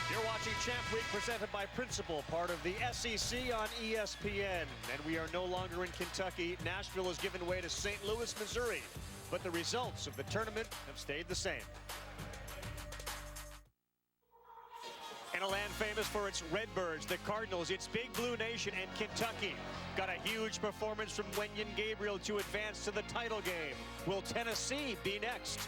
You're watching Champ Week presented by Principal, part of the SEC on ESPN. And we are no longer in Kentucky. Nashville has given way to St. Louis, Missouri. But the results of the tournament have stayed the same. In a land famous for its Redbirds, the Cardinals, its Big Blue Nation, and Kentucky got a huge performance from Wenyen Gabriel to advance to the title game. Will Tennessee be next?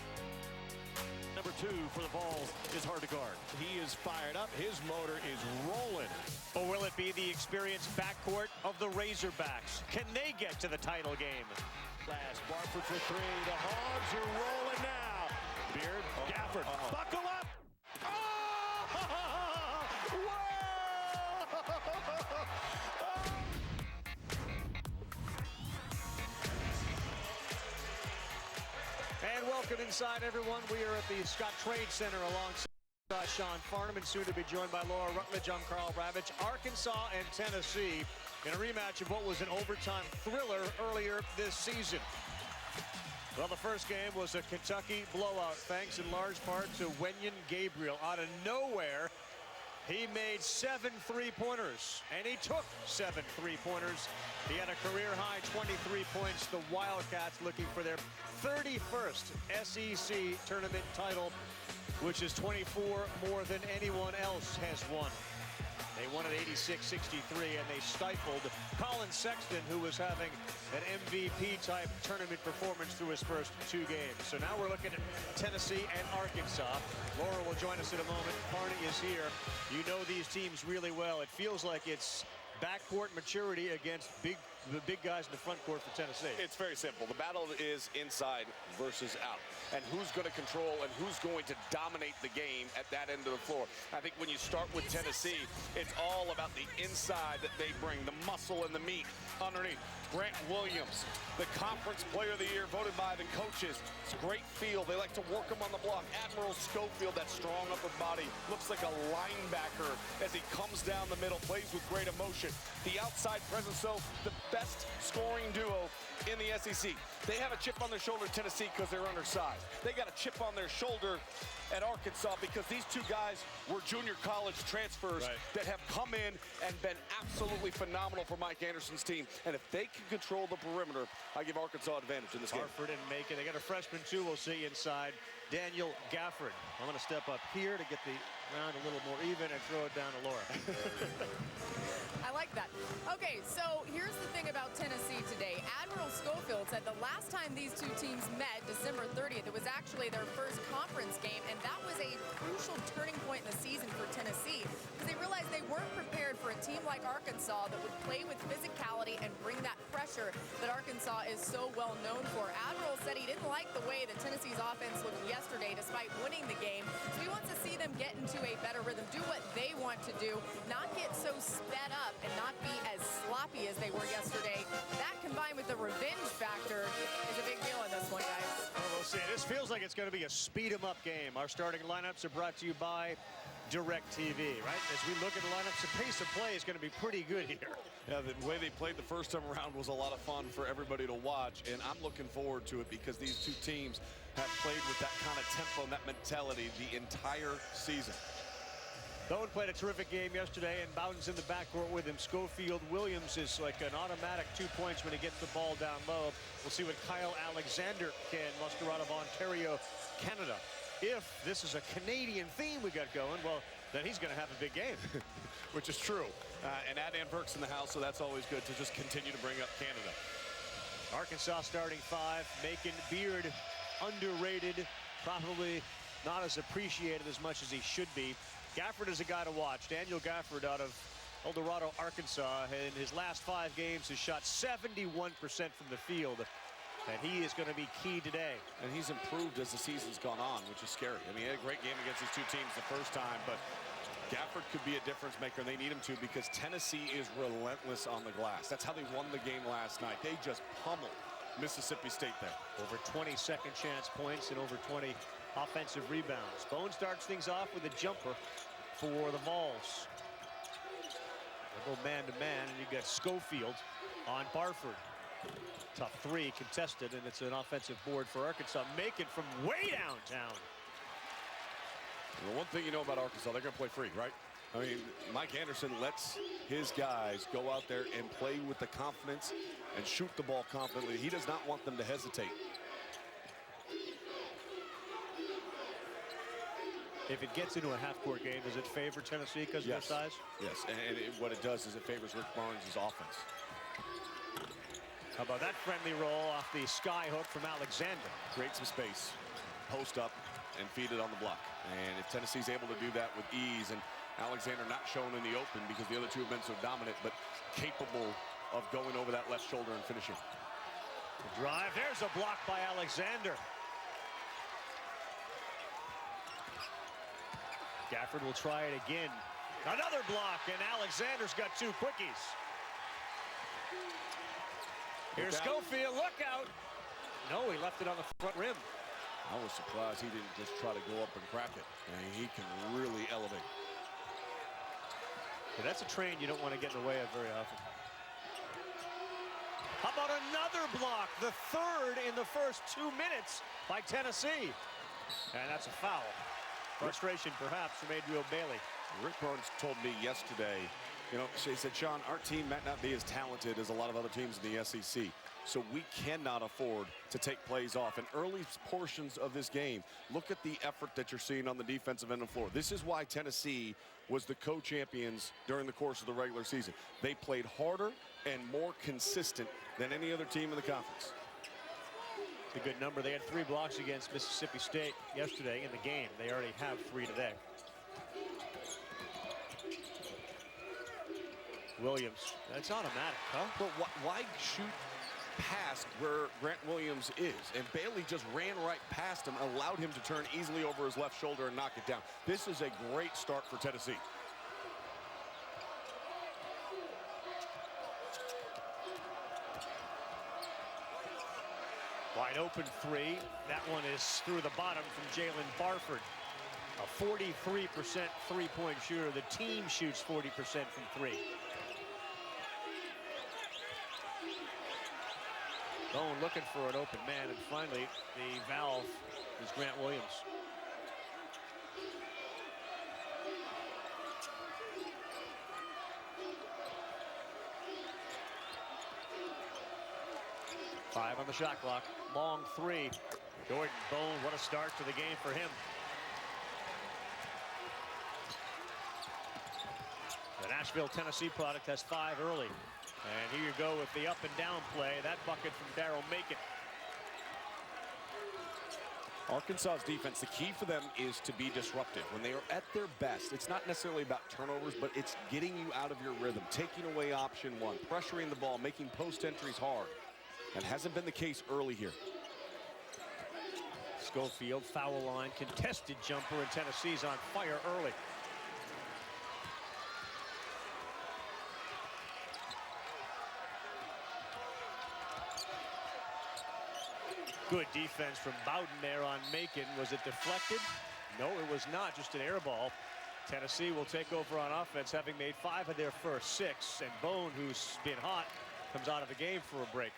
Number 2 for the Vols is hard to guard. He is fired up. His motor is rolling. Or will it be the experienced backcourt of the Razorbacks? Can they get to the title game? Last Barford for 3. The Hogs are rolling now. Beard, Gafford, buckle up. And welcome inside, everyone. We are at the Scott Trade Center alongside Sean Farnham, and soon to be joined by Laura Rutledge. I'm Carl Ravitch. Arkansas and Tennessee in a rematch of what was an overtime thriller earlier this season. Well, the first game was a Kentucky blowout, thanks in large part to Wenyen Gabriel. Out of nowhere, he made 7 three-pointers, and he took 7 three-pointers. He had a career-high 23 points. The Wildcats looking for their 31st SEC tournament title, which is 24 more than anyone else has won. They won at 86-63, and they stifled Colin Sexton, who was having an MVP-type tournament performance through his first 2 games. So now we're looking at Tennessee and Arkansas. Laura will join us in a moment. Barney is here. You know these teams really well. It feels like it's backcourt maturity against the big guys in the front court for Tennessee. It's very simple. The battle is inside versus out. And who's going to control and who's going to dominate the game at that end of the floor. I think when you start with Tennessee, it's all about the inside that they bring, the muscle and the meat underneath. Grant Williams, the Conference Player of the Year, voted by the coaches. It's a great feel. They like to work him on the block. Admiral Schofield, that strong upper body, looks like a linebacker as he comes down the middle, plays with great emotion. The outside presence, so the best scoring duo in the SEC. They have a chip on their shoulder, Tennessee, because they're undersized. They got a chip on their shoulder at Arkansas because these 2 guys were junior college transfers that have come in and been absolutely phenomenal for Mike Anderson's team. And if they can control the perimeter, I give Arkansas advantage in this game. Hartford and Macon. They got a freshman, too, we'll see inside. Daniel Gafford. I'm going to step up here to get the round a little more even and throw it down to Laura. I like that. Okay, so here's the thing about Tennessee today. Admiral Schofield said the last time these 2 teams met, December 30th, it was actually their first conference game, and that was a crucial turning point in the season for Tennessee because they realized they weren't prepared for a team like Arkansas that would play with physicality and bring that pressure that Arkansas is so well known for. Admiral said he didn't like the way that Tennessee's offense looked yesterday despite winning the game, so he wants to see them get into a better rhythm, do what they want to do, not get so sped up and not be as sloppy as they were yesterday. That combined with the revenge factor is a big deal in this one, guys. Well, we'll see. This feels like it's going to be a speed-em-up game. Our starting lineups are brought to you by DirecTV, right? As we look at the lineups, the pace of play is going to be pretty good here. Yeah, the way they played the first time around was a lot of fun for everybody to watch, and I'm looking forward to it because these 2 teams have played with that kind of tempo and that mentality the entire season. Bowen played a terrific game yesterday, and Bowden's in the backcourt with him. Schofield Williams is like an automatic 2 points when he gets the ball down low. We'll see what Kyle Alexander can muster out of Ontario, Canada. If this is a Canadian theme we got going, well, then he's going to have a big game. Which is true. And Adnan Burke's in the house, so that's always good to just continue to bring up Canada. Arkansas starting 5. Macon Beard, underrated, probably not as appreciated as much as he should be. Gafford is a guy to watch. Daniel Gafford out of El Dorado, Arkansas, in his last 5 games has shot 71% from the field. And he is going to be key today. And he's improved as the season's gone on, which is scary. I mean, he had a great game against these 2 teams the first time, but Gafford could be a difference maker, and they need him to because Tennessee is relentless on the glass. That's how they won the game last night. They just pummeled Mississippi State there. Over 20 second chance points and over 20 offensive rebounds. Bowen starts things off with a jumper for the Vols. They'll go man-to-man, and you got Schofield on Barford. Tough 3 contested, and it's an offensive board for Arkansas. Macon from way downtown. The one thing you know about Arkansas, they're going to play free, right? I mean, Mike Anderson lets his guys go out there and play with the confidence and shoot the ball confidently. He does not want them to hesitate. If it gets into a half-court game, does it favor Tennessee because of their size? Yes, and what it does is it favors Rick Barnes' offense. How about that friendly roll off the sky hook from Alexander? Create some space, post up, and feed it on the block. And if Tennessee's able to do that with ease, and Alexander not shown in the open because the other two have been so dominant, but capable of going over that left shoulder and finishing. The drive, there's a block by Alexander. Gafford will try it again. Another block, and Alexander's got two quickies. Here's Schofield, look out. No, he left it on the front rim. I was surprised he didn't just try to go up and crack it. And he can really elevate. But that's a train you don't want to get in the way of very often. How about another block? The third in the first 2 minutes by Tennessee. And that's a foul. Frustration, perhaps, from Adriel Bailey. Rick Barnes told me yesterday, you know, he said, Sean, our team might not be as talented as a lot of other teams in the SEC. So we cannot afford to take plays off. In early portions of this game, look at the effort that you're seeing on the defensive end of the floor. This is why Tennessee was the co-champions during the course of the regular season. They played harder and more consistent than any other team in the conference. It's a good number. They had 3 blocks against Mississippi State yesterday in the game. They already have 3 today. Williams, that's automatic, huh? But why shoot past where Grant Williams is? And Bailey just ran right past him, allowed him to turn easily over his left shoulder and knock it down. This is a great start for Tennessee. Wide open 3. That one is through the bottom from Jalen Barford. A 43% three-point shooter. The team shoots 40% from 3. Bone looking for an open man, and finally the valve is Grant Williams. Five on the shot clock. Long 3. Jordan Bone, what a start to the game for him. The Nashville, Tennessee product has 5 early. And here you go with the up and down play. That bucket from Daryl Macon. Arkansas's defense, the key for them is to be disruptive. When they are at their best, it's not necessarily about turnovers, but it's getting you out of your rhythm, taking away option 1, pressuring the ball, making post entries hard. That hasn't been the case early here. Schofield, foul line, contested jumper, and Tennessee's on fire early. Good defense from Bowden there on Macon. Was it deflected? No, it was not. Just an air ball. Tennessee will take over on offense, having made 5 of their first 6. And Bone, who's been hot, comes out of the game for a break.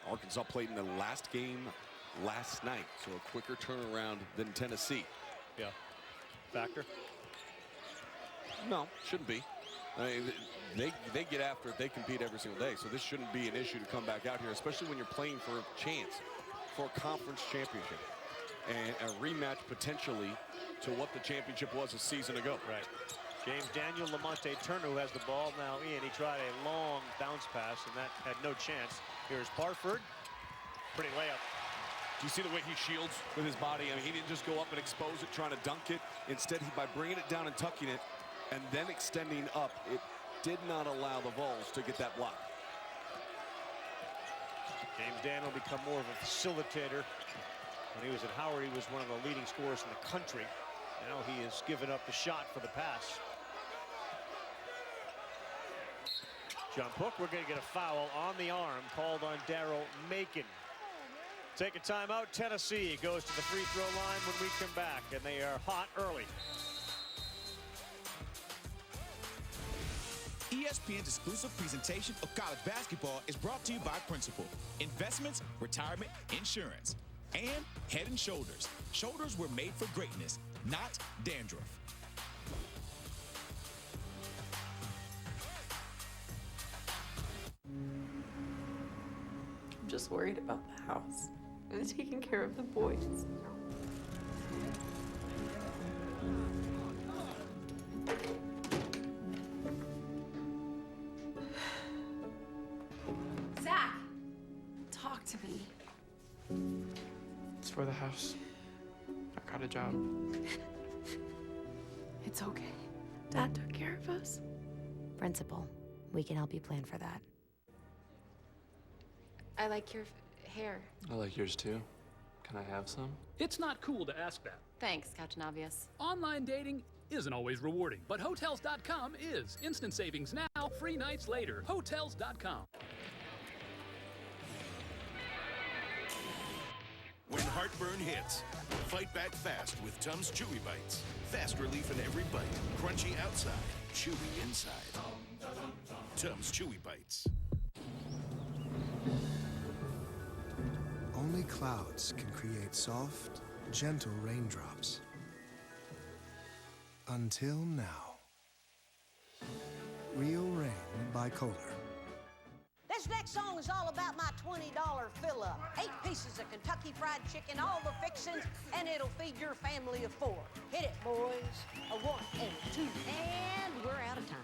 Arkansas played in the last game last night, so a quicker turnaround than Tennessee. Yeah. Factor? No, shouldn't be. I mean, they get after it. They compete every single day, so this shouldn't be an issue to come back out here, especially when you're playing for a chance for a conference championship and a rematch potentially to what the championship was a season ago. Right. James Daniel Lamonte Turner, who has the ball now in. He tried a long bounce pass, and that had no chance. Here's Barford. Pretty layup. Do you see the way he shields with his body? I mean, he didn't just go up and expose it, trying to dunk it. Instead, by bringing it down and tucking it, and then extending up, it did not allow the Vols to get that block. James Daniel become more of a facilitator. When he was at Howard, he was one of the leading scorers in the country. Now he has given up the shot for the pass. Jump hook, we're going to get a foul on the arm called on Daryl Macon. Take a timeout. Tennessee goes to the free throw line when we come back, and they are hot early. ESPN's exclusive presentation of college basketball is brought to you by Principal. Investments, retirement, insurance. And Head & Shoulders. Shoulders were made for greatness, not dandruff. I'm just worried about the house and taking care of the boys. Zach, talk to me. It's for the house. I got a job. It's okay. Dad took care of us. Principal, we can help you plan for that. I like your hair. I like yours too. Can I have some? It's not cool to ask that. Thanks, Captain Obvious. Online dating isn't always rewarding, but Hotels.com is. Instant savings now, free nights later. Hotels.com. When heartburn hits, fight back fast with Tums Chewy Bites. Fast relief in every bite. Crunchy outside, chewy inside. Tums Chewy Bites. Only clouds can create soft, gentle raindrops. Until now. Real Rain by Kohler. This next song is all about my $20 fill-up. 8 pieces of Kentucky Fried Chicken, all the fixings, and it'll feed your family of 4. Hit it, boys. A 1 and a 2, and we're out of time.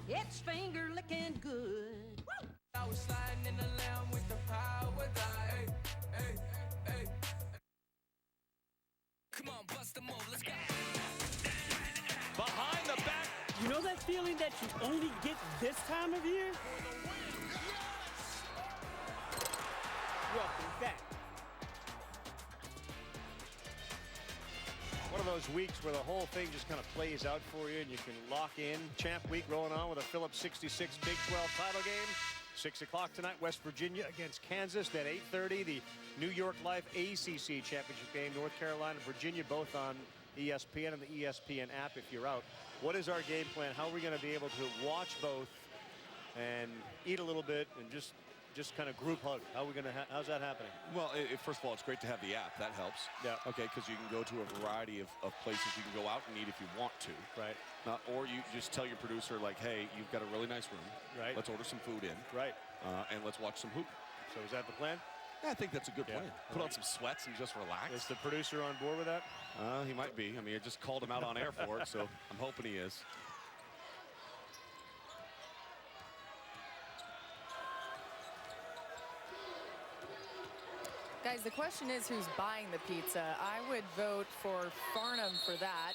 It's finger licking good. Woo! I was sliding in the lamb with the power die. Hey, hey. Come on, bust them all, let's go. Behind the back. You know that feeling that you only get this time of year? Welcome back. One of those weeks where the whole thing just kind of plays out for you and you can lock in. Champ week rolling on with a Phillips 66 Big 12 title game. 6 o'clock tonight, West Virginia against Kansas. Then 8:30, the New York Life ACC championship game. North Carolina, Virginia, both on ESPN and the ESPN app if you're out. What is our game plan? How are we going to be able to watch both and eat a little bit and just kind of group hug? How are we going to? How's that happening? Well, first of all, it's great to have the app. That helps. Yeah. Okay, because you can go to a variety of places. You can go out and eat if you want to. Right. Or you just tell your producer, like, hey, you've got a really nice room. Right. Let's order some food in. Right. And let's watch some hoop. So is that the plan? Yeah, I think that's a good plan. Put Right. on some sweats and just relax. Is the producer on board with that? He might be. I mean, I just called him out on air for it, so I'm hoping he is. Guys, the question is who's buying the pizza. I would vote for Farnham for that.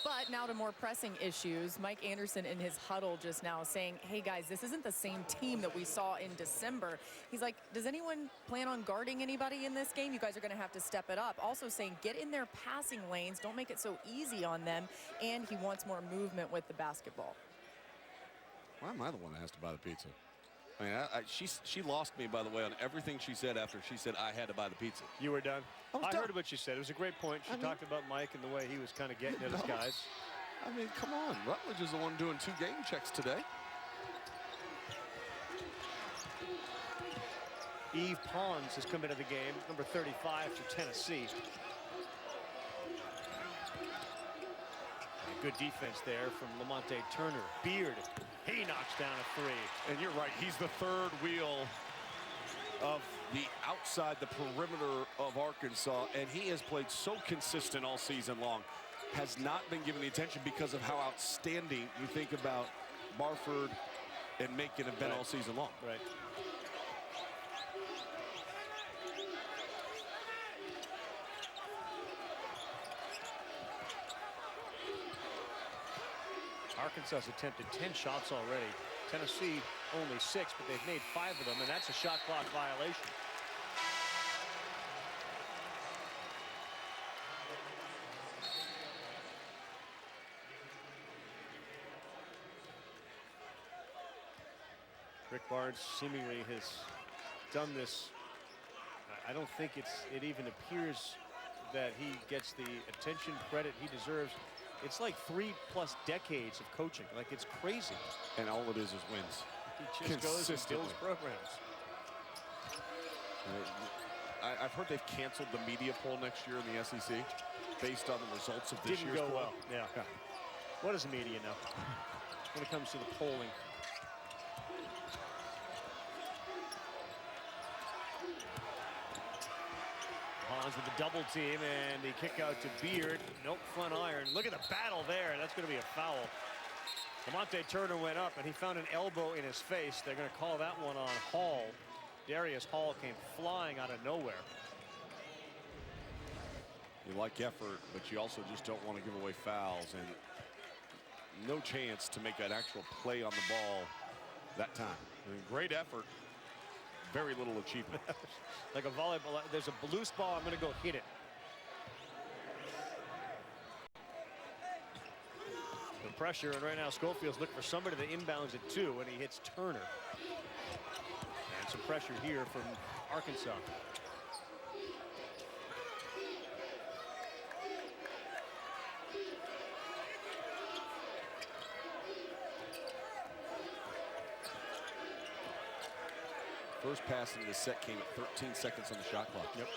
But now to more pressing issues. Mike Anderson in his huddle just now saying, hey guys, this isn't the same team that we saw in December. He's like, does anyone plan on guarding anybody in this game? You guys are going to have to step it up. Also saying, get in their passing lanes. Don't make it so easy on them. And he wants more movement with the basketball. Why am I the one that has to buy the pizza? I mean, she lost me, by the way, on everything she said after she said I had to buy the pizza. You were done? I done. heard what she said. It was a great point. She talked about Mike and the way he was kind of getting at his guys. I mean, come on. Rutledge is the one doing 2 game checks today. Eve Pons has come into the game, number 35 for Tennessee. Good defense there from Lamonte Turner. Beard, he knocks down a 3. And you're right, he's the third wheel of the outside the perimeter of Arkansas, and he has played so consistent all season long. Has not been given the attention because of how outstanding you think about Barford and Macon have been all season long. Right. Arkansas's attempted 10 shots already. Tennessee only 6, but they've made 5 of them, and that's a shot clock violation. Rick Barnes seemingly has done this. I don't think it even appears that he gets the attention, credit he deserves. It's like 3+ decades of coaching. Like, it's crazy. And all it is wins. He just goes and builds programs. I've heard they've canceled the media poll next year in the SEC based on the results of this year's Didn't go poll. well. Yeah. What does the media know when it comes to the polling? Hans with the double team, and the kick out to Beard. Nope, front iron. Look at the battle there. That's going to be a foul. Lamonte Turner went up, and he found an elbow in his face. They're going to call that one on Hall. Darius Hall came flying out of nowhere. You like effort, but you also just don't want to give away fouls, and no chance to make an actual play on the ball that time. I mean, great effort, very little achievement. Like a volleyball, there's a loose ball, I'm going to go hit it. The pressure, and right now Schofield's looking for somebody that inbounds at 2, and he hits Turner. And some pressure here from Arkansas. First pass into the set came at 13 seconds on the shot clock. Yep.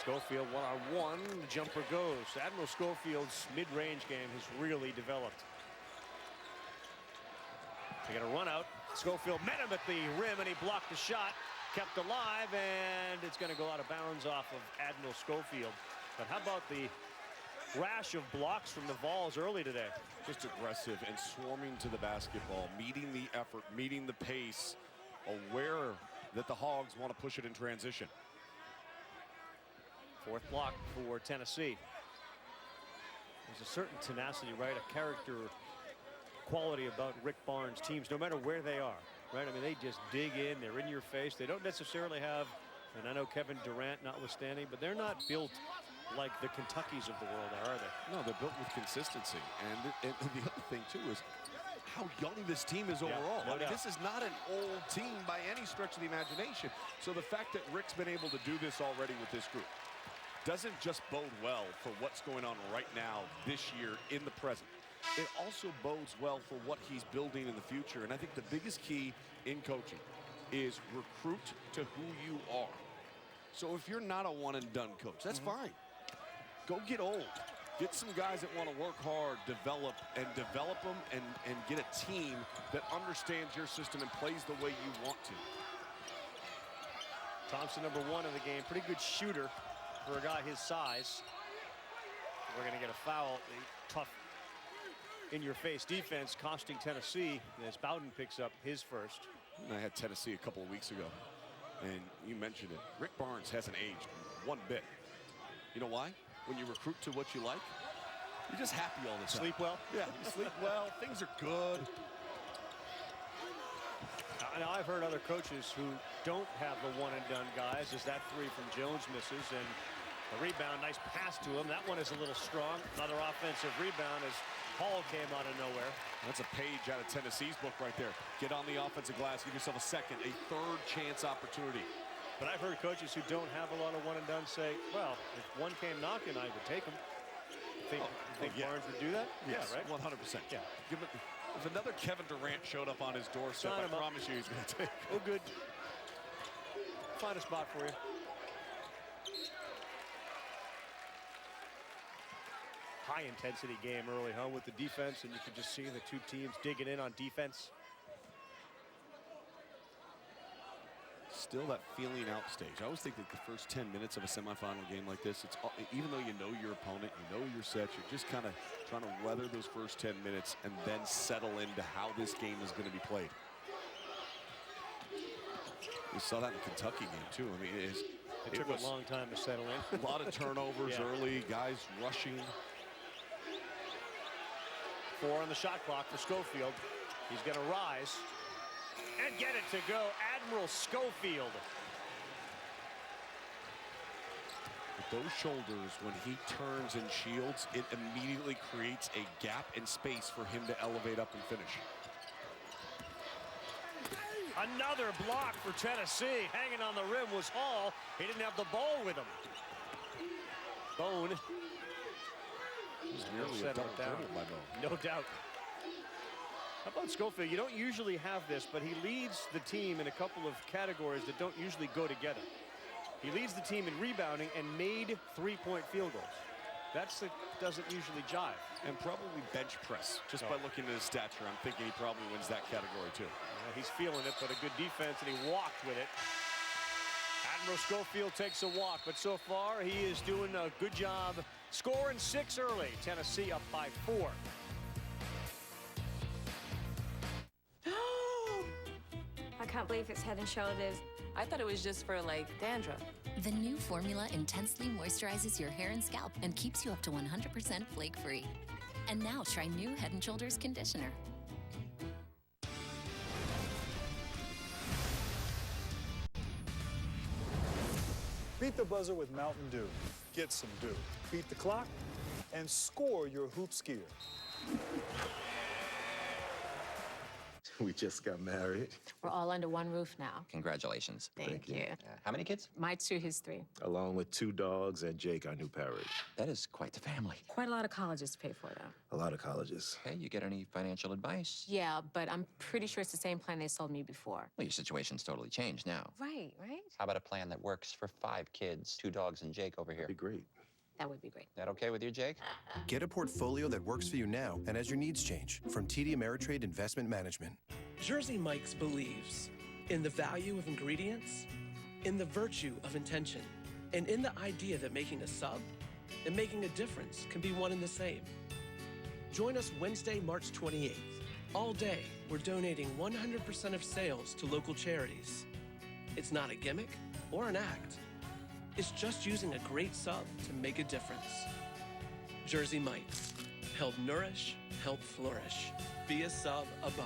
Schofield one-on-one. The jumper goes. Admiral Schofield's mid-range game has really developed. They got a run out. Schofield met him at the rim, and he blocked the shot. Kept alive, and it's going to go out of bounds off of Admiral Schofield. But how about the rash of blocks from the Vols early today? Just aggressive and swarming to the basketball, meeting the effort, meeting the pace, aware that the Hogs want to push it in transition. Fourth block for Tennessee. There's a certain tenacity, right? A character quality about Rick Barnes' teams, no matter where they are, right? I mean, they just dig in. They're in your face. They don't necessarily have, and I know Kevin Durant notwithstanding, but they're not built like the Kentuckys of the world, are they? No, they're built with consistency. And the other thing, too, is how young this team is overall. no I mean, doubt. this is not an old team by any stretch of the imagination. So the fact that Rick's been able to do this already with this group doesn't just bode well for what's going on right now this year in the present. It also bodes well for what he's building in the future. And I think the biggest key in coaching is recruit to who you are. So if you're not a one-and-done coach, that's fine. Go get old. Get some guys that want to work hard, develop them, and get a team that understands your system and plays the way you want to. Thompson, number 1 in the game. Pretty good shooter for a guy his size. We're going to get a foul. A tough in-your-face defense costing Tennessee as Bowden picks up his first. I had Tennessee a couple of weeks ago, and you mentioned it. Rick Barnes hasn't aged one bit. You know why? When you recruit to what you like, you're just happy all the time. Sleep well? Yeah, you sleep well. Things are good. Now, I've heard other coaches who don't have the one-and-done guys as that 3 from Jones misses, and the rebound, nice pass to him. That one is a little strong. Another offensive rebound as Hall came out of nowhere. That's a page out of Tennessee's book right there. Get on the offensive glass, give yourself a second, a third chance opportunity. But I've heard coaches who don't have a lot of one-and-done say, well, if one came knocking, I would take him. Think Barnes would do that? Yes, yeah, right? 100%. Yeah. If another Kevin Durant showed up on his doorstep, I promise you he's going to take it. Oh, good. Find a spot for you. High-intensity game early, huh, with the defense, and you can just see the two teams digging in on defense. Still that feeling out stage. I always think that the first 10 minutes of a semifinal game like this, it's even though you know your opponent, you know your sets, you're just kind of trying to weather those first 10 minutes and then settle into how this game is going to be played. We saw that in the Kentucky game too. I mean, it took a long time to settle in. A lot of turnovers early, guys rushing. 4 on the shot clock for Schofield. He's going to rise and get it to go. Admiral Schofield. With those shoulders, when he turns and shields, it immediately creates a gap in space for him to elevate up and finish. Another block for Tennessee. Hanging on the rim was Hall. He didn't have the ball with him. Bone. It was nearly a double dribble by Bone. No doubt. How about Schofield? You don't usually have this, but he leads the team in a couple of categories that don't usually go together. He leads the team in rebounding and made three-point field goals. Doesn't usually jive. And probably bench press. Just by looking at his stature, I'm thinking he probably wins that category too. He's feeling it, but a good defense, and he walked with it. Admiral Schofield takes a walk, but so far he is doing a good job scoring 6 early. Tennessee up by 4. I can't believe it's Head and Shoulders. I thought it was just for, like, dandruff. The new formula intensely moisturizes your hair and scalp and keeps you up to 100% flake-free. And now try new Head & Shoulders conditioner. Beat the buzzer with Mountain Dew. Get some dew. Beat the clock and score your hoops gear. We just got married. We're all under one roof now. Congratulations. Thank you. How many kids? My 2, his 3. Along with 2 dogs and Jake, our new parrot. That is quite the family. Quite a lot of colleges to pay for, though. A lot of colleges. Hey, you get any financial advice? Yeah, but I'm pretty sure it's the same plan they sold me before. Well, your situation's totally changed now. Right, right? How about a plan that works for 5 kids, 2 dogs, and Jake over here? That'd be great. That would be great. That okay with you, Jake? Get a portfolio that works for you now and as your needs change from TD Ameritrade Investment Management. Jersey Mike's believes in the value of ingredients, in the virtue of intention, and in the idea that making a sub and making a difference can be one and the same. Join us Wednesday, March 28th. All day, we're donating 100% of sales to local charities. It's not a gimmick or an act. It's just using a great sub to make a difference. Jersey Mike's. Help nourish, help flourish. Be a sub above.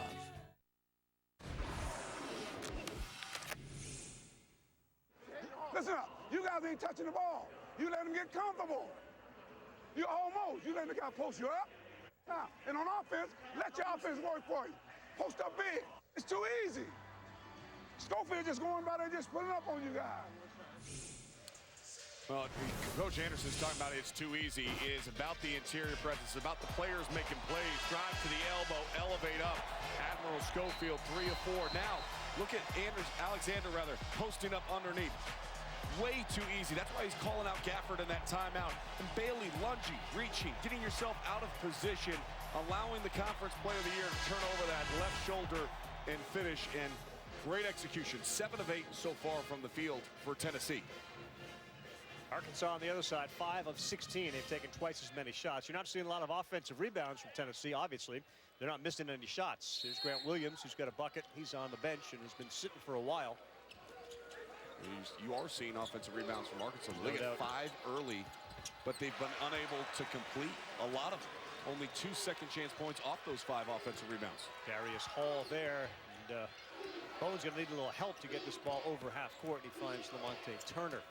Listen up. You guys ain't touching the ball. You let them get comfortable. You let the guy post you up. Now, and on offense, let your offense work for you. Post up big. It's too easy. Schofield just going by there just putting up on you guys. Well, Coach Anderson's talking about it's too easy is about the interior presence, about the players making plays, drive to the elbow, elevate up. Admiral Schofield, 3 of 4. Now, look at Alexander posting up underneath. Way too easy. That's why he's calling out Gafford in that timeout. And Bailey lunging, reaching, getting yourself out of position, allowing the Conference Player of the Year to turn over that left shoulder and finish. And great execution. 7 of 8 so far from the field for Tennessee. Arkansas on the other side, 5 of 16. They've taken twice as many shots. You're not seeing a lot of offensive rebounds from Tennessee, obviously. They're not missing any shots. Here's Grant Williams, who's got a bucket. He's on the bench and has been sitting for a while. You are seeing offensive rebounds from Arkansas. They get 5 early, but they've been unable to complete a lot of them. Only 2 second-chance points off those 5 offensive rebounds. Darius Hall there. And Bowen's going to need a little help to get this ball over half court. He finds Lamonte Turner.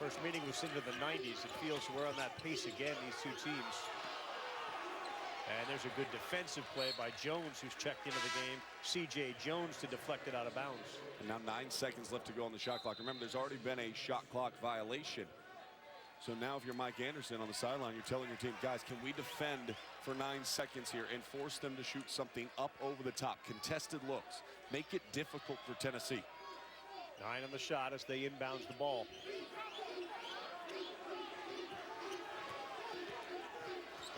First meeting was into the 90s. It feels we're on that pace again, these 2 teams. And there's a good defensive play by Jones, who's checked into the game. C.J. Jones to deflect it out of bounds. And now 9 seconds left to go on the shot clock. Remember, there's already been a shot clock violation. So now if you're Mike Anderson on the sideline, you're telling your team, guys, can we defend for 9 seconds here and force them to shoot something up over the top? Contested looks. Make it difficult for Tennessee. 9 on the shot as they inbounds the ball.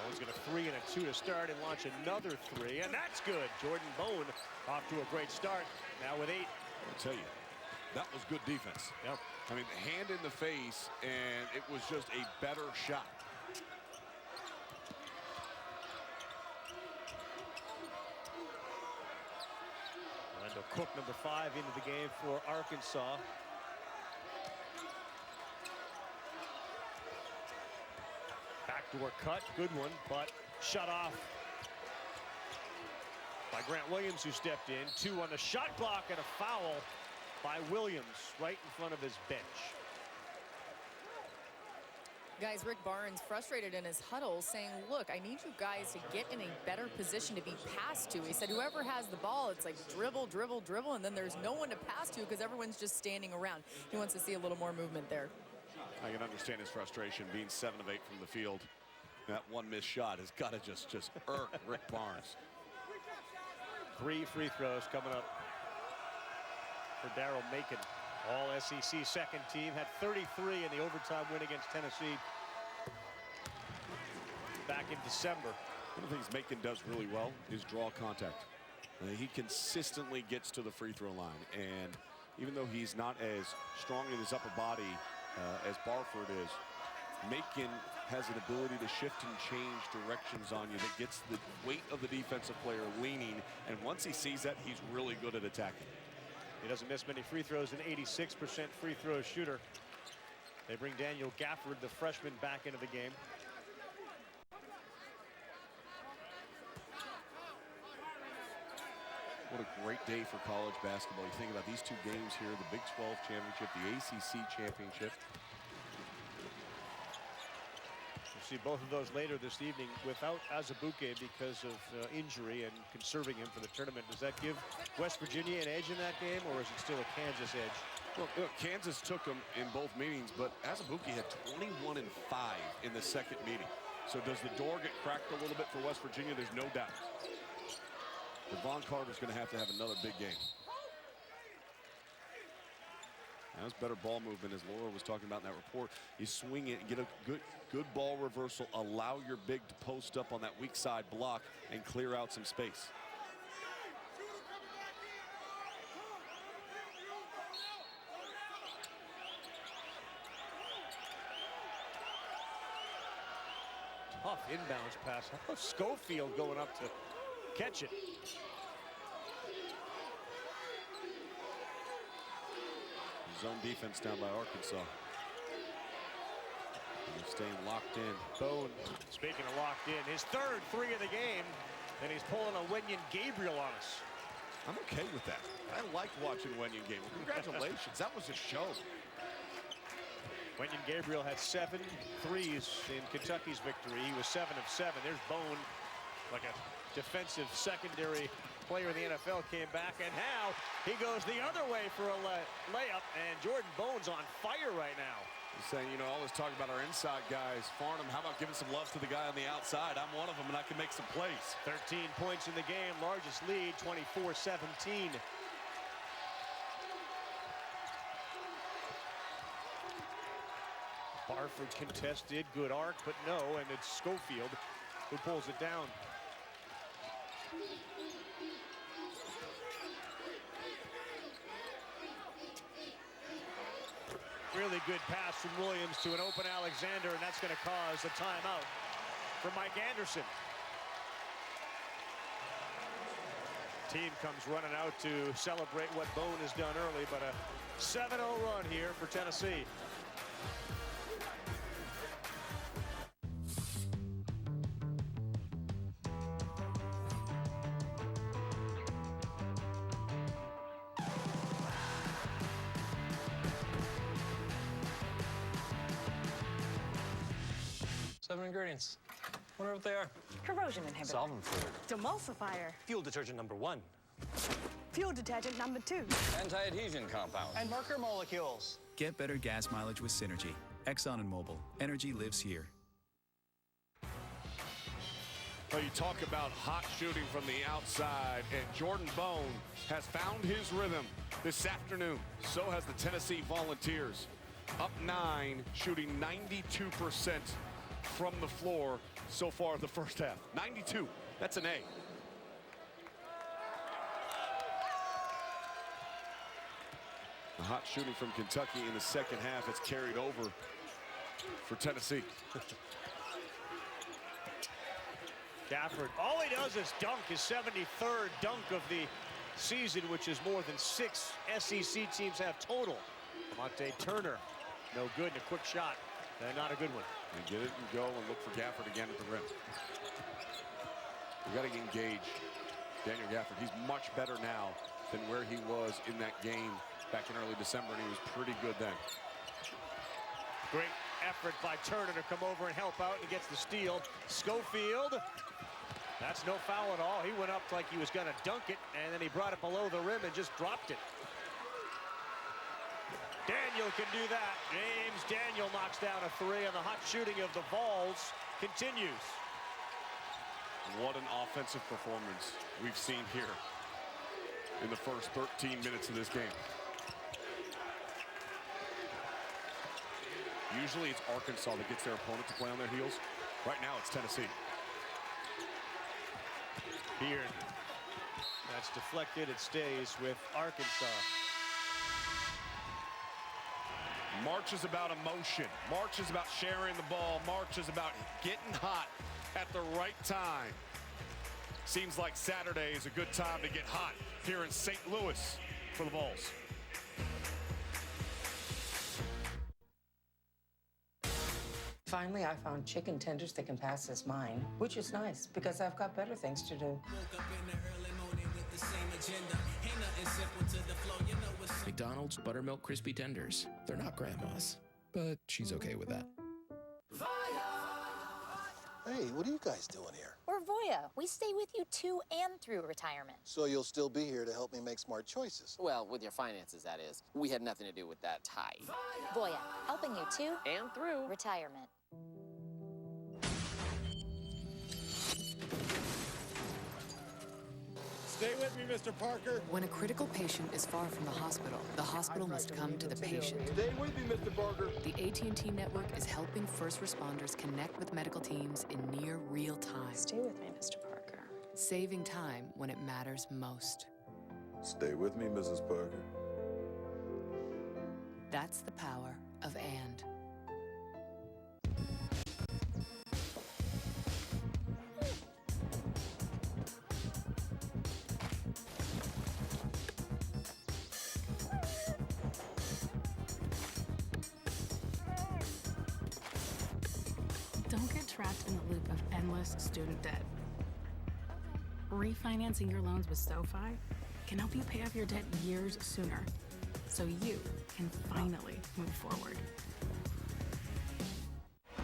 Bowen's got a 3 and a 2 to start and launch another 3, and that's good. Jordan Bone off to a great start, now with 8. I'll tell you, that was good defense. Yep. I mean, hand in the face, and it was just a better shot. Orlando Cook, number 5, into the game for Arkansas. Backdoor cut, good one, but shut off by Grant Williams, who stepped in. 2 on the shot clock and a foul by Williams right in front of his bench. Guys, Rick Barnes frustrated in his huddle saying, look, I need you guys to get in a better position to be passed to. He said whoever has the ball, it's like dribble, dribble, dribble, and then there's no one to pass to because everyone's just standing around. He wants to see a little more movement there. I can understand his frustration being 7 of 8 from the field. That one missed shot has got to just irk Rick Barnes. 3 free throws coming up for Daryl Macon. All SEC second team, had 33 in the overtime win against Tennessee back in December. One of the things Macon does really well is draw contact. He consistently gets to the free throw line, and even though he's not as strong in his upper body as Barford is, Macon has an ability to shift and change directions on you that gets the weight of the defensive player leaning, and once he sees that, he's really good at attacking. He doesn't miss many free throws, an 86% free throw shooter. They bring Daniel Gafford, the freshman, back into the game. What a great day for college basketball. You think about these two games here, the Big 12 championship, the ACC championship. We'll see both of those later this evening without Azubuike because of injury and conserving him for the tournament. Does that give West Virginia an edge in that game, or is it still a Kansas edge? Well, Kansas took him in both meetings, but Azubuike had 21 and 5 in the second meeting. So does the door get cracked a little bit for West Virginia? There's no doubt. Devon Carter's going to have another big game. That was better ball movement, as Laura was talking about in that report. You swing it and get a good ball reversal, allow your big to post up on that weak side block and clear out some space. Tough inbounds pass. How about Schofield going up to catch it? Zone defense down by Arkansas. They're staying locked in. Bone, speaking of locked in, his third 3 of the game, and he's pulling a Wenyen Gabriel on us. I'm okay with that. I like watching Wenyen Gabriel. Congratulations, that was a show. Wenyen Gabriel had 7 threes in Kentucky's victory. He was 7 of 7. There's Bone, like a defensive secondary player in the NFL, came back, and now he goes the other way for a layup, and Jordan Bone's on fire right now. He's saying, you know, all this talk about our inside guys. Farnham, how about giving some love to the guy on the outside? I'm one of them, and I can make some plays. 13 points in the game, largest lead, 24-17. Barford contested, good arc, but no, and it's Schofield who pulls it down. Really good pass from Williams to an open Alexander, and that's going to cause a timeout for Mike Anderson. Team comes running out to celebrate what Bone has done early, but a 7-0 run here for Tennessee. Seven ingredients. Wonder what they are. Corrosion inhibitor. Solvent fluid. Demulsifier. Fuel detergent number 1. Fuel detergent number 2. Anti-adhesion compound. And marker molecules. Get better gas mileage with Synergy. Exxon and Mobil. Energy lives here. Well, you talk about hot shooting from the outside, and Jordan Bone has found his rhythm this afternoon. So has the Tennessee Volunteers. Up 9, shooting 92% from the floor so far in the first half. 92. That's an A. The hot shooting from Kentucky in the second half. It's carried over for Tennessee. Gafford, all he does is dunk, his 73rd dunk of the season, which is more than 6 SEC teams have total. Monte Turner, no good, and a quick shot. Not a good one. And get it and go and look for Gafford again at the rim. We got to engage Daniel Gafford. He's much better now than where he was in that game back in early December, and he was pretty good then. Great effort by Turner to come over and help out, and he gets the steal. Schofield, that's no foul at all. He went up like he was going to dunk it, and then he brought it below the rim and just dropped it. Daniel can do that. James Daniel knocks down a 3 on the hot shooting of the Vols. continues. What an offensive performance we've seen here in the first 13 minutes of this game. Usually it's Arkansas that gets their opponent to play on their heels. Right now it's Tennessee. Beard. That's deflected. It stays with Arkansas. March is about emotion. March is about sharing the ball. March is about getting hot at the right time. Seems like Saturday is a good time to get hot here in St. Louis for the Vols. Finally, I found chicken tenders that can pass as mine, which is nice because I've got better things to do. McDonald's Buttermilk Crispy Tenders. They're not grandma's, but she's okay with that. Hey, what are you guys doing here? We're Voya. We stay with you to and through retirement. So you'll still be here to help me make smart choices? Well, with your finances, that is. We had nothing to do with that tie. Voya, helping you to and through retirement. Stay with me, Mr. Parker. When a critical patient is far from the hospital must come to the patient. Stay with me, Mr. Parker. The AT&T network is helping first responders connect with medical teams in near real time. Stay with me, Mr. Parker. Saving time when it matters most. Stay with me, Mrs. Parker. That's the power of and. Don't get trapped in the loop of endless student debt. Refinancing your loans with SoFi can help you pay off your debt years sooner, so you can finally move forward.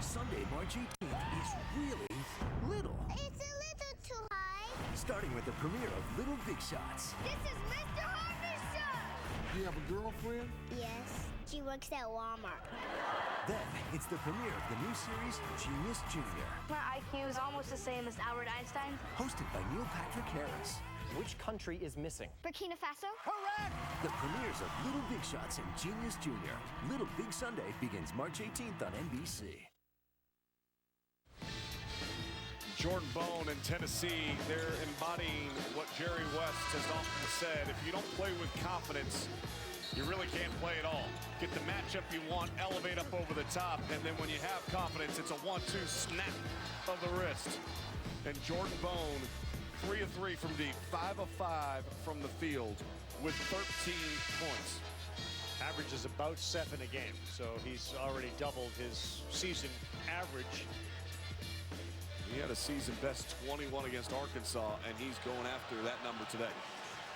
Sunday, March 18th is really little. It's a little too high. Starting with the premiere of Little Big Shots. This is Mr. Harvey's show. You have a girlfriend? Yes, she works at Walmart. Then it's the premiere of the new series, Genius Junior. My IQ is almost the same as Albert Einstein. Hosted by Neil Patrick Harris. Which country is missing? Burkina Faso. Correct! The premieres of Little Big Shots and Genius Junior. Little Big Sunday begins March 18th on NBC. Jordan Bone in Tennessee, they're embodying what Jerry West has often said. If you don't play with confidence, you really can't play at all. Get the matchup you want, elevate up over the top, and then when you have confidence, it's a 1-2 snap of the wrist. And Jordan Bone, 3 of 3 from deep, 5 of 5 from the field with 13 points. Averages about 7 a game, so he's already doubled his season average. He had a season best 21 against Arkansas, and he's going after that number today.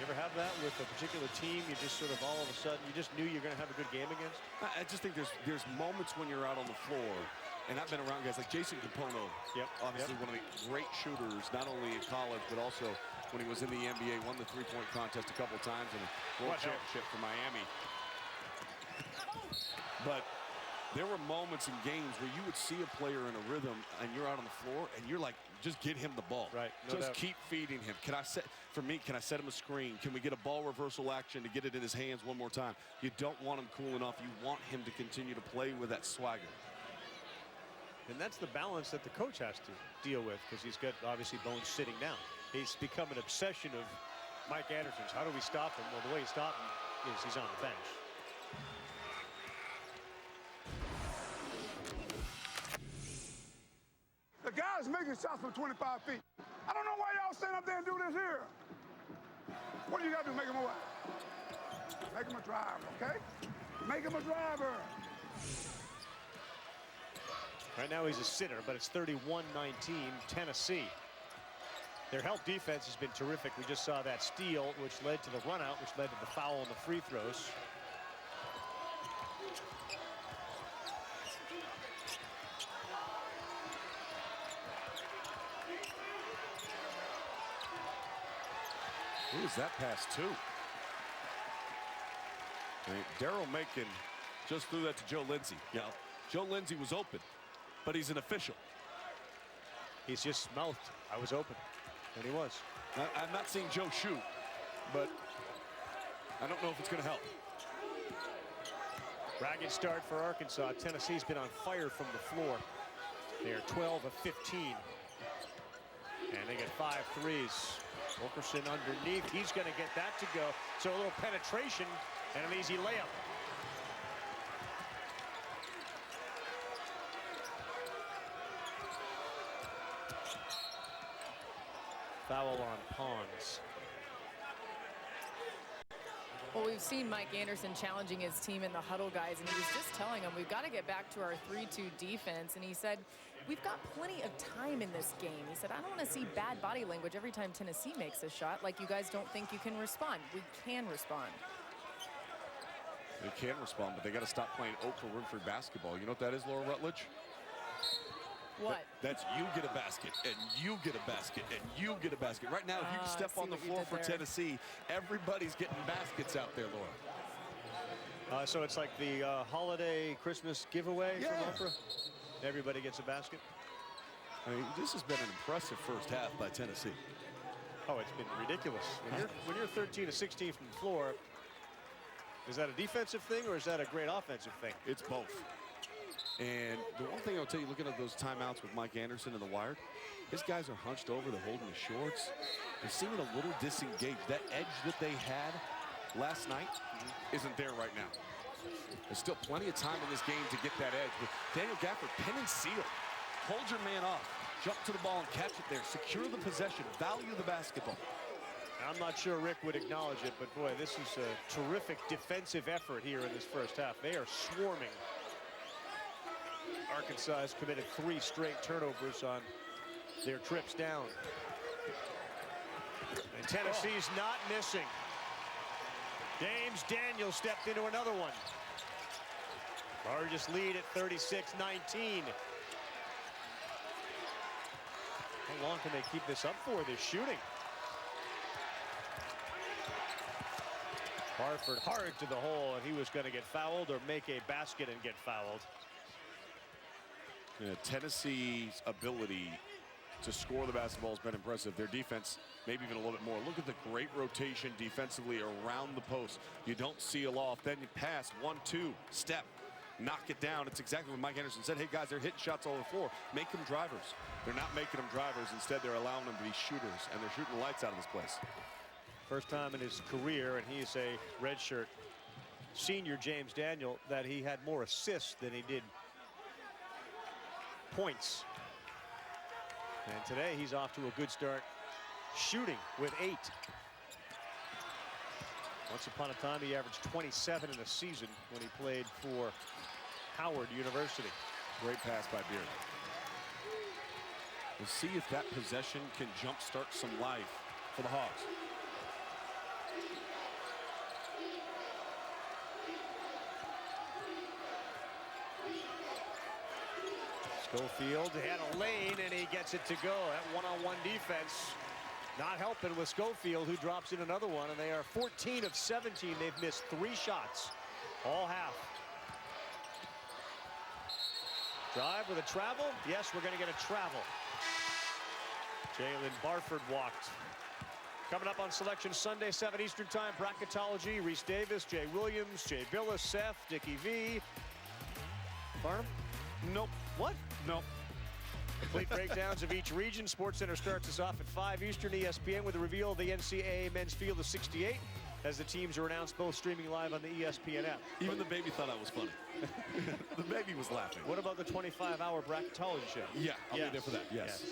You ever have that with a particular team? You just sort of all of a sudden, you just knew you're going to have a good game against? I just think there's moments when you're out on the floor, and I've been around guys like Jason Capono, obviously one of the great shooters, not only in college, but also when he was in the NBA, won the three-point contest a couple of times in a world championship for Miami. But there were moments in games where you would see a player in a rhythm and you're out on the floor and you're like, just get him the ball. Right. Just keep feeding him. Can I set him a screen? Can we get a ball reversal action to get it in his hands one more time? You don't want him cooling off. You want him to continue to play with that swagger. And that's the balance that the coach has to deal with, because he's got obviously Bones sitting down. He's become an obsession of Mike Anderson's. How do we stop him? Well, the way you stop him is he's on the bench. The guy's making shots from 25 feet. I don't know why y'all stand up there and do this here. What do you got to do? Make him a what? Make him a driver, okay? Make him a driver. Right now he's a sitter, but it's 31-19 Tennessee. Their help defense has been terrific. We just saw that steal, which led to the run out, which led to the foul on the free throws. Who was that pass to? Daryl Macon just threw that to Joe Lindsey. Joe Lindsey was open, but he's an official. He's just mouthed, I was open, and he was. I'm not seeing Joe shoot, but I don't know if it's going to help. Ragged start for Arkansas. Tennessee's been on fire from the floor. They are 12 of 15. And they get 5 threes. Wilkerson underneath. He's going to get that to go. So a little penetration and an easy layup. Foul on Pons. Well, we've seen Mike Anderson challenging his team in the huddle, guys, and he was just telling them we've got to get back to our 3-2 defense. And he said, we've got plenty of time in this game. He said, I don't want to see bad body language every time Tennessee makes a shot, like you guys don't think you can respond. We can respond. They can respond, but they got to stop playing Oprah Winfrey basketball. You know what that is, Laura Rutledge? What? That's you get a basket, and you get a basket, and you get a basket. Right now, if you step on the floor for Tennessee, everybody's getting baskets out there, Laura. So it's like the holiday Christmas giveaway from Oprah? Everybody gets a basket? I mean, this has been an impressive first half by Tennessee. Oh, it's been ridiculous. When you're 13 to 16 from the floor, is that a defensive thing or is that a great offensive thing? It's both. And the one thing I'll tell you, looking at those timeouts with Mike Anderson and the Wired, his guys are hunched over, they're holding the shorts. They're seeming a little disengaged. That edge that they had last night isn't there right now. There's still plenty of time in this game to get that edge. But Daniel Gafford, pin and seal. Hold your man off. Jump to the ball and catch it there. Secure the possession. Value the basketball. I'm not sure Rick would acknowledge it, but boy, this is a terrific defensive effort here in this first half. They are swarming. Arkansas has committed 3 straight turnovers on their trips down. And Tennessee's not missing. James Daniels stepped into another one. Largest lead at 36-19. How long can they keep this up for, this shooting? Barford hard to the hole, and he was going to get fouled or make a basket and get fouled. Yeah, Tennessee's ability to score the basketball has been impressive. Their defense, maybe even a little bit more. Look at the great rotation defensively around the post. You don't seal off, then you pass, 1-2, step, knock it down. It's exactly what Mike Anderson said. Hey, guys, they're hitting shots all over the floor. Make them drivers. They're not making them drivers. Instead, they're allowing them to be shooters, and they're shooting the lights out of this place. First time in his career, and he's a redshirt senior, James Daniel, that he had more assists than he did points. And today he's off to a good start shooting with 8. Once upon a time he averaged 27 in a season when he played for Howard University. Great pass by Beard. We'll see if that possession can jumpstart some life for the Hogs. Schofield had a lane, and he gets it to go. That one-on-one defense not helping with Schofield, who drops in another one, and they are 14 of 17. They've missed 3 shots all half. Drive with a travel. Yes, we're going to get a travel. Jalen Barford walked. Coming up on Selection Sunday, 7 Eastern Time, bracketology. Reese Davis, Jay Williams, Jay Billis, Seth, Dickie V. Farnham? Nope. What? Nope. Complete breakdowns of each region. SportsCenter starts us off at 5 Eastern. ESPN with a reveal of the NCAA men's field of 68 as the teams are announced, both streaming live on the ESPN app. Even the baby thought I was funny. The baby was laughing. What about the 25-hour bracketology show? Yeah, I'll be there for that. Yes.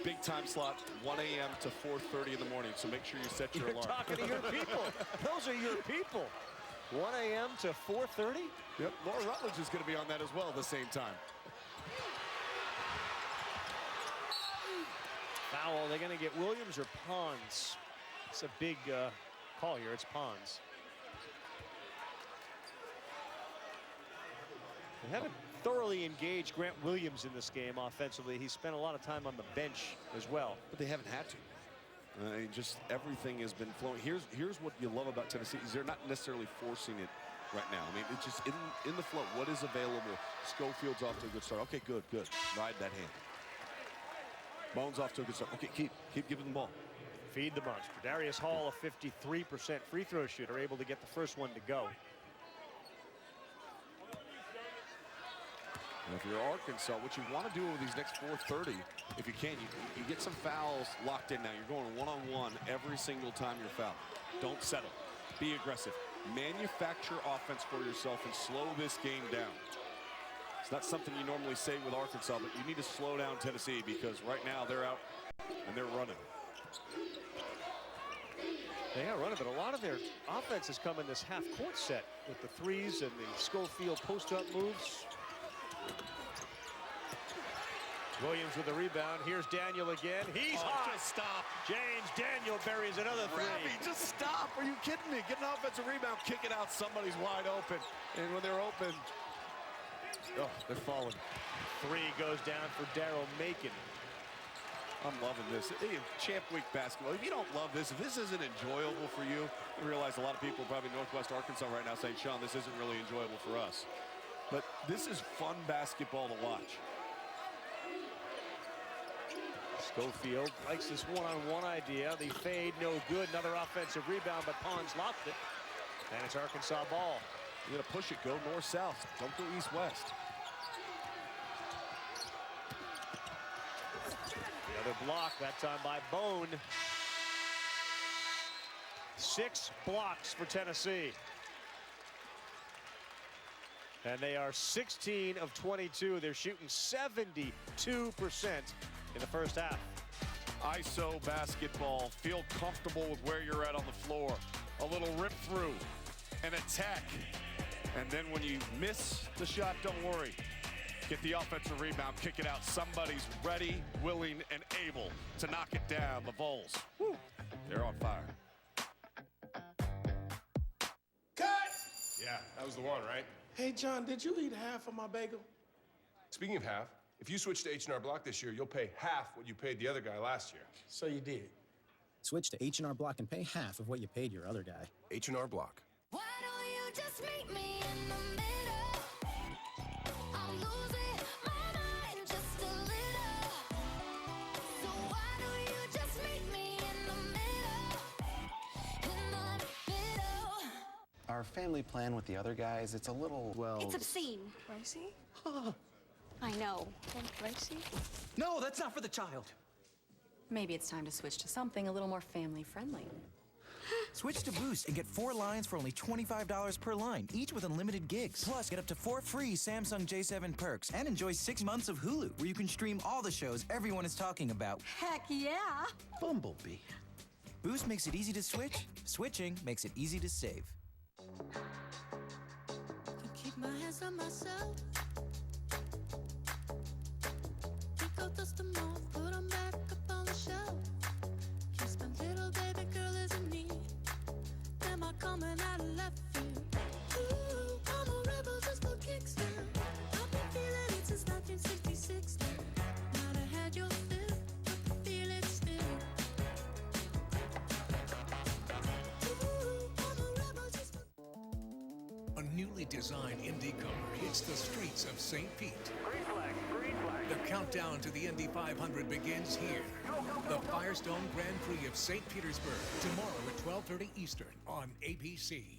Big time slot, 1 a.m. to 4:30 in the morning, so make sure you set your alarm. You're talking to your people. Those are your people. 1 a.m. to 4:30? Yep, Laura Rutledge is going to be on that as well at the same time. Foul. They're going to get Williams or Pons. It's a big call here. It's Pons. They haven't thoroughly engaged Grant Williams in this game offensively. He spent a lot of time on the bench as well. But they haven't had to. Just everything has been flowing. Here's what you love about Tennessee is they're not necessarily forcing it right now. I mean, it's just in the flow. What is available? Schofield's off to a good start. Okay, good. Ride that hand. Bones off to a good start. Okay, keep giving the ball. Feed the monster. Darius Hall, a 53% free throw shooter, able to get the first one to go. And if you're Arkansas, what you want to do over these next 4:30, if you can, you get some fouls locked in now. You're going one-on-one every single time you're fouled. Don't settle. Be aggressive. Manufacture offense for yourself and slow this game down. It's not something you normally say with Arkansas, but you need to slow down Tennessee because right now they're out and they're running. They are running, but a lot of their offense has come in this half-court set with the threes and the Schofield post-up moves. Williams with the rebound. Here's Daniel again. He's hot. Just stop. James Daniel buries another three. Ravi, just stop. Are you kidding me? Get an offensive rebound, kick it out. Somebody's wide open. And when they're open, oh, they're falling. Three goes down for Daryl Macon. I'm loving this. Hey, Champ Week basketball. If you don't love this, if this isn't enjoyable for you, I realize a lot of people probably in Northwest Arkansas right now saying, Sean, this isn't really enjoyable for us. But this is fun basketball to watch. Schofield likes this one-on-one idea. The fade, no good. Another offensive rebound, but Pons lost it. And it's Arkansas ball. You're going to push it, go north-south. Don't go east-west. The other block, that time by Bone. 6 blocks for Tennessee. And they are 16 of 22. They're shooting 72% in the first half. ISO basketball. Feel comfortable with where you're at on the floor. A little rip through, an attack. And then when you miss the shot, don't worry. Get the offensive rebound, kick it out. Somebody's ready, willing, and able to knock it down. The Vols, woo, they're on fire. Cut! Yeah, that was the one, right? Hey, John, did you eat half of my bagel? Speaking of half, if you switch to H&R Block this year, you'll pay half what you paid the other guy last year. So you did? Switch to H&R Block and pay half of what you paid your other guy. H&R Block. Why don't you just meet me in the middle? I'm losing my mind just a little. So why don't you just meet me in the middle? In the middle. Our family plan with the other guys, it's a little, well... It's obscene. Pricey? I know. Pricey? No, that's not for the child. Maybe it's time to switch to something a little more family-friendly. Switch to Boost and get 4 lines for only $25 per line, each with unlimited gigs. Plus, get up to 4 free Samsung J7 perks and enjoy 6 months of Hulu, where you can stream all the shows everyone is talking about. Heck yeah! Bumblebee. Boost makes it easy to switch. Switching makes it easy to save. Keep my hands on myself. Pick out dust them off, put them back up on the shelf. Kiss my little baby girl is in need. Am I coming out of left field? Ooh, I'm a rebel just for kicks now. I've been feeling it since 1966 now. Might have had your fill, but I feel it still. Ooh, I'm a rebel just for... A newly designed Indy car hits the streets of St. Pete. Green flag, green flag. The countdown to the Indy 500 begins here. The Firestone Grand Prix of St. Petersburg, tomorrow at 12:30 Eastern on ABC.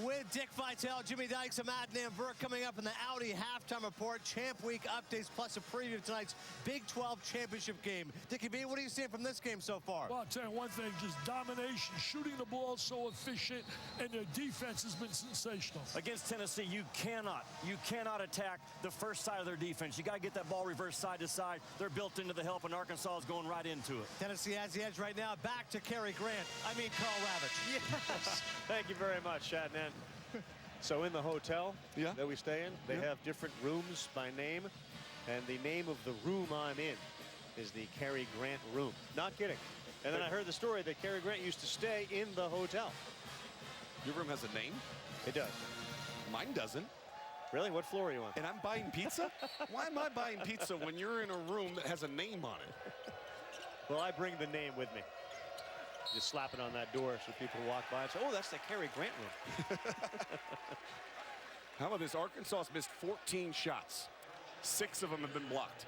With Dick Vitale, Jimmy Dykes, and Matt Namburk coming up in the Audi halftime report, Champ Week updates, plus a preview of tonight's Big 12 championship game. Dickie B, what are you seeing from this game so far? Well, I'll tell you one thing, just domination, shooting the ball so efficient, and their defense has been sensational. Against Tennessee, you cannot attack the first side of their defense. You got to get that ball reversed side to side. They're built into the help, and Arkansas is going right into it. Tennessee has the edge right now. Back to Cary Grant. I mean, Carl Ravitch. Yes. Thank you very much, Shadman. So in the hotel that we stay in, they have different rooms by name, and the name of the room I'm in is the Cary Grant room. Not kidding. And then I heard the story that Cary Grant used to stay in the hotel. Your room has a name? It does. Mine doesn't. Really? What floor are you on? And I'm buying pizza? Why am I buying pizza when you're in a room that has a name on it? Well, I bring the name with me. Just slap it on that door so people walk by and say, oh, that's the Cary Grant room. How about this? Arkansas has missed 14 shots. 6 of them have been blocked.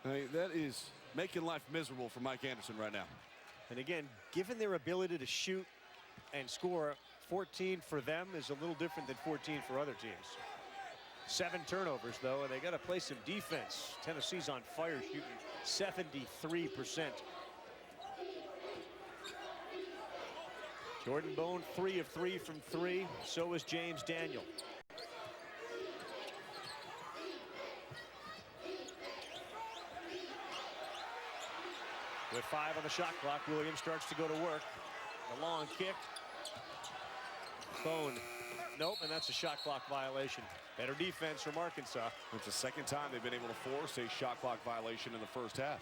I mean, that is making life miserable for Mike Anderson right now. And again, given their ability to shoot and score, 14 for them is a little different than 14 for other teams. 7 turnovers, though, and they got to play some defense. Tennessee's on fire, shooting 73%. Jordan Bone 3 of 3 from 3. So is James Daniel. With 5 on the shot clock, Williams starts to go to work. The long kick. Bone. Nope, and that's a shot clock violation. Better defense from Arkansas. It's the second time they've been able to force a shot clock violation in the first half.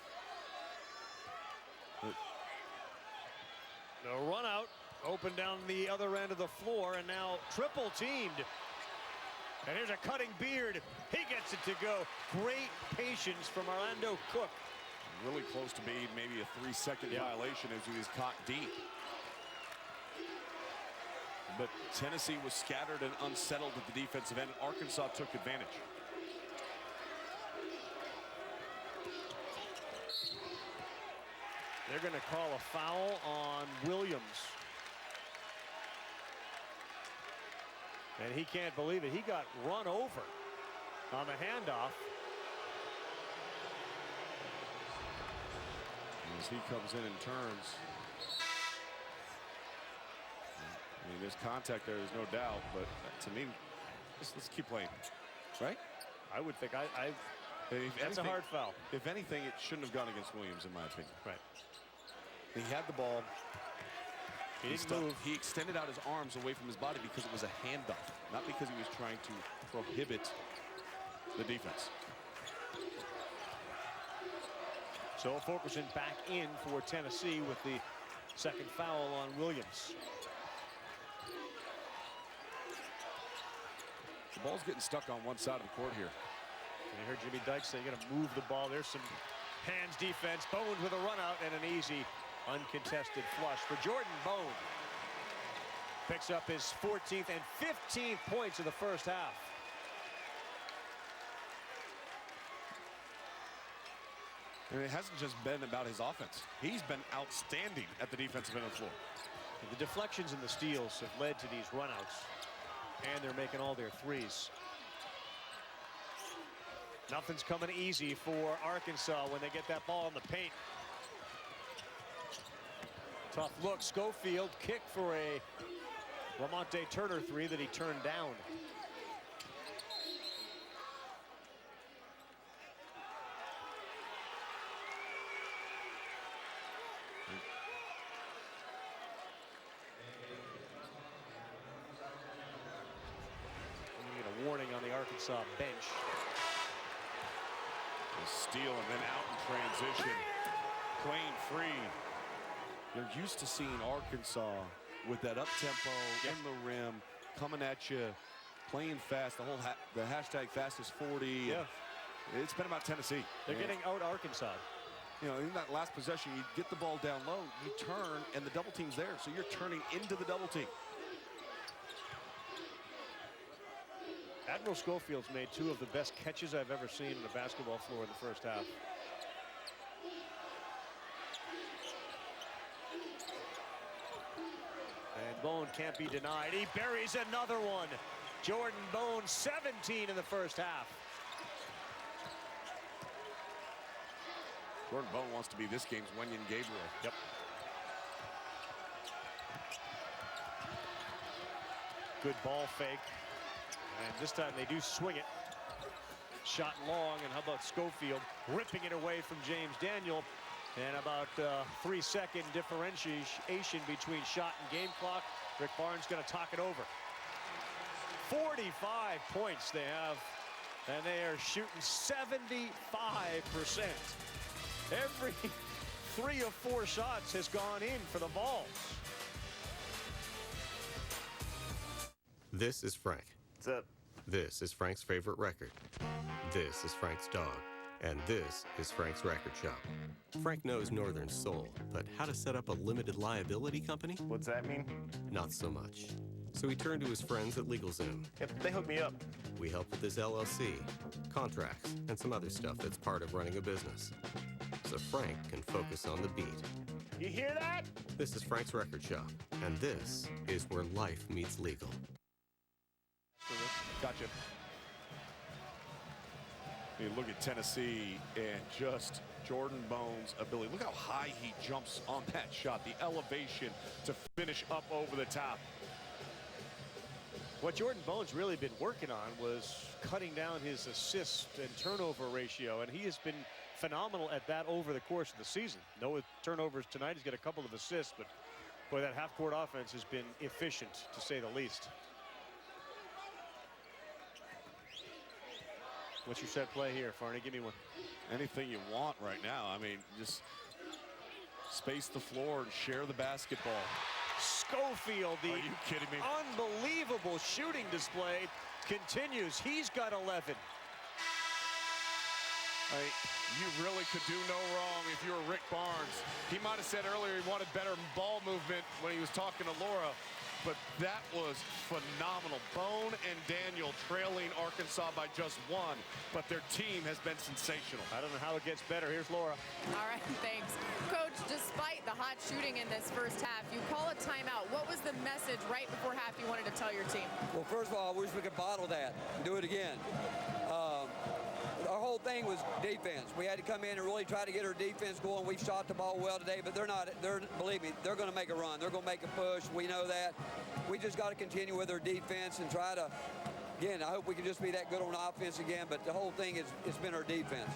The run out, open down the other end of the floor, and now triple teamed. And here's a cutting Beard. He gets it to go. Great patience from Orlando Cook. Really close to being maybe a 3-second violation as he was caught deep. But Tennessee was scattered and unsettled at the defensive end. Arkansas took advantage. They're going to call a foul on Williams. And he can't believe it. He got run over on the handoff. As he comes in and turns. I mean, there's contact there, there's no doubt, but to me, let's keep playing, right? I would think that's a hard foul. If anything, it shouldn't have gone against Williams, in my opinion. Right. He had the ball. He didn't move. He extended out his arms away from his body because it was a handoff, not because he was trying to prohibit the defense. So Fulkerson back in for Tennessee with the second foul on Williams. The ball's getting stuck on one side of the court here. And I heard Jimmy Dykes say you're going to move the ball. There's some hands defense. Bone with a run out and an easy uncontested flush for Jordan Bone. Picks up his 14th and 15th points of the first half. And it hasn't just been about his offense. He's been outstanding at the defensive end of the floor. The deflections and the steals have led to these runouts. And they're making all their threes. Nothing's coming easy for Arkansas when they get that ball in the paint. Tough look. Schofield kick for a Lamonte Turner 3 that he turned down. Warning on the Arkansas bench. A steal and then out in transition. Playing free. You're used to seeing Arkansas with that up-tempo, in the rim, coming at you, playing fast. The hashtag fastest 40. Yeah. It's been about Tennessee. They're getting out Arkansas. You know, in that last possession, you get the ball down low, you turn, and the double team's there. So you're turning into the double team. Admiral Schofield's made 2 of the best catches I've ever seen in the basketball floor in the first half. And Bone can't be denied. He buries another one. Jordan Bone, 17 in the first half. Jordan Bone wants to be this game's Wenyen Gabriel. Yep. Good ball fake. And this time they do swing it. Shot long, and how about Schofield ripping it away from James Daniel. And about 3-second differentiation between shot and game clock. Rick Barnes going to talk it over. 45 points they have, and they are shooting 75%. Every 3 of 4 shots has gone in for the Vols. This is Frank. What's up? This is Frank's favorite record. This is Frank's dog. And this is Frank's Record Shop. Frank knows Northern Soul, but how to set up a limited liability company? What's that mean? Not so much. So he turned to his friends at LegalZoom. Yep, they hooked me up. We help with his LLC, contracts, and some other stuff that's part of running a business. So Frank can focus on the beat. You hear that? This is Frank's Record Shop, and this is where life meets legal. Gotcha. You look at Tennessee and just Jordan Bones' ability. Look how high he jumps on that shot. The elevation to finish up over the top. What Jordan Bones really been working on was cutting down his assist and turnover ratio, and he has been phenomenal at that over the course of the season. No turnovers tonight. He's got a couple of assists, but boy, that half-court offense has been efficient, to say the least. What's your set play here, Farney? Give me one. Anything you want right now. I mean, just space the floor and share the basketball. Schofield, the Are you kidding me? unbelievable shooting display continues. He's got 11. You really could do no wrong if you were Rick Barnes. He might have said earlier he wanted better ball movement when he was talking to Laura, but that was phenomenal. Bone and Daniel trailing Arkansas by just 1, but their team has been sensational. I don't know how it gets better. Here's Laura. All right, thanks. Coach, despite the hot shooting in this first half, you call a timeout. What was the message right before half you wanted to tell your team? Well, first of all, I wish we could bottle that and do it again. Our whole thing was defense. We had to come in and really try to get our defense going. We shot the ball well today, but believe me, they're going to make a run. They're going to make a push. We know that. We just got to continue with our defense and try to, again, I hope we can just be that good on offense again, but the whole thing it's been our defense.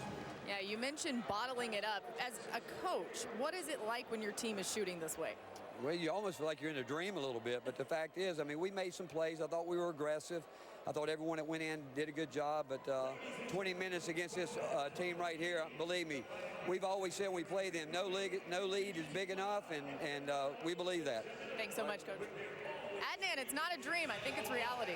Yeah, you mentioned bottling it up. As a coach, what is it like when your team is shooting this way? Well, you almost feel like you're in a dream a little bit, but the fact is, I mean, we made some plays. I thought we were aggressive. I thought everyone that went in did a good job, but 20 minutes against this team right here, believe me, we've always said when we play them, no lead is big enough, and we believe that. Thanks so much, Coach. Adnan, it's not a dream. I think it's reality.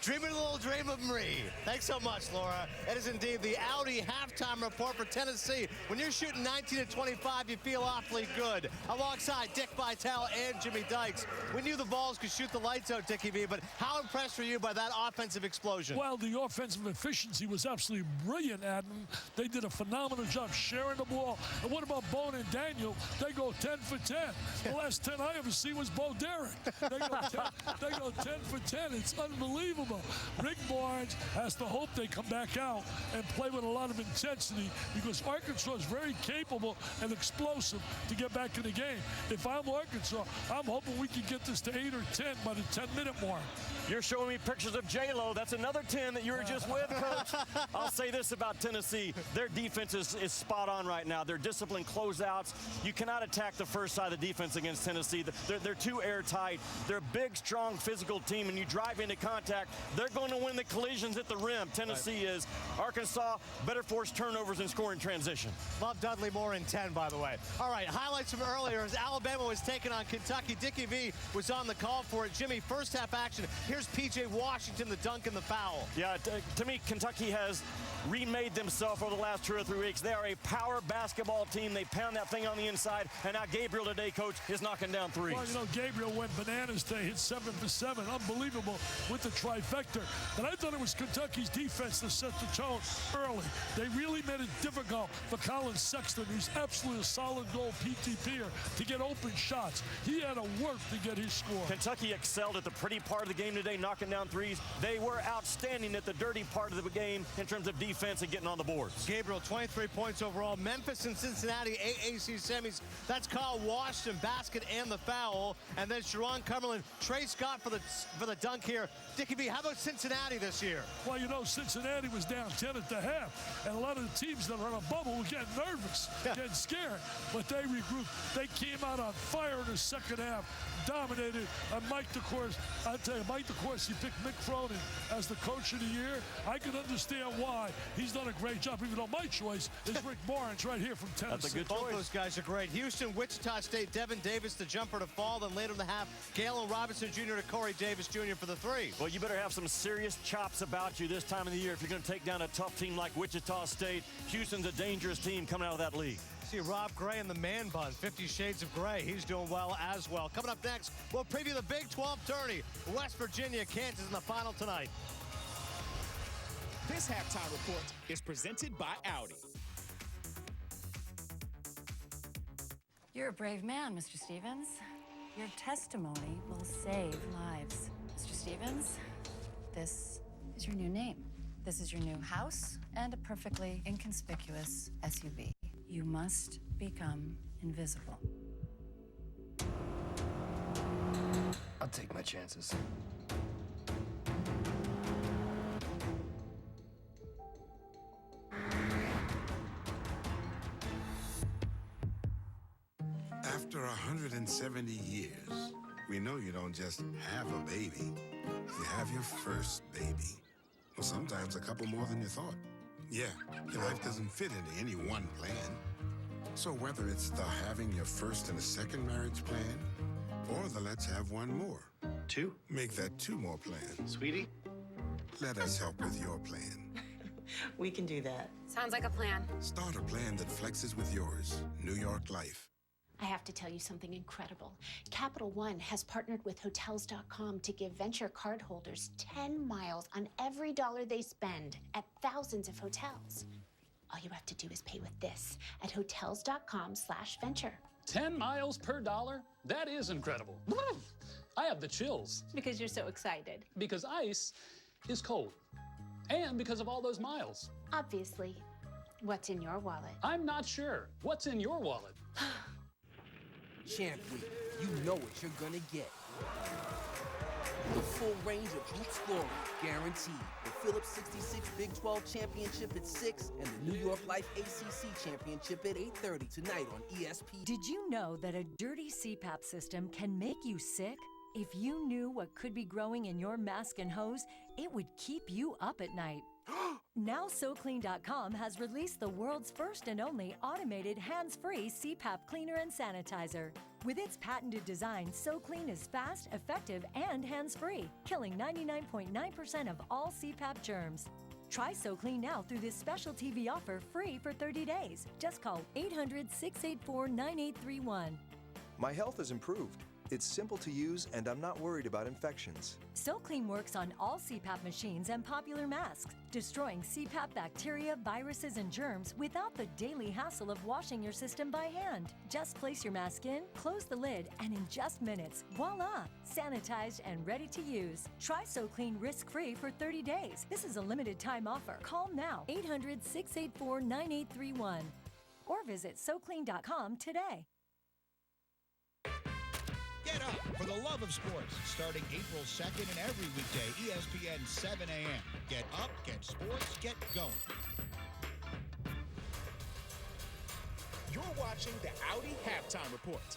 Dreaming a little dream of Marie. Thanks so much, Laura. It is indeed the Audi halftime report for Tennessee. When you're shooting 19 to 25, you feel awfully good. Alongside Dick Vitale and Jimmy Dykes. We knew the Vols could shoot the lights out, Dickie V, but how impressed were you by that offensive explosion? Well, the offensive efficiency was absolutely brilliant, Adnan. They did a phenomenal job sharing the ball. And what about Bone and Daniel? They go 10 for 10. The last 10 I ever see was Bo Derek. They go 10 for 10. It's unbelievable. Rick Barnes has to hope they come back out and play with a lot of intensity because Arkansas is very capable and explosive to get back in the game. If I'm Arkansas, I'm hoping we can get this to 8 or 10 by the 10-minute mark. You're showing me pictures of J-Lo. That's another 10 that you were just with, Coach. I'll say this about Tennessee. Their defense is spot on right now. Their disciplined closeouts. You cannot attack the first side of the defense against Tennessee. They're too airtight. They're a big, strong, physical team, and you drive into contact, they're going to win the collisions at the rim. Tennessee is. Arkansas better force turnovers and score in transition. Love Dudley Moore in 10, by the way. All right, highlights from earlier as Alabama was taking on Kentucky. Dickie V was on the call for it. Jimmy, first half action. Here's P.J. Washington, the dunk and the foul. Yeah, to me, Kentucky has remade themselves over the last 2 or 3 weeks. They are a power basketball team. They pound that thing on the inside, and now Gabriel today, Coach, is knocking down threes. Well, you know, Gabriel went bananas today, hit 7 for 7. Unbelievable with the trifecta. But I thought it was Kentucky's defense that set the tone early. They really made it difficult for Colin Sexton, who's absolutely a solid goal PTPer, to get open shots. He had to work to get his score. Kentucky excelled at the pretty part of the game today, knocking down threes. They were outstanding at the dirty part of the game in terms of defense and getting on the boards. Gabriel, 23 points overall. Memphis and Cincinnati, AAC semis. That's Kyle Washington, basket and the foul. And then Sharon Cumberland, Trey Scott for the dunk here. Dickie V, how about Cincinnati this year? Well, you know, Cincinnati was down 10 at the half, and a lot of the teams that are on a bubble were getting nervous, getting scared. But they regrouped. They came out on fire in the second half, dominated. And Mike DeCourcy, I'll tell you, Mike DeCourcy picked Mick Cronin as the coach of the year. I can understand why. He's done a great job, even though my choice is Rick Barnes right here from Tennessee. That's a good choice. Both those guys are great. Houston, Wichita State, Devin Davis, the jumper to fall. Then later in the half, Galen Robinson Jr. to Corey Davis Jr. for the three. Well, you better have some serious chops about you this time of the year if you're going to take down a tough team like Wichita State. Houston's a dangerous team coming out of that league. See Rob Gray in the man bun, 50 Shades of Gray. He's doing well as well. Coming up next, we'll preview the Big 12 tourney. West Virginia, Kansas in the final tonight. This halftime report is presented by Audi. You're a brave man, Mr. Stevens. Your testimony will save lives. Mr. Stevens, this is your new name. This is your new house and a perfectly inconspicuous SUV. You must become invisible. I'll take my chances. After 170 years, we know you don't just have a baby. You have your first baby. Well, sometimes a couple more than you thought. Yeah, your life doesn't fit into any one plan. So whether it's the having your first and a second marriage plan, or the let's have one more. 2? Make that 2 more plan. Sweetie? Let us help with your plan. We can do that. Sounds like a plan. Start a plan that flexes with yours. New York Life. I have to tell you something incredible. Capital One has partnered with Hotels.com to give Venture cardholders 10 miles on every dollar they spend at thousands of hotels. All you have to do is pay with this at Hotels.com/venture. 10 miles per dollar? That is incredible. I have the chills. Because you're so excited. Because ice is cold. And because of all those miles. Obviously. What's in your wallet? I'm not sure. What's in your wallet? Champ Week, you know what you're gonna get. The full range of hoop scoring, guaranteed. The Phillips 66 Big 12 Championship at 6 and the New York Life ACC Championship at 8:30 tonight on ESPN. Did you know that a dirty CPAP system can make you sick? If you knew what could be growing in your mask and hose, it would keep you up at night. Now SoClean.com has released the world's first and only automated hands-free CPAP cleaner and sanitizer. With its patented design, SoClean is fast, effective, and hands-free, killing 99.9% of all CPAP germs. Try SoClean now through this special TV offer free for 30 days. Just call 800-684-9831. My health has improved. It's simple to use, and I'm not worried about infections. SoClean works on all CPAP machines and popular masks, destroying CPAP bacteria, viruses, and germs without the daily hassle of washing your system by hand. Just place your mask in, close the lid, and in just minutes, voila! Sanitized and ready to use. Try SoClean risk-free for 30 days. This is a limited time offer. Call now, 800-684-9831. Or visit SoClean.com today. Get up for the love of sports, starting April 2nd and every weekday, ESPN 7 a.m. Get up, get sports, get going. You're watching the Audi Halftime Report.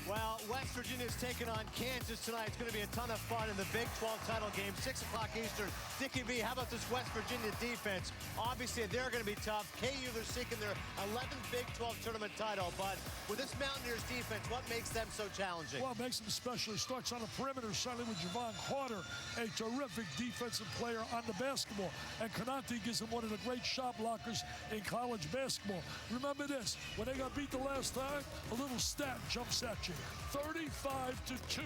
Well, West Virginia's taking on Kansas tonight. It's going to be a ton of fun in the Big 12 title game, 6 o'clock Eastern. Dickie V, how about this West Virginia defense? Obviously, they're going to be tough. KU, they're seeking their 11th Big 12 tournament title. But with this Mountaineers defense, what makes them so challenging? Well, it makes them special. He starts on the perimeter, certainly with Javon Carter, a terrific defensive player on the basketball. And Konate gives him one of the great shot blockers in college basketball. Remember this, when they got beat the last time, a little stat jumps at you. 35-2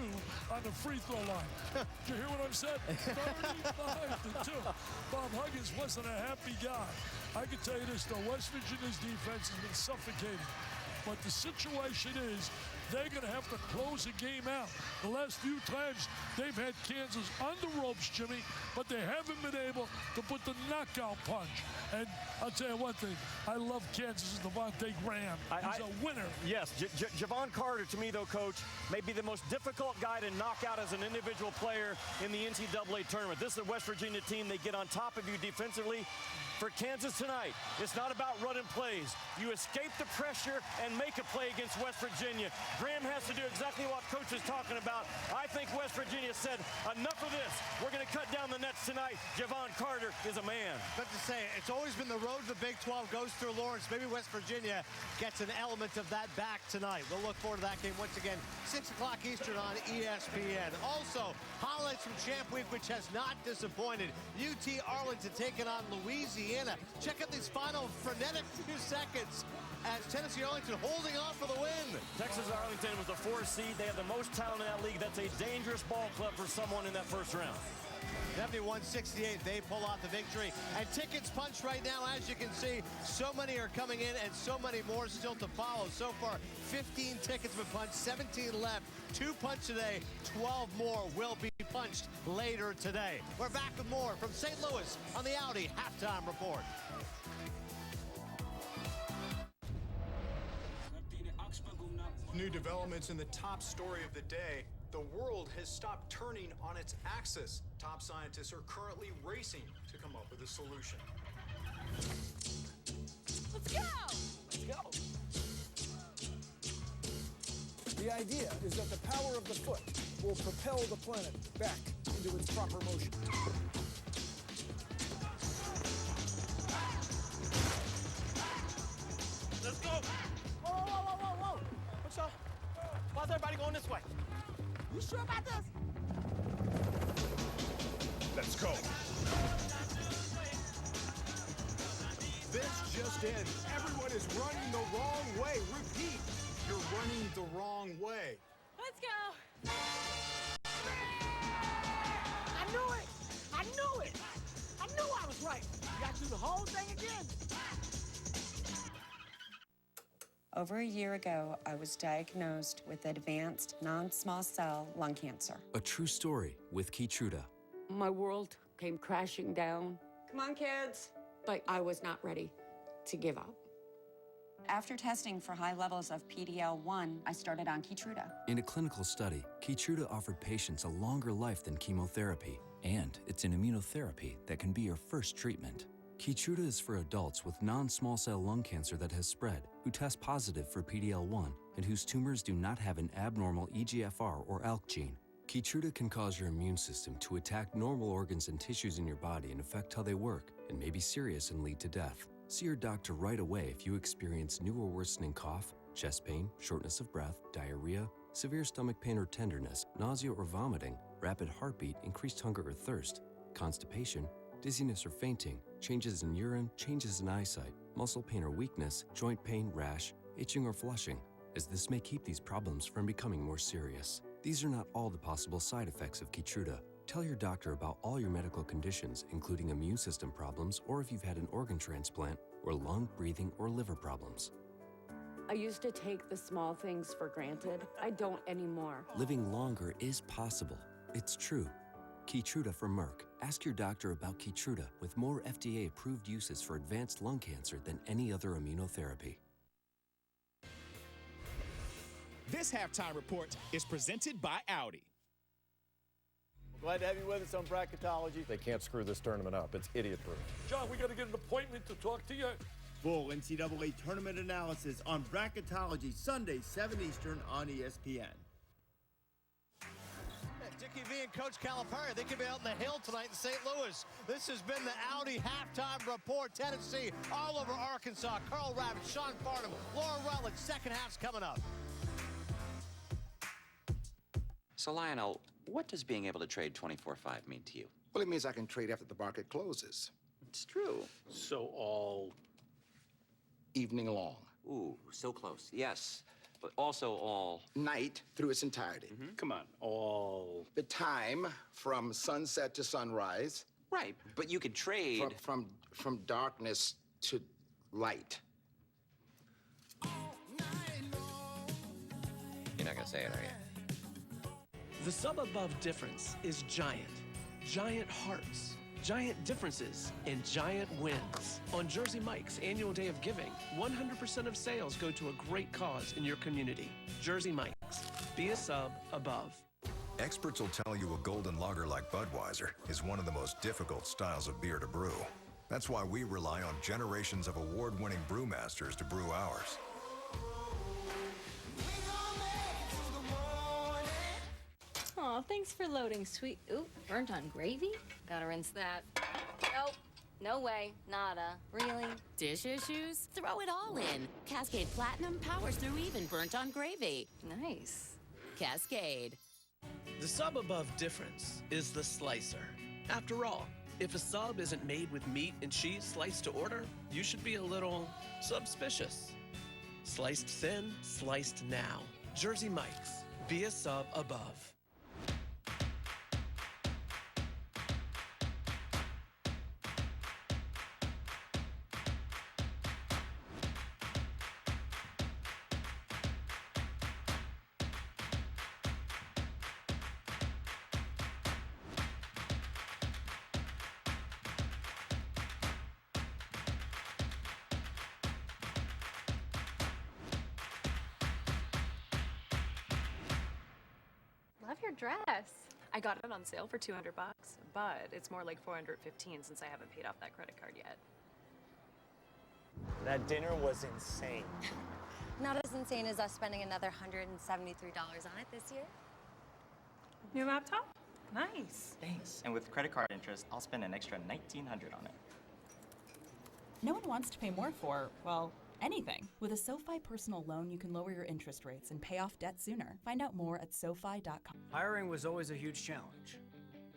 on the free throw line. Did you hear what I said? 35-2. Bob Huggins wasn't a happy guy. I can tell you this, though, West Virginia's defense has been suffocating. But the situation is they're going to have to close the game out. The last few times they've had Kansas on the ropes, Jimmy, but they haven't been able to put the knockout punch. And I'll tell you one thing, I love Kansas' Devontae Graham. He's a winner. Yes, Javon Carter, to me, though, Coach, may be the most difficult guy to knock out as an individual player in the NCAA tournament. This is a West Virginia team. They get on top of you defensively. For Kansas tonight, it's not about running plays. You escape the pressure and make a play against West Virginia. Graham has to do exactly what Coach is talking about. I think West Virginia said, enough of this. We're going to cut down the nets tonight. Javon Carter is a man. But to say, it's always been the road to the Big 12 goes through Lawrence. Maybe West Virginia gets an element of that back tonight. We'll look forward to that game once again, 6 o'clock Eastern on ESPN. Also, highlights from Champ Week, which has not disappointed. UT Arlington taking on Louisiana. Check out these final frenetic few seconds. as Tennessee Arlington holding on for the win. Texas Arlington was the 4th seed. They have the most talent in that league. That's a dangerous ball club for someone in that first round. 71-68, they pull off the victory. And tickets punched right now, as you can see. So many are coming in and so many more still to follow. So far, 15 tickets have been punched, 17 left. 2 punched today, 12 more will be punched later today. We're back with more from St. Louis on the Audi Halftime Report. New developments in the top story of the day. The world has stopped turning on its axis. Top scientists are currently racing to come up with a solution. Let's go! Let's go! The idea is that the power of the foot will propel the planet back into its proper motion. Let's go! Whoa, whoa, whoa, whoa, whoa! What's up? Why's everybody going this way? You sure about this? Let's go. This just in. Everyone is running the wrong way. Repeat, you're running the wrong way. Let's go! I knew it! I knew it! I knew I was right! You gotta do the whole thing again! Over a year ago, I was diagnosed with advanced non-small cell lung cancer. A true story with Keytruda. My world came crashing down. Come on, kids. But I was not ready to give up. After testing for high levels of PD-L1, I started on Keytruda. In a clinical study, Keytruda offered patients a longer life than chemotherapy, and it's an immunotherapy that can be your first treatment. Keytruda is for adults with non-small cell lung cancer that has spread, who test positive for PD-L1, and whose tumors do not have an abnormal EGFR or ALK gene. Keytruda can cause your immune system to attack normal organs and tissues in your body and affect how they work, and may be serious and lead to death. See your doctor right away if you experience new or worsening cough, chest pain, shortness of breath, diarrhea, severe stomach pain or tenderness, nausea or vomiting, rapid heartbeat, increased hunger or thirst, constipation, dizziness or fainting, changes in urine, changes in eyesight, muscle pain or weakness, joint pain, rash, itching or flushing, as this may keep these problems from becoming more serious. These are not all the possible side effects of Keytruda. Tell your doctor about all your medical conditions, including immune system problems, or if you've had an organ transplant, or lung, breathing, or liver problems. I used to take the small things for granted. I don't anymore. Living longer is possible. It's true. Keytruda from Merck. Ask your doctor about Keytruda, with more FDA-approved uses for advanced lung cancer than any other immunotherapy. This halftime report is presented by Audi. Glad to have you with us on Bracketology. They can't screw this tournament up. It's idiot-proof. John, we got to get an appointment to talk to you. Full NCAA tournament analysis on Bracketology, Sunday, 7 Eastern on ESPN. Dickie V and Coach Calipari, they could be out in the hill tonight in St. Louis. This has been the Audi Halftime Report. Tennessee all over Arkansas. Carl Ravitch, Sean Farnham, Laura Rutledge. Second half's coming up. So, Lionel, what does being able to trade 24/5 mean to you? Well, it means I can trade after the market closes. It's true. So all Evening long. Ooh, so close. Yes, but also all Night through its entirety. Come on, all The time from sunset to sunrise. right. But you could trade From darkness to light. You're not gonna say it, are you? The sub above difference is giant. Giant hearts, giant differences, and giant wins. On Jersey Mike's annual day of giving, 100% of sales go to a great cause in your community. Jersey Mike's. Be a sub above. Experts will tell you a golden lager like Budweiser is one of the most difficult styles of beer to brew. That's why we rely on generations of award-winning brewmasters to brew ours. Aw, thanks for loading, sweet. Ooh, burnt on gravy? Gotta rinse that. Nope. No way. Nada. Really? Dish issues? Throw it all in. Cascade Platinum powers through even burnt on gravy. Nice. Cascade. The sub above difference is the slicer. After all, if a sub isn't made with meat and cheese sliced to order, you should be a little suspicious. Sliced thin, sliced now. Jersey Mike's. Be a sub above. Love your dress. I got it on sale for $200, but it's more like $415 since I haven't paid off that credit card yet. That dinner was insane. Not as insane as us spending another $173 on it this year. New laptop? Nice. Thanks. And with credit card interest, I'll spend an extra $1,900 on it. No one wants to pay more for, well, anything. With a SoFi personal loan, you can lower your interest rates and pay off debt sooner. Find out more at SoFi.com. Hiring was always a huge challenge.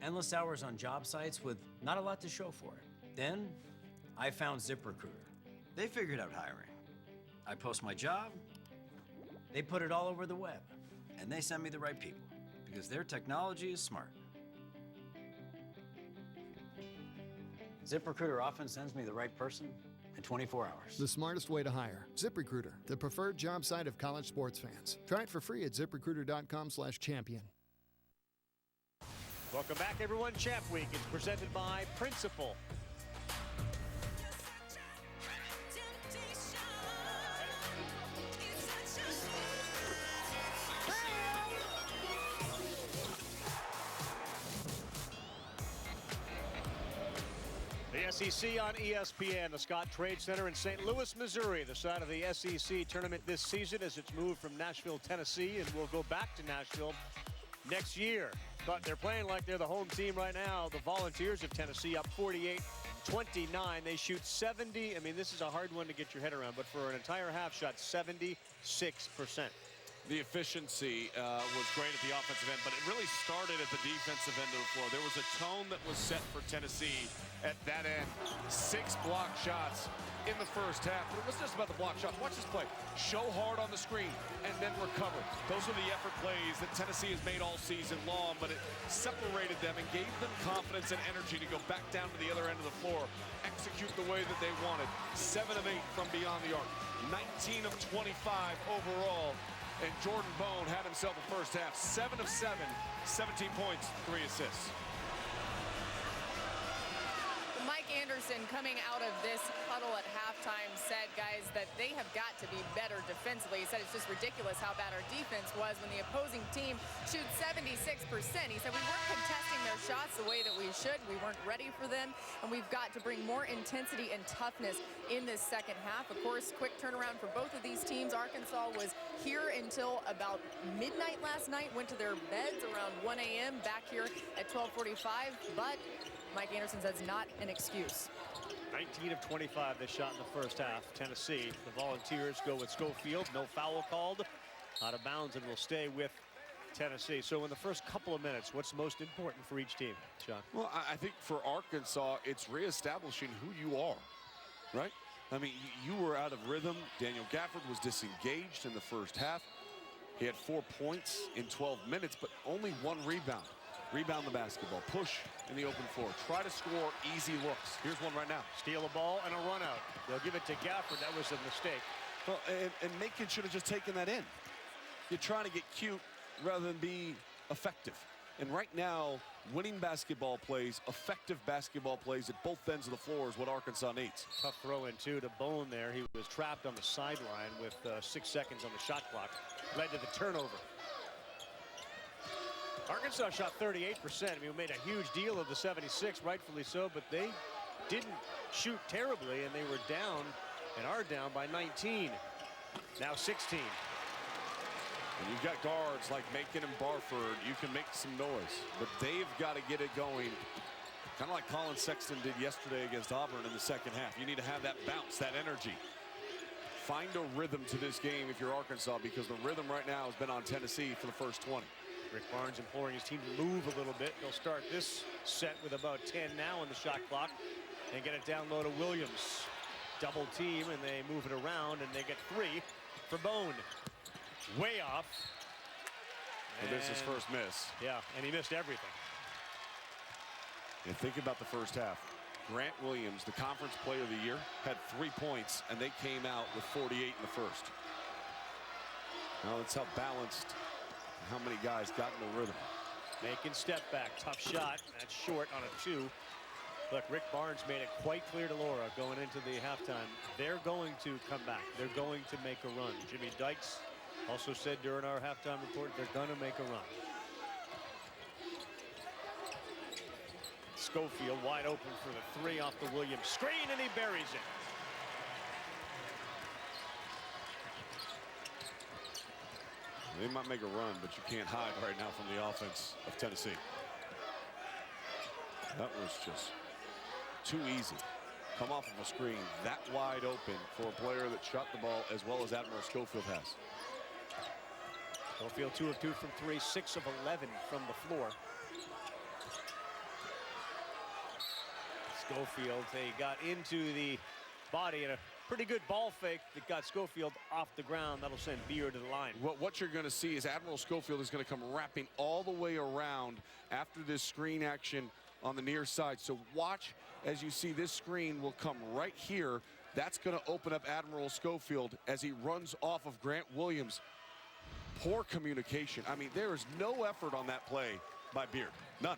Endless hours on job sites with not a lot to show for it. Then, I found ZipRecruiter. They figured out hiring. I post my job, they put it all over the web, and they send me the right people, because their technology is smart. ZipRecruiter often sends me the right person in 24 hours. The smartest way to hire. ZipRecruiter, the preferred job site of college sports fans. Try it for free at ZipRecruiter.com/champion. Welcome back, everyone. Champ Week is presented by Principal. The SEC on ESPN, the Scott Trade Center in St. Louis, Missouri, the site of the SEC tournament this season as it's moved from Nashville, Tennessee, and will go back to Nashville next year. But they're playing like they're the home team right now. The Volunteers of Tennessee up 48-29. They shoot 70. I mean, this is a hard one to get your head around, but for an entire half, shot 76%. The efficiency was great at the offensive end, but it really started at the defensive end of the floor. There was a tone that was set for Tennessee at that end. 6 block shots in the first half, but it wasn't just about the block shots. Watch this play. Show hard on the screen and then recover. Those are the effort plays that Tennessee has made all season long, but it separated them and gave them confidence and energy to go back down to the other end of the floor, execute the way that they wanted. 7 of 8 from beyond the arc, 19 of 25 overall. And Jordan Bone had himself a first half, 7 of 7, 17 points, 3 assists. Mike Anderson coming out of this huddle at halftime said, guys, that they have got to be better defensively. He said it's just ridiculous how bad our defense was when the opposing team shoots 76%. He said we weren't contesting their shots the way that we should. We weren't ready for them, and we've got to bring more intensity and toughness in this second half. Of course, quick turnaround for both of these teams. Arkansas was here until about midnight last night, went to their beds around 1 a.m., back here at 12:45, but Mike Anderson says not an excuse. 19 of 25 they shot in the first half. Tennessee, the Volunteers go with Schofield. No foul called. Out of bounds and will stay with Tennessee. So in the first couple of minutes, what's most important for each team, John? Well, I think for Arkansas, it's reestablishing who you are, right? I mean, you were out of rhythm. Daniel Gafford was disengaged in the first half. He had 4 points in 12 minutes, but only 1 rebound. Rebound the basketball, push in the open floor, try to score easy looks. Here's one right now. Steal a ball and a run out. They'll give it to Gafford. That was a mistake. Well, and Macon should have just taken that in. You're trying to get cute rather than be effective. And right now, winning basketball plays, effective basketball plays at both ends of the floor is what Arkansas needs. Tough throw in, too, to Bone there. He was trapped on the sideline with 6 seconds on the shot clock. Led to the turnover. Arkansas shot 38%. I mean, we made a huge deal of the 76, rightfully so, but they didn't shoot terribly, and they were down and are down by 19. Now 16. And you've got guards like Macon and Barford. You can make some noise, but they've got to get it going. Kind of like Colin Sexton did yesterday against Auburn in the second half. You need to have that bounce, that energy. Find a rhythm to this game if you're Arkansas, because the rhythm right now has been on Tennessee for the first 20. Rick Barnes imploring his team to move a little bit. They'll start this set with about 10 now on the shot clock and get it down low to Williams. Double team, and they move it around, and they get 3. for Bone. Way off. And this is his first miss. Yeah, and he missed everything. And think about the first half. Grant Williams, the conference player of the year, had 3 points, and they came out with 48 in the first. Now that's how balanced, how many guys got in the rhythm. Making step back, tough shot. That's short on a 2. Look, Rick Barnes made it quite clear to Laura going into the halftime. They're going to come back. They're going to make a run. Jimmy Dykes also said during our halftime report, they're going to make a run. Schofield wide open for the 3 off the Williams screen, and he buries it. They might make a run, but you can't hide right now from the offense of Tennessee. That was just too easy. Come off of a screen that wide open for a player that shot the ball as well as Admiral Schofield has. Schofield 2 of 2 from 3, 6 of 11 from the floor. Schofield, they got into the body and a pretty good ball fake that got Schofield off the ground. That'll send Beard to the line. What you're going to see is Admiral Schofield is going to come wrapping all the way around after this screen action on the near side. So watch as you see this screen will come right here. That's going to open up Admiral Schofield as he runs off of Grant Williams. Poor communication. I mean, there is no effort on that play by Beard. None.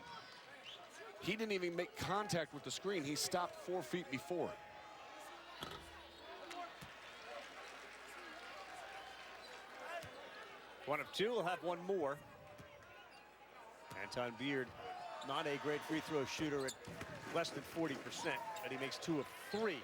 He didn't even make contact with the screen. He stopped 4 feet before it. One of 2, will have one more. Anton Beard, not a great free throw shooter at less than 40%, but he makes 2 of 3.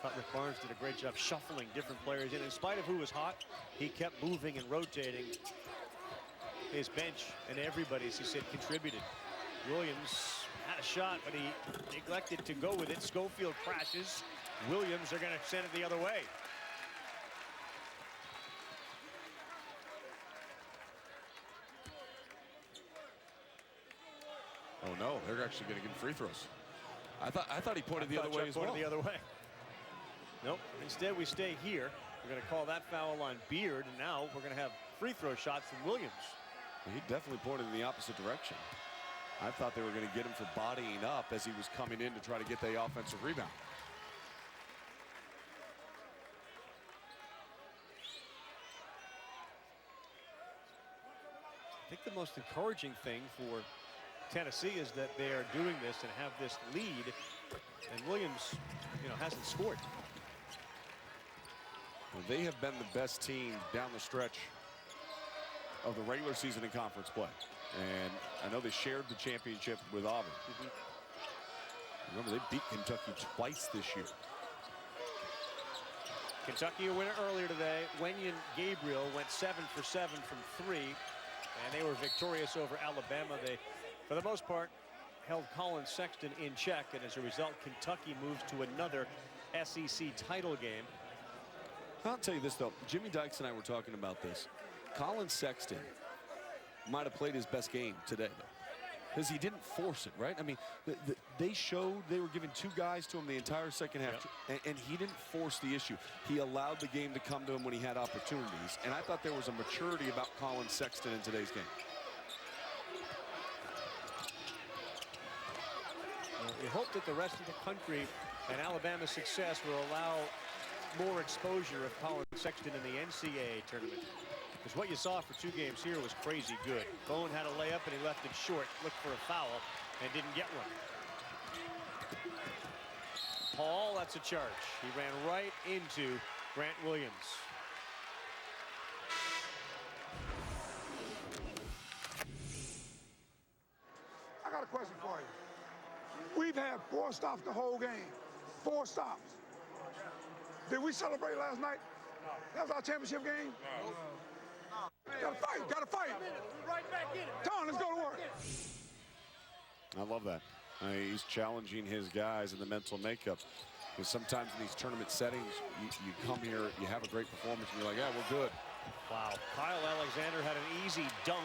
Thought Rick Barnes did a great job shuffling different players in. In spite of who was hot, he kept moving and rotating his bench, and everybody, as he said, contributed. Williams had a shot, but he neglected to go with it. Schofield crashes. Williams are going to send it the other way. Oh no, they're actually going to get free throws. I thought he pointed the other way as well. The other way. Nope. Instead, we stay here. We're going to call that foul on Beard, and now we're going to have free throw shots from Williams. He definitely pointed in the opposite direction. I thought they were going to get him for bodying up as he was coming in to try to get the offensive rebound. I think the most encouraging thing for Tennessee is that they are doing this and have this lead, and Williams, hasn't scored. Well, they have been the best team down the stretch of the regular season and conference play. And I know they shared the championship with Auburn. Remember, they beat Kentucky twice this year. Kentucky a winner earlier today. Wenyen Gabriel went 7 for 7 from 3, and they were victorious over Alabama. They, for the most part, held Colin Sexton in check, and as a result, Kentucky moves to another SEC title game. I'll tell you this, though. Jimmy Dykes and I were talking about this. Colin Sexton might have played his best game today, though, because he didn't force it, right? I mean, they showed they were giving 2 guys to him the entire second half, and he didn't force the issue. He allowed the game to come to him when he had opportunities, and I thought there was a maturity about Colin Sexton in today's game. We hope that the rest of the country and Alabama's success will allow more exposure of Colin Sexton in the NCAA tournament. Because what you saw for 2 games here was crazy good. Bone had a layup and he left it short, looked for a foul, and didn't get one. Paul, that's a charge. He ran right into Grant Williams. I got a question for you. We've had 4 stops the whole game. 4 stops. Did we celebrate last night? No. That was our championship game? No. Gotta fight, gotta fight. Right back in it. Tom, let's go to work. I love that. He's challenging his guys in the mental makeup. Because sometimes in these tournament settings, you come here, you have a great performance, and you're like, yeah, we're good. Wow. Kyle Alexander had an easy dunk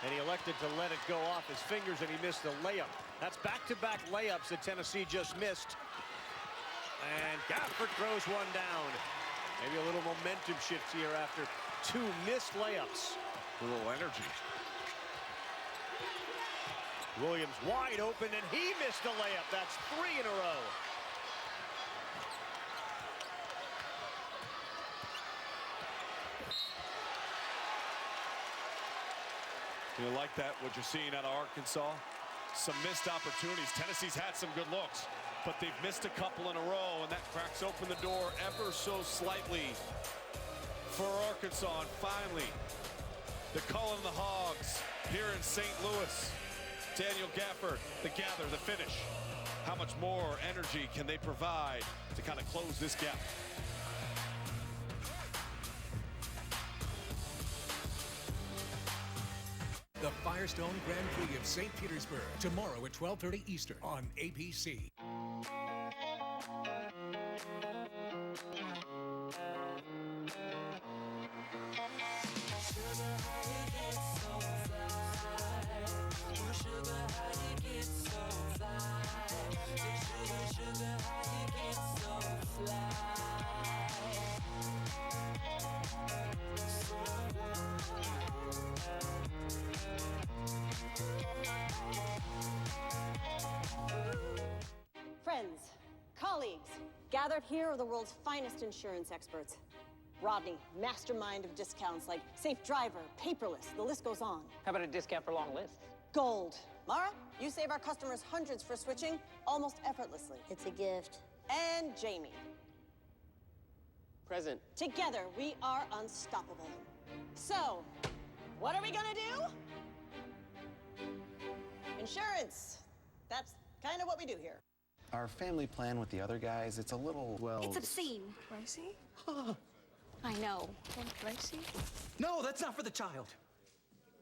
and he elected to let it go off his fingers, and he missed the layup. That's back-to-back layups that Tennessee just missed. And Gafford throws one down. Maybe a little momentum shift here after 2 missed layups. A little energy. Williams wide open, and he missed a layup. That's 3 in a row. You like that, what you're seeing out of Arkansas? Some missed opportunities. Tennessee's had some good looks, but they've missed a couple in a row, and that cracks open the door ever so slightly for Arkansas. And finally, the Cullen the Hogs here in St. Louis. Daniel Gafford, the gather, the finish. How much more energy can they provide to kind of close this gap? The Firestone Grand Prix of St. Petersburg, tomorrow at 12:30 Eastern on ABC. Friends, colleagues, gathered here are the world's finest insurance experts. Rodney, mastermind of discounts like Safe Driver, Paperless, the list goes on. How about a discount for long lists? Gold. Mara, you save our customers hundreds for switching almost effortlessly. It's a gift. And Jamie. Present. Together, we are unstoppable. So, what are we gonna do? Insurance. That's kind of what we do here. Our family plan with the other guys, it's a little, well... It's obscene. Pricey? I know. Pricey? No, that's not for the child.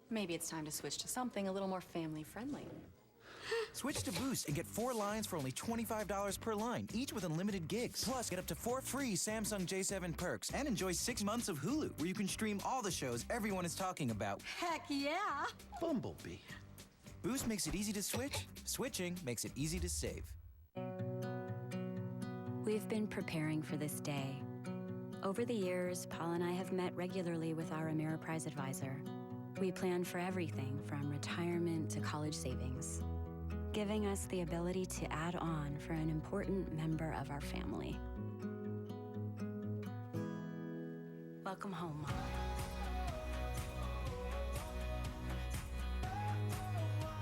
Maybe it's time to switch to something a little more family-friendly. Switch to Boost and get 4 lines for only $25 per line, each with unlimited gigs. Plus, get up to 4 free Samsung J7 perks and enjoy 6 months of Hulu, where you can stream all the shows everyone is talking about. Heck yeah! Bumblebee. Boost makes it easy to switch. Switching makes it easy to save. We've been preparing for this day. Over the years, Paul and I have met regularly with our Ameriprise advisor. We plan for everything from retirement to college savings, giving us the ability to add on for an important member of our family. Welcome home, Mom.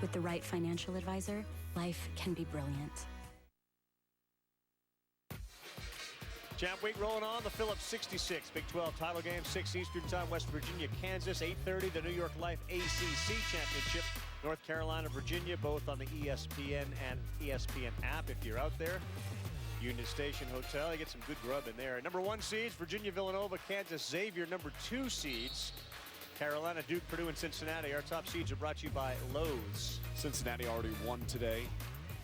With the right financial advisor, life can be brilliant. Champ Week rolling on, the Phillips 66 Big 12 title game, 6 Eastern Time, West Virginia, Kansas, 8:30, the New York Life ACC Championship, North Carolina, Virginia, both on the ESPN and ESPN app if you're out there. Union Station Hotel, you get some good grub in there. Number 1 seeds, Virginia, Villanova, Kansas, Xavier. Number 2 seeds, Carolina, Duke, Purdue, and Cincinnati. Our top seeds are brought to you by Lowe's. Cincinnati already won today.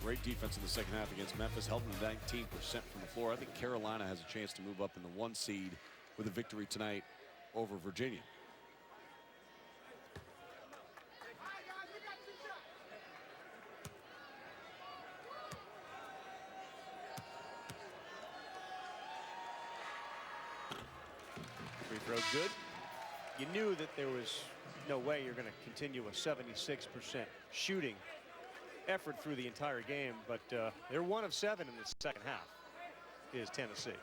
Great defense in the second half against Memphis, held them 19% from the floor. I think Carolina has a chance to move up in the 1 seed with a victory tonight over Virginia. Free throw good. You knew that there was no way you're going to continue a 76% shooting effort through the entire game, but they're 1 of 7 in the second half is Tennessee.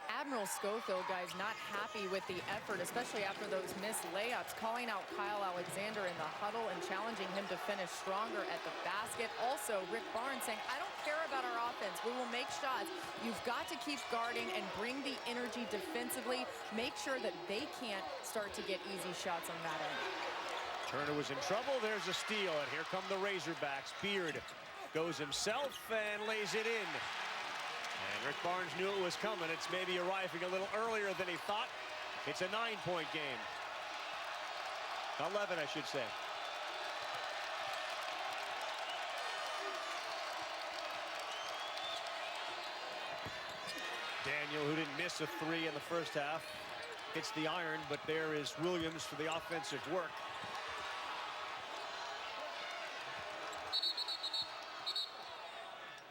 Admiral Schofield, guys, not happy with the effort, especially after those missed layups, calling out Kyle Alexander in the huddle and challenging him to finish stronger at the basket. Also, Rick Barnes saying, I don't care about our offense. We will make shots. You've got to keep guarding and bring the energy defensively. Make sure that they can't start to get easy shots on that end. Turner was in trouble. There's a steal, and here come the Razorbacks. Beard goes himself and lays it in. And Rick Barnes knew it was coming. It's maybe arriving a little earlier than he thought. It's a 9-point game. 11, I should say. Daniel, who didn't miss a 3 in the first half, hits the iron, but there is Williams for the offensive work.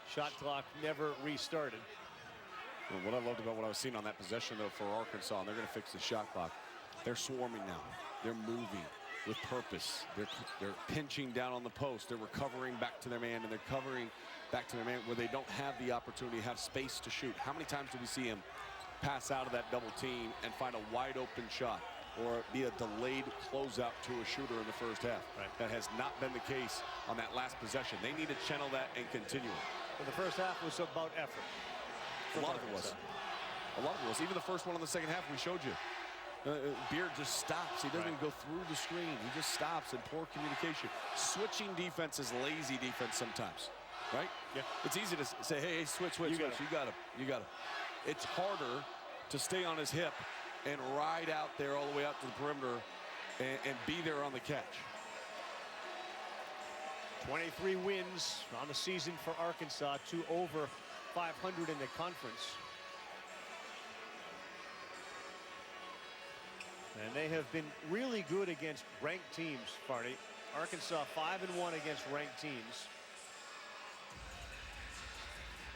Shot clock never restarted. Well, what I loved about what I was seeing on that possession, though, for Arkansas, and they're going to fix the shot clock. They're swarming now. They're moving with purpose. They're pinching down on the post. They're recovering back to their man, and they're covering back to their man where they don't have the opportunity, have space to shoot. How many times do we see him pass out of that double team and find a wide open shot or be a delayed closeout to a shooter in the first half? Right. That has not been the case on that last possession. They need to channel that and continue it. Well, the first half was about effort. A lot of it was. A lot of it was. Even the first one in the second half we showed you. Beard just stops. He doesn't even go through the screen. He just stops in poor communication. Switching defense is lazy defense sometimes, right? Yeah. It's easy to say, hey, switch. You got him. You got him. It's harder to stay on his hip and ride out there all the way out to the perimeter and be there on the catch. 23 wins on the season for Arkansas, 2 over 500 in the conference. And they have been really good against ranked teams, Farney. Arkansas 5-1 against ranked teams.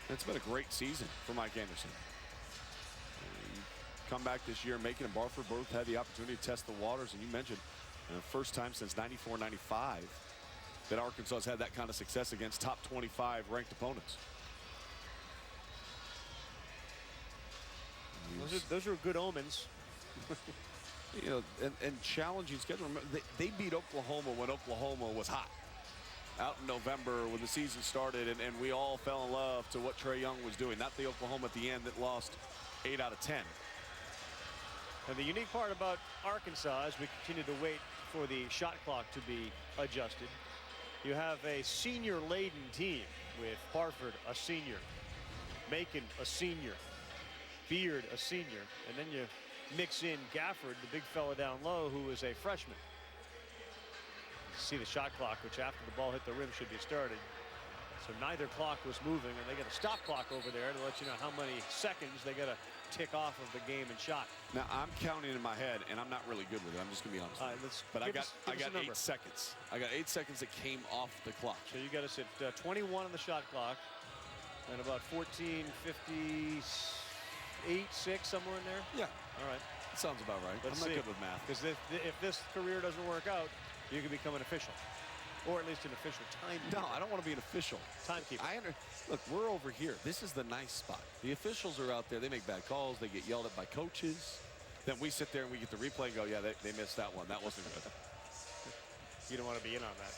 It's been a great season for Mike Anderson. Come back this year, Macon and Barford both had the opportunity to test the waters, and you mentioned first time since 94-95 that Arkansas has had that kind of success against top 25 ranked opponents. Those are good omens. You know, and challenging schedule. They beat Oklahoma when Oklahoma was hot out in November when the season started, and we all fell in love to what Trae Young was doing. Not the Oklahoma at the end that lost 8 out of 10. And the unique part about Arkansas, as we continue to wait for the shot clock to be adjusted, you have a senior-laden team with Barford, a senior, Macon, a senior, Beard, a senior, and then you mix in Gafford, the big fella down low, who is a freshman. You see the shot clock, which after the ball hit the rim should be started. So neither clock was moving, and they got a stop clock over there to let you know how many seconds they got to tick off of the game and shot. Now I'm counting in my head, and I'm not really good with it. I'm just gonna be honest. All right, but I got 8 number. seconds. I got 8 seconds that came off the clock. So you got us at 21 on the shot clock, and about 14:58, 6 somewhere in there. Yeah. All right. That sounds about right. Let's I'm not see. good with math. Because if this career doesn't work out, you can become an official, or at least an official timekeeper. No, I don't want to be an official. Timekeeper. Look, we're over here. This is the nice spot. The officials are out there. They make bad calls. They get yelled at by coaches. Then we sit there and we get the replay and go, yeah, they missed that one. That wasn't good. You don't want to be in on that.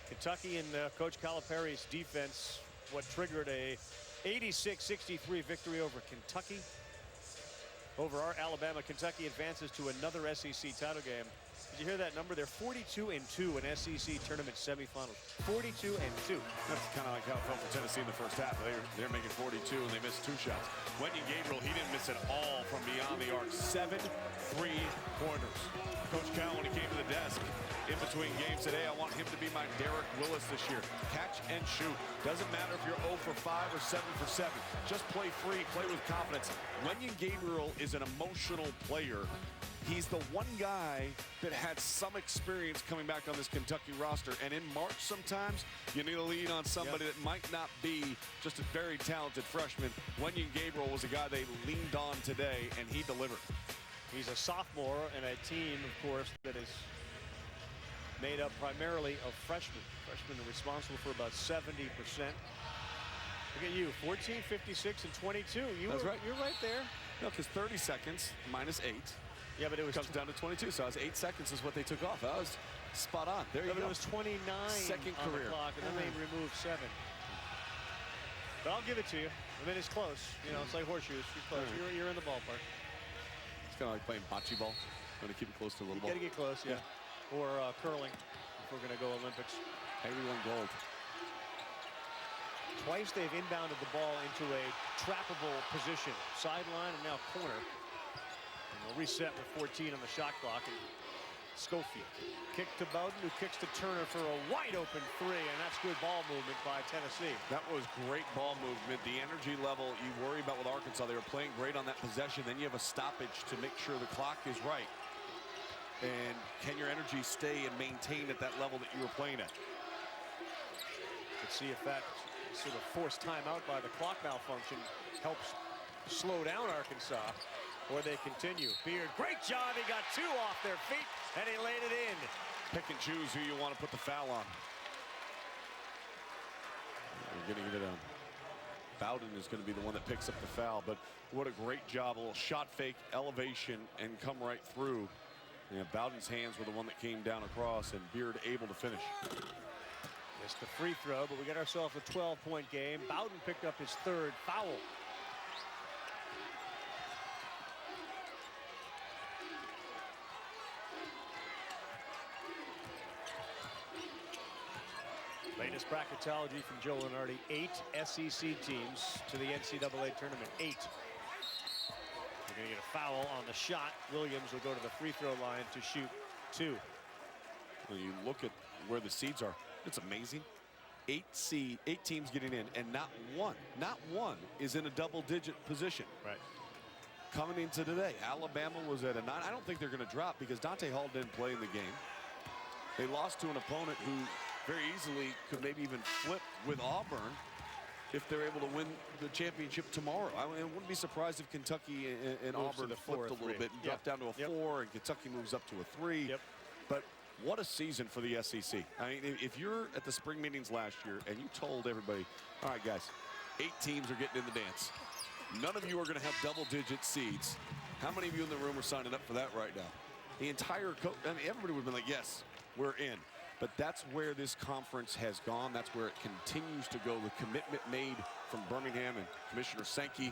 Kentucky and Coach Calipari's defense, what triggered a 86-63 victory over Kentucky. Over our Alabama, Kentucky advances to another SEC title game. Did you hear that number? They're 42-2 in SEC tournament semifinals. 42-2. That's kind of like how it felt for Tennessee in the first half. They're making 42 and they missed 2 shots. Wendy Gabriel, he didn't miss at all from beyond the arc. 7 3-pointers. Coach Cal, when he came to the desk in between games today, I want him to be my Derek Willis this year. Catch and shoot. Doesn't matter if you're 0 for 5 or 7 for 7. Just play free, play with confidence. Wendy Gabriel is an emotional player. He's the one guy that had some experience coming back on this Kentucky roster. And in March sometimes, you need to lean on somebody that might not be just a very talented freshman. Wendy Gabriel was a guy they leaned on today, and he delivered. He's a sophomore and a team, of course, that is made up primarily of freshmen. Freshmen are responsible for about 70%. Look at you, 14, 56, and 22. That's right. You're right there. No, because 30 seconds minus 8. Yeah, but it was comes down to 22, so it was 8 seconds is what they took off. That was spot on. There you go. It was 29 second on career the clock, and then they removed 7. But I'll give it to you. I mean, it's close. You know, it's like horseshoes. You're close. You're in the ballpark. It's kind of like playing bocce ball. Going to keep it close to a little ball. You got to get close, yeah. Or curling, if we're going to go Olympics. Henry won gold. Twice they've inbounded the ball into a trappable position. Sideline and now corner. And we'll reset with 14 on the shot clock. And Schofield. Kick to Bowden, who kicks to Turner for a wide open three, and that's good ball movement by Tennessee. That was great ball movement. The energy level you worry about with Arkansas, they were playing great on that possession. Then you have a stoppage to make sure the clock is right. And can your energy stay and maintain at that level that you were playing at? Let's see if that sort of forced timeout by the clock malfunction helps slow down Arkansas, or they continue. Beard, great job. He got 2 off their feet, and he laid it in. Pick and choose who you want to put the foul on. We're getting it on. Bowden is going to be the one that picks up the foul, but what a great job. A little shot fake, elevation, and come right through. Yeah, Bowden's hands were the one that came down across, and Beard able to finish. Missed the free throw, but we got ourselves a 12-point game. Bowden picked up his 3rd foul. Latest bracketology from Joe Lunardi: 8 SEC teams to the NCAA tournament. 8. We're going to get a foul on the shot. Williams will go to the free throw line to shoot 2. When you look at where the seeds are, it's amazing. 8 teams getting in, and not one is in a double-digit position. Right. Coming into today, Alabama was at a 9. I don't think they're going to drop because Dante Hall didn't play in the game. They lost to an opponent who very easily could maybe even flip with Auburn if they're able to win the championship tomorrow. I wouldn't be surprised if Kentucky and Auburn flipped a little bit and dropped down to a 4, and Kentucky moves up to a 3. But what a season for the SEC. I mean, if you're at the spring meetings last year and you told everybody, all right, guys, 8 teams are getting in the dance. None of you are going to have double-digit seeds. How many of you in the room are signing up for that right now? The entire I mean, everybody would have been like, yes, we're in. But that's where this conference has gone. That's where it continues to go. The commitment made from Birmingham and Commissioner Sankey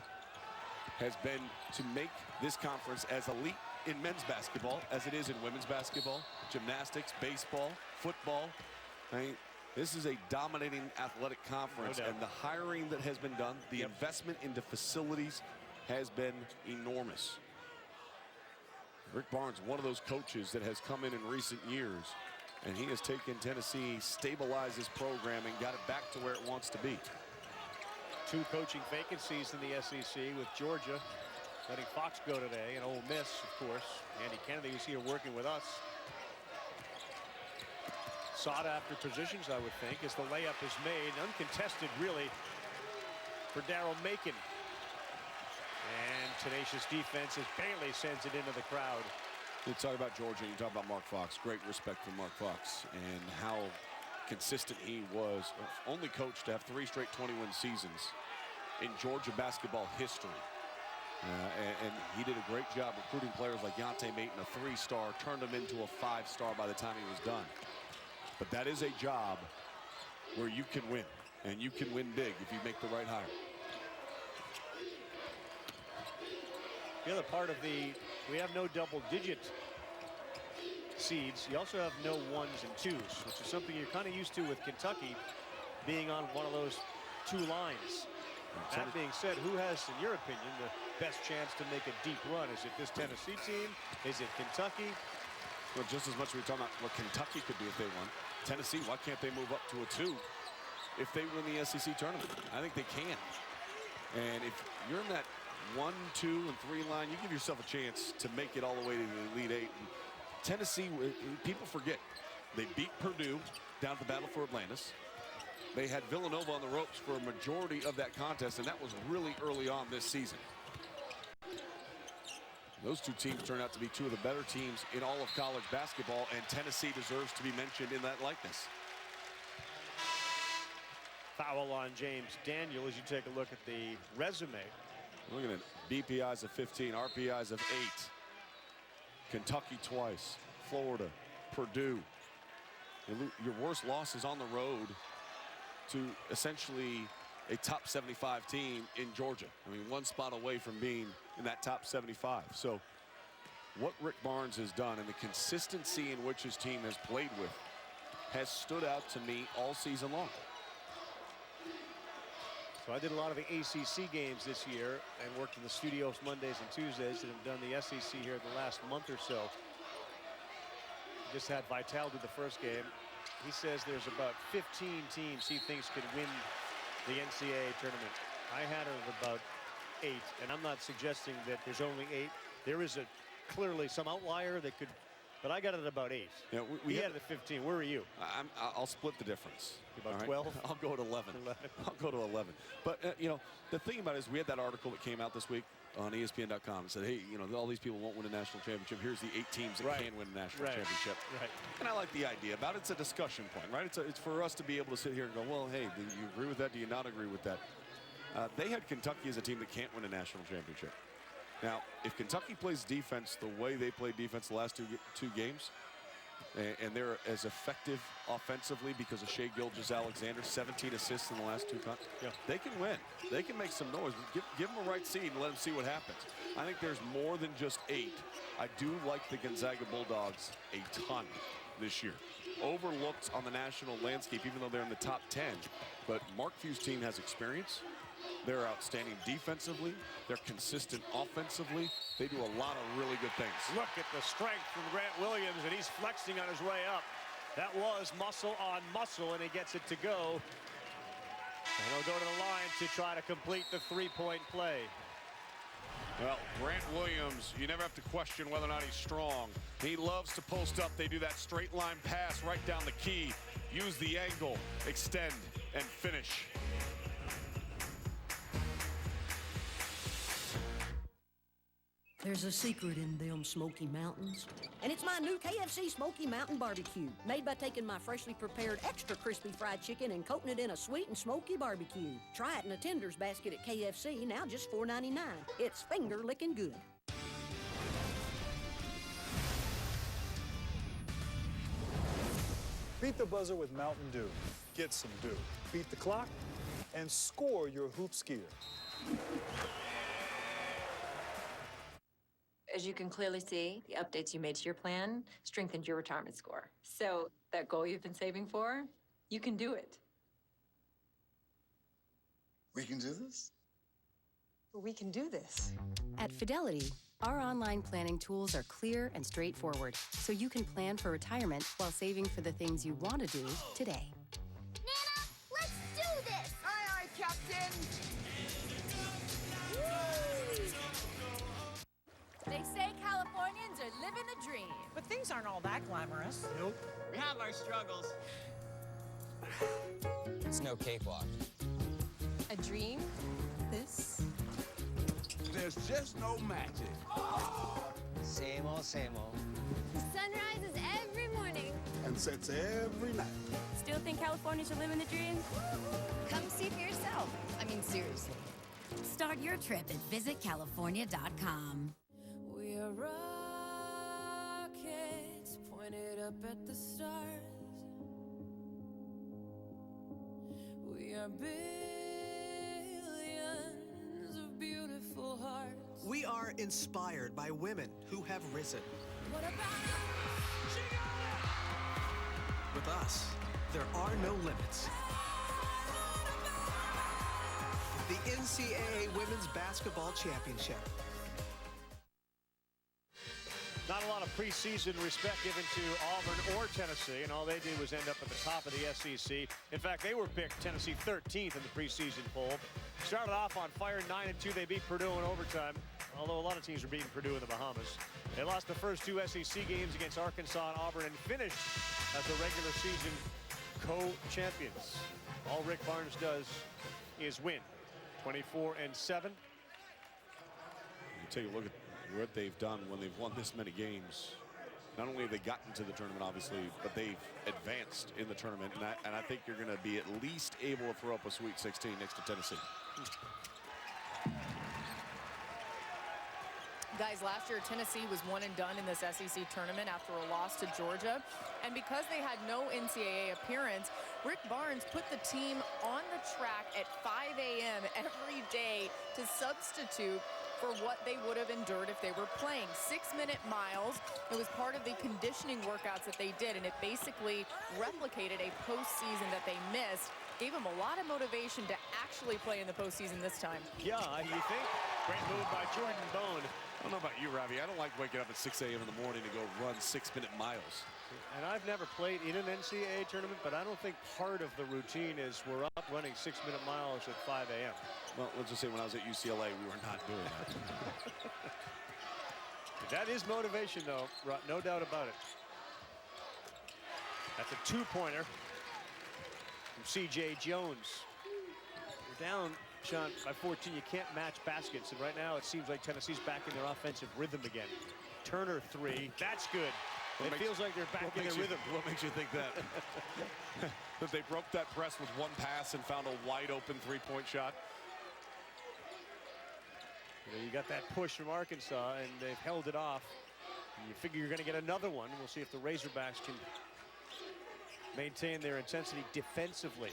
has been to make this conference as elite in men's basketball as it is in women's basketball, gymnastics, baseball, football. I mean, this is a dominating athletic conference, and the hiring that has been done, the investment into facilities has been enormous. Rick Barnes, one of those coaches that has come in recent years, and he has taken Tennessee, stabilized his program, and got it back to where it wants to be. 2 coaching vacancies in the SEC, with Georgia letting Fox go today, and Ole Miss, of course. Andy Kennedy, who's here working with us. Sought after positions, I would think, as the layup is made. Uncontested, really, for Darrell Macon. And tenacious defense as Bailey sends it into the crowd. You talk about Georgia, you talk about Mark Fox. Great respect for Mark Fox and how consistent he was. Only coach to have 3 straight 20-win seasons in Georgia basketball history. And he did a great job recruiting players like Yante Maton, a 3-star, turned him into a 5-star by the time he was done. But that is a job where you can win, and you can win big if you make the right hire. The other part of we have no double-digit seeds. You also have no 1s and 2s, which is something you're kind of used to with Kentucky being on one of those 2 lines. That being said, who has, in your opinion, the best chance to make a deep run? Is it this Tennessee team? Is it Kentucky? Well, just as much as we're talking about what Kentucky could do if they won. Tennessee, why can't they move up to a 2 if they win the SEC tournament? I think they can. And if you're in that 1, 2, and 3 line, you give yourself a chance to make it all the way to the Elite 8. And Tennessee, people forget, they beat Purdue down at the Battle for Atlantis. They had Villanova on the ropes for a majority of that contest, and that was really early on this season. Those 2 teams turned out to be 2 of the better teams in all of college basketball, and Tennessee deserves to be mentioned in that likeness. Foul on James Daniel as you take a look at the resume. Looking at BPIs of 15, RPIs of 8. Kentucky twice, Florida, Purdue. Your worst loss is on the road to essentially a top 75 team in Georgia. I mean, 1 spot away from being in that top 75. So what Rick Barnes has done and the consistency in which his team has played with has stood out to me all season long. So I did a lot of the ACC games this year and worked in the studios Mondays and Tuesdays and have done the SEC here the last month or so. Just had Vitale do the first game. He says there's about 15 teams he thinks could win the NCAA tournament. I had it at about 8, and I'm not suggesting that there's only 8. There is clearly some outlier that could, but I got it at about 8. Yeah, we had it at 15. Where are you? I'll split the difference. About right? 12? I'll go to 11. I'll go to 11. But, you know, the thing about it is we had that article that came out this week on ESPN.com and said, hey, you know, all these people won't win a national championship. Here's the 8 teams that can win a national championship. Right. And I like the idea about it. It's a discussion point, right? It's for us to be able to sit here and go, well, hey, do you agree with that? Do you not agree with that? They had Kentucky as a team that can't win a national championship. Now, if Kentucky plays defense the way they played defense the last two games, and they're as effective offensively because of Shai Gilgeous-Alexander, 17 assists in the last 2 times, they can win. They can make some noise. Give them a right seed and let them see what happens. I think there's more than just 8. I do like the Gonzaga Bulldogs a ton this year. Overlooked on the national landscape, even though they're in the top 10. But Mark Few's team has experience. They're outstanding defensively. They're consistent offensively. They do a lot of really good things. Look at the strength from Grant Williams, and he's flexing on his way up. That was muscle on muscle, and he gets it to go. And he'll go to the line to try to complete the 3-point play. Well, Grant Williams, you never have to question whether or not he's strong. He loves to post up. They do that straight line pass right down the key. Use the angle, extend, and finish. There's a secret in them Smoky Mountains, and it's my new KFC Smoky Mountain Barbecue, made by taking my freshly prepared extra crispy fried chicken and coating it in a sweet and smoky barbecue. Try it in a tenders basket at KFC, now just $4.99. It's finger-licking good. Beat the buzzer with Mountain Dew. Get some dew. Beat the clock and score your hoop skier. As you can clearly see, the updates you made to your plan strengthened your retirement score. So that goal you've been saving for, you can do it. We can do this? We can do this. At Fidelity, our online planning tools are clear and straightforward, so you can plan for retirement while saving for the things you want to do today. Nana, let's do this! Aye, aye, Captain! They say Californians are living the dream. But things aren't all that glamorous. Nope. We have our struggles. It's no cakewalk. A dream? This? There's just no magic. Same old, same old. The sun rises every morning. And sets every night. Still think Californians are living the dream? Come see for yourself. I mean, seriously. Start your trip at visitcalifornia.com. We are rockets pointed up at the stars. We are billions of beautiful hearts. We are inspired by women who have risen. What about With us, there are no limits. The NCAA Women's Basketball Championship. Not a lot of preseason respect given to Auburn or Tennessee, and all they did was end up at the top of the SEC. In fact, they were picked Tennessee 13th in the preseason poll. Started off on fire 9-2. They beat Purdue in overtime, although a lot of teams were beating Purdue in the Bahamas. They lost the first 2 SEC games against Arkansas and Auburn and finished as the regular season co-champions. All Rick Barnes does is win. 24-7. You take a look at what they've done when they've won this many games. Not only have they gotten to the tournament, obviously, but they've advanced in the tournament. And I think you're going to be at least able to throw up a Sweet 16 next to Tennessee. Guys, last year Tennessee was one and done in this SEC tournament after a loss to Georgia. And because they had no NCAA appearance, Rick Barnes put the team on the track at 5 a.m. every day to substitute for what they would have endured if they were playing. 6-minute miles. It was part of the conditioning workouts that they did, and it basically replicated a postseason that they missed. Gave them a lot of motivation to actually play in the postseason this time. Yeah, you think? Great move by Jordan Bone. I don't know about you, Ravi. I don't like waking up at 6 a.m. in the morning to go run 6-minute miles. And I've never played in an NCAA tournament, but I don't think part of the routine is we're up running 6-minute miles at 5 a.m. Well, let's just say when I was at UCLA, we were not doing that. That is motivation, though, no doubt about it. That's a two-pointer from C.J. Jones. You're down, Sean, by 14. You can't match baskets, and right now it seems like Tennessee's back in their offensive rhythm again. Turner three, that's good. It feels like they're back in their rhythm. What makes you think that? That they broke that press with one pass and found a wide-open three-point shot? You got that push from Arkansas, and they've held it off. And you figure you're going to get another one. We'll see if the Razorbacks can maintain their intensity defensively.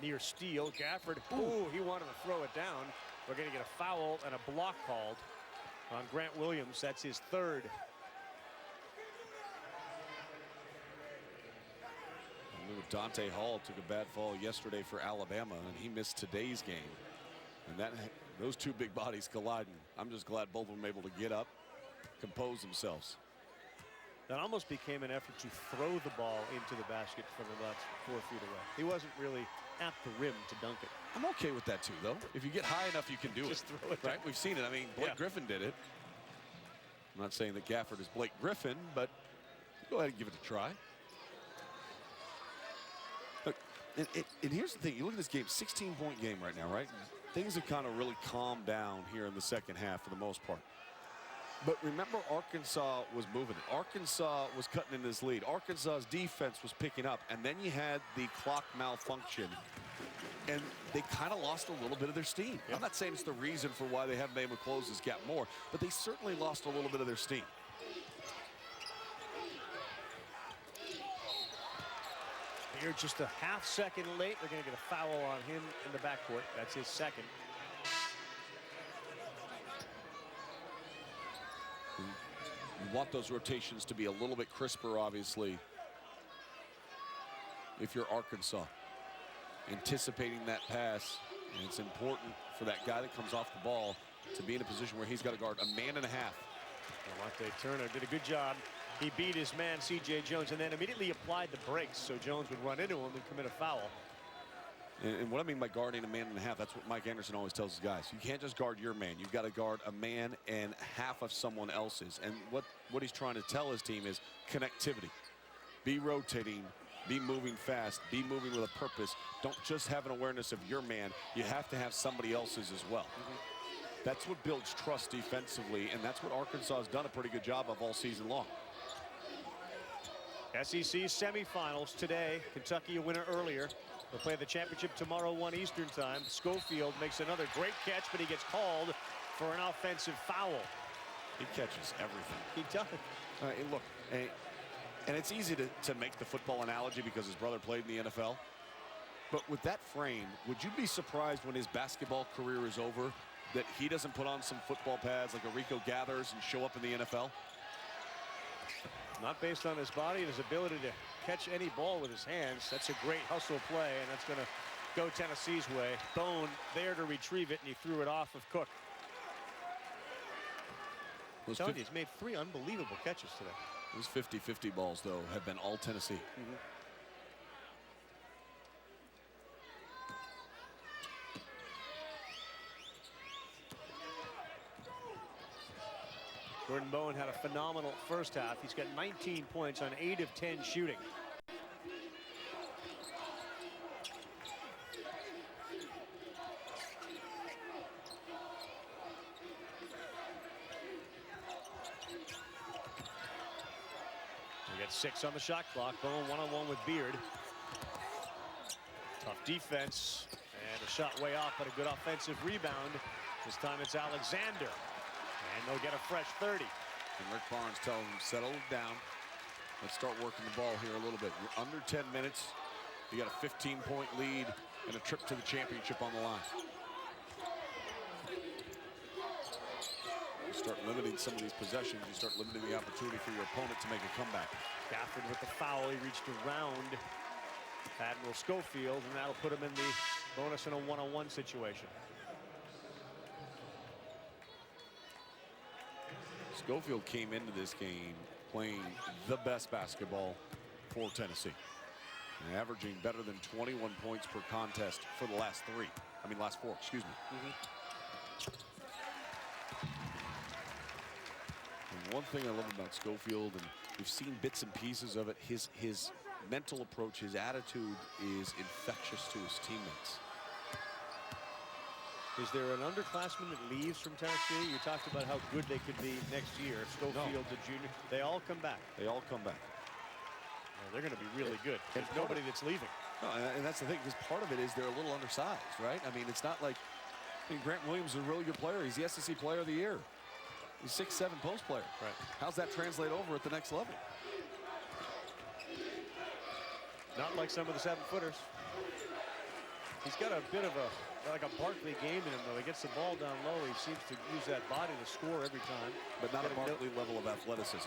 Near steal, Gafford. Ooh, he wanted to throw it down. We're going to get a foul and a block called on Grant Williams. That's his third. Dante Hall took a bad fall yesterday for Alabama, and he missed today's game. And those two big bodies colliding. I'm just glad both of them were able to get up, compose themselves. That almost became an effort to throw the ball into the basket from about 4 feet away. He wasn't really at the rim to dunk it. I'm okay with that too, though. If you get high enough, you can do Just it. throw it right? down. We've seen it. I mean, Blake Griffin did it. I'm not saying that Gafford is Blake Griffin, but go ahead and give it a try. Look, and here's the thing. You look at this game, 16-point game right now, right? Things have kind of really calmed down here in the second half for the most part. But remember, Arkansas was moving it. Arkansas was cutting in this lead. Arkansas's defense was picking up, and then you had the clock malfunction, and they kind of lost a little bit of their steam. I'm not saying it's the reason for why they haven't been able to close this gap more, but they certainly lost a little bit of their steam. Here, just a half second late. They're going to get a foul on him in the backcourt. That's his second. You want those rotations to be a little bit crisper, obviously, if you're Arkansas. Anticipating that pass, and it's important for that guy that comes off the ball to be in a position where he's got to guard a man and a half. Monte Turner did a good job. He beat his man, C.J. Jones, and then immediately applied the brakes so Jones would run into him and commit a foul. And what I mean by guarding a man and a half, that's what Mike Anderson always tells his guys. You can't just guard your man. You've got to guard a man and half of someone else's. And what he's trying to tell his team is connectivity. Be rotating, be moving fast, be moving with a purpose. Don't just have an awareness of your man. You have to have somebody else's as well. That's what builds trust defensively, and that's what Arkansas has done a pretty good job of all season long. SEC semifinals today. Kentucky a winner earlier. They'll play the championship tomorrow, 1 Eastern time. Schofield makes another great catch, but he gets called for an offensive foul. He catches everything. He does. And look, and it's easy to make the football analogy because his brother played in the NFL. But with that frame, would you be surprised when his basketball career is over that he doesn't put on some football pads like a Rico Gathers and show up in the NFL? Not based on his body and his ability to catch any ball with his hands. That's a great hustle play, and that's going to go Tennessee's way. Bone there to retrieve it, and he threw it off of Cook. I'm telling you, he's made 3 unbelievable catches today. Those 50-50 balls, though, have been all Tennessee. Jordan Bowen had a phenomenal first half. He's got 19 points on 8 of 10 shooting. We got 6 on the shot clock. Bowen one-on-one with Beard. Tough defense and a shot way off, but a good offensive rebound. This time it's Alexander. And they'll get a fresh 30. And Rick Barnes telling him, settle down. Let's start working the ball here a little bit. You're under 10 minutes. You got a 15-point lead and a trip to the championship on the line. You start limiting some of these possessions. You start limiting the opportunity for your opponent to make a comeback. Gafford with the foul. He reached around Admiral Schofield, and that'll put him in the bonus in a one-on-one situation. Schofield came into this game playing the best basketball for Tennessee. And averaging better than 21 points per contest for the last four, excuse me. And one thing I love about Schofield, and we've seen bits and pieces of it, his mental approach, his attitude is infectious to his teammates. Is there an underclassman that leaves from Tennessee? You talked about how good they could be next year. Schofield, the junior, they all come back. They all come back. Well, they're going to be really good. There's nobody that's leaving. No, and that's the thing, because part of it is they're a little undersized, right? I mean, it's not like Grant Williams is a really good player. He's the SEC Player of the Year. He's 6'7" post player. Right. How's that translate over at the next level? Not like some of the 7-footers. He's got a bit of like a Barkley game in him, though. He gets the ball down low. He seems to use that body to score every time. But not a Barkley level of athleticism.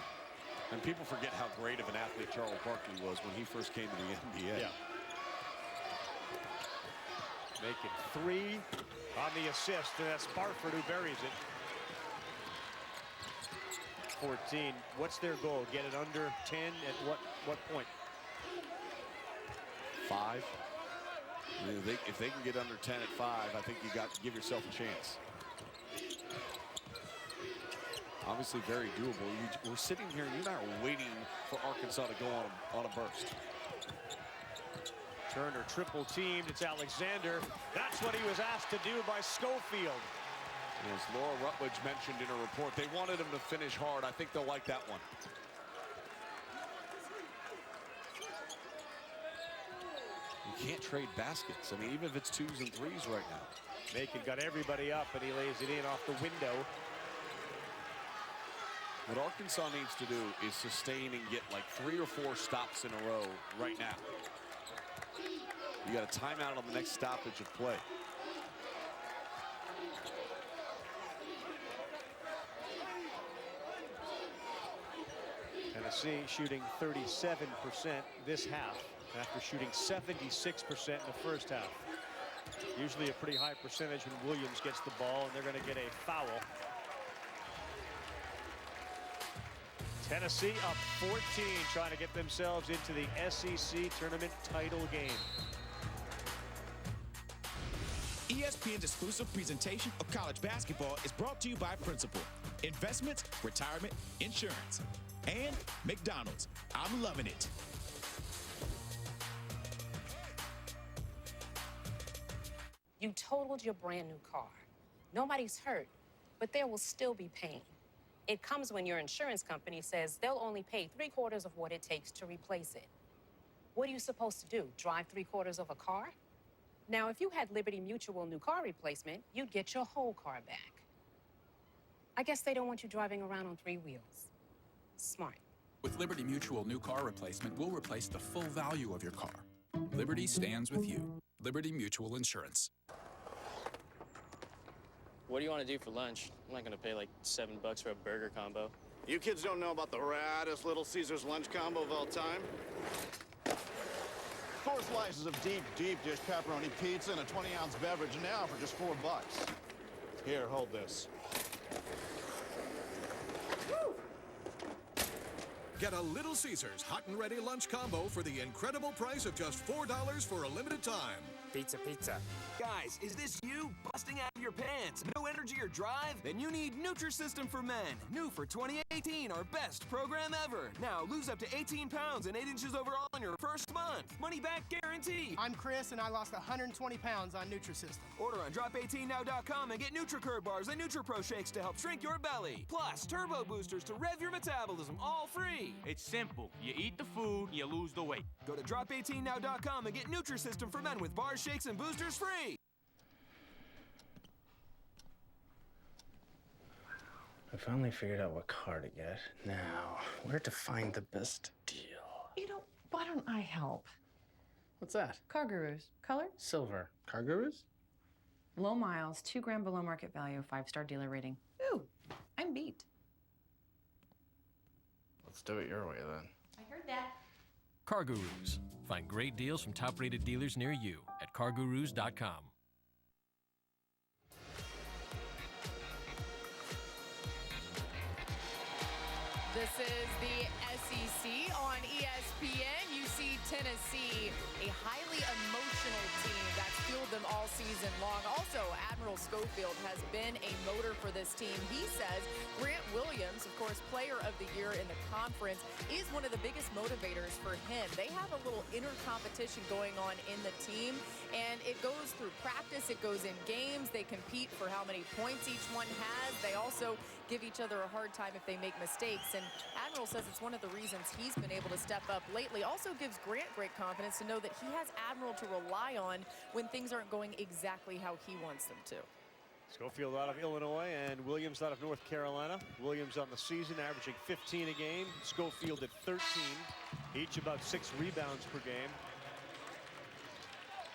And people forget how great of an athlete Charles Barkley was when he first came to the NBA. Yeah. Making 3 on the assist, and that's Barford who buries it. 14. What's their goal? Get it under 10 at what point? 5. I mean, if they can get under 10 at 5, I think you got to give yourself a chance. Obviously very doable. We're sitting here, you and I are waiting for Arkansas to go on a burst. Turner triple teamed. It's Alexander. That's what he was asked to do by Schofield. As Laura Rutledge mentioned in her report, they wanted him to finish hard. I think they'll like that one. You can't trade baskets. I mean, even if it's 2s and 3s right now. Macon got everybody up, and he lays it in off the window. What Arkansas needs to do is sustain and get like 3 or 4 stops in a row right now. You got a timeout on the next stoppage of play. Tennessee shooting 37% this half after shooting 76% in the first half. Usually a pretty high percentage when Williams gets the ball, and they're going to get a foul. Tennessee up 14, trying to get themselves into the SEC tournament title game. ESPN's exclusive presentation of college basketball is brought to you by Principal, investments, retirement, insurance, and McDonald's. I'm loving it. You totaled your brand new car. Nobody's hurt, but there will still be pain. It comes when your insurance company says they'll only pay 3/4 of what it takes to replace it. What are you supposed to do, drive 3/4 of a car? Now, if you had Liberty Mutual new car replacement, you'd get your whole car back. I guess they don't want you driving around on 3 wheels. Smart. With Liberty Mutual new car replacement, we'll replace the full value of your car. Liberty stands with you. Liberty Mutual Insurance. What do you want to do for lunch? I'm not going to pay like $7 for a burger combo. You kids don't know about the raddest Little Caesars lunch combo of all time? 4 slices of deep dish pepperoni pizza and a 20-ounce beverage now for just $4. Here, hold this. Get a Little Caesars hot and ready lunch combo for the incredible price of just $4 for a limited time. Pizza, pizza. Guys, is this you busting out of your pants? No energy or drive? Then you need Nutrisystem for Men. New for 2018, our best program ever. Now lose up to 18 pounds and 8 inches overall in your first month. Money back guarantee. I'm Chris, and I lost 120 pounds on Nutrisystem. Order on drop18now.com and get NutriCurd bars and NutriPro shakes to help shrink your belly. Plus, turbo boosters to rev your metabolism, all free. It's simple. You eat the food, you lose the weight. Go to drop18now.com and get Nutrisystem for Men with bars, shakes, and boosters free. I finally figured out what car to get. Now, where to find the best deal? You know, why don't I help? What's that? Car Gurus. Color? Silver. Car Gurus? Low miles, 2 grand below market value, 5-star dealer rating. Ooh, I'm beat. Let's do it your way, then. I heard that. Car Gurus. Find great deals from top-rated dealers near you at cargurus.com. This is the SEC on ESPN. You see Tennessee, a highly emotional team that's fueled them all season long. Also, Admiral Schofield has been a motor for this team. He says Grant Williams, of course, player of the year in the conference, is one of the biggest motivators for him. They have a little inner competition going on in the team, and it goes through practice, it goes in games. They compete for how many points each one has. They also give each other a hard time if they make mistakes, and Admiral says it's one of the reasons he's been able to step up lately. Also gives Grant great confidence to know that he has Admiral to rely on when things aren't going exactly how he wants them to. Schofield out of Illinois and Williams out of North Carolina. Williams on the season averaging 15 a game. Schofield at 13, each about 6 rebounds per game.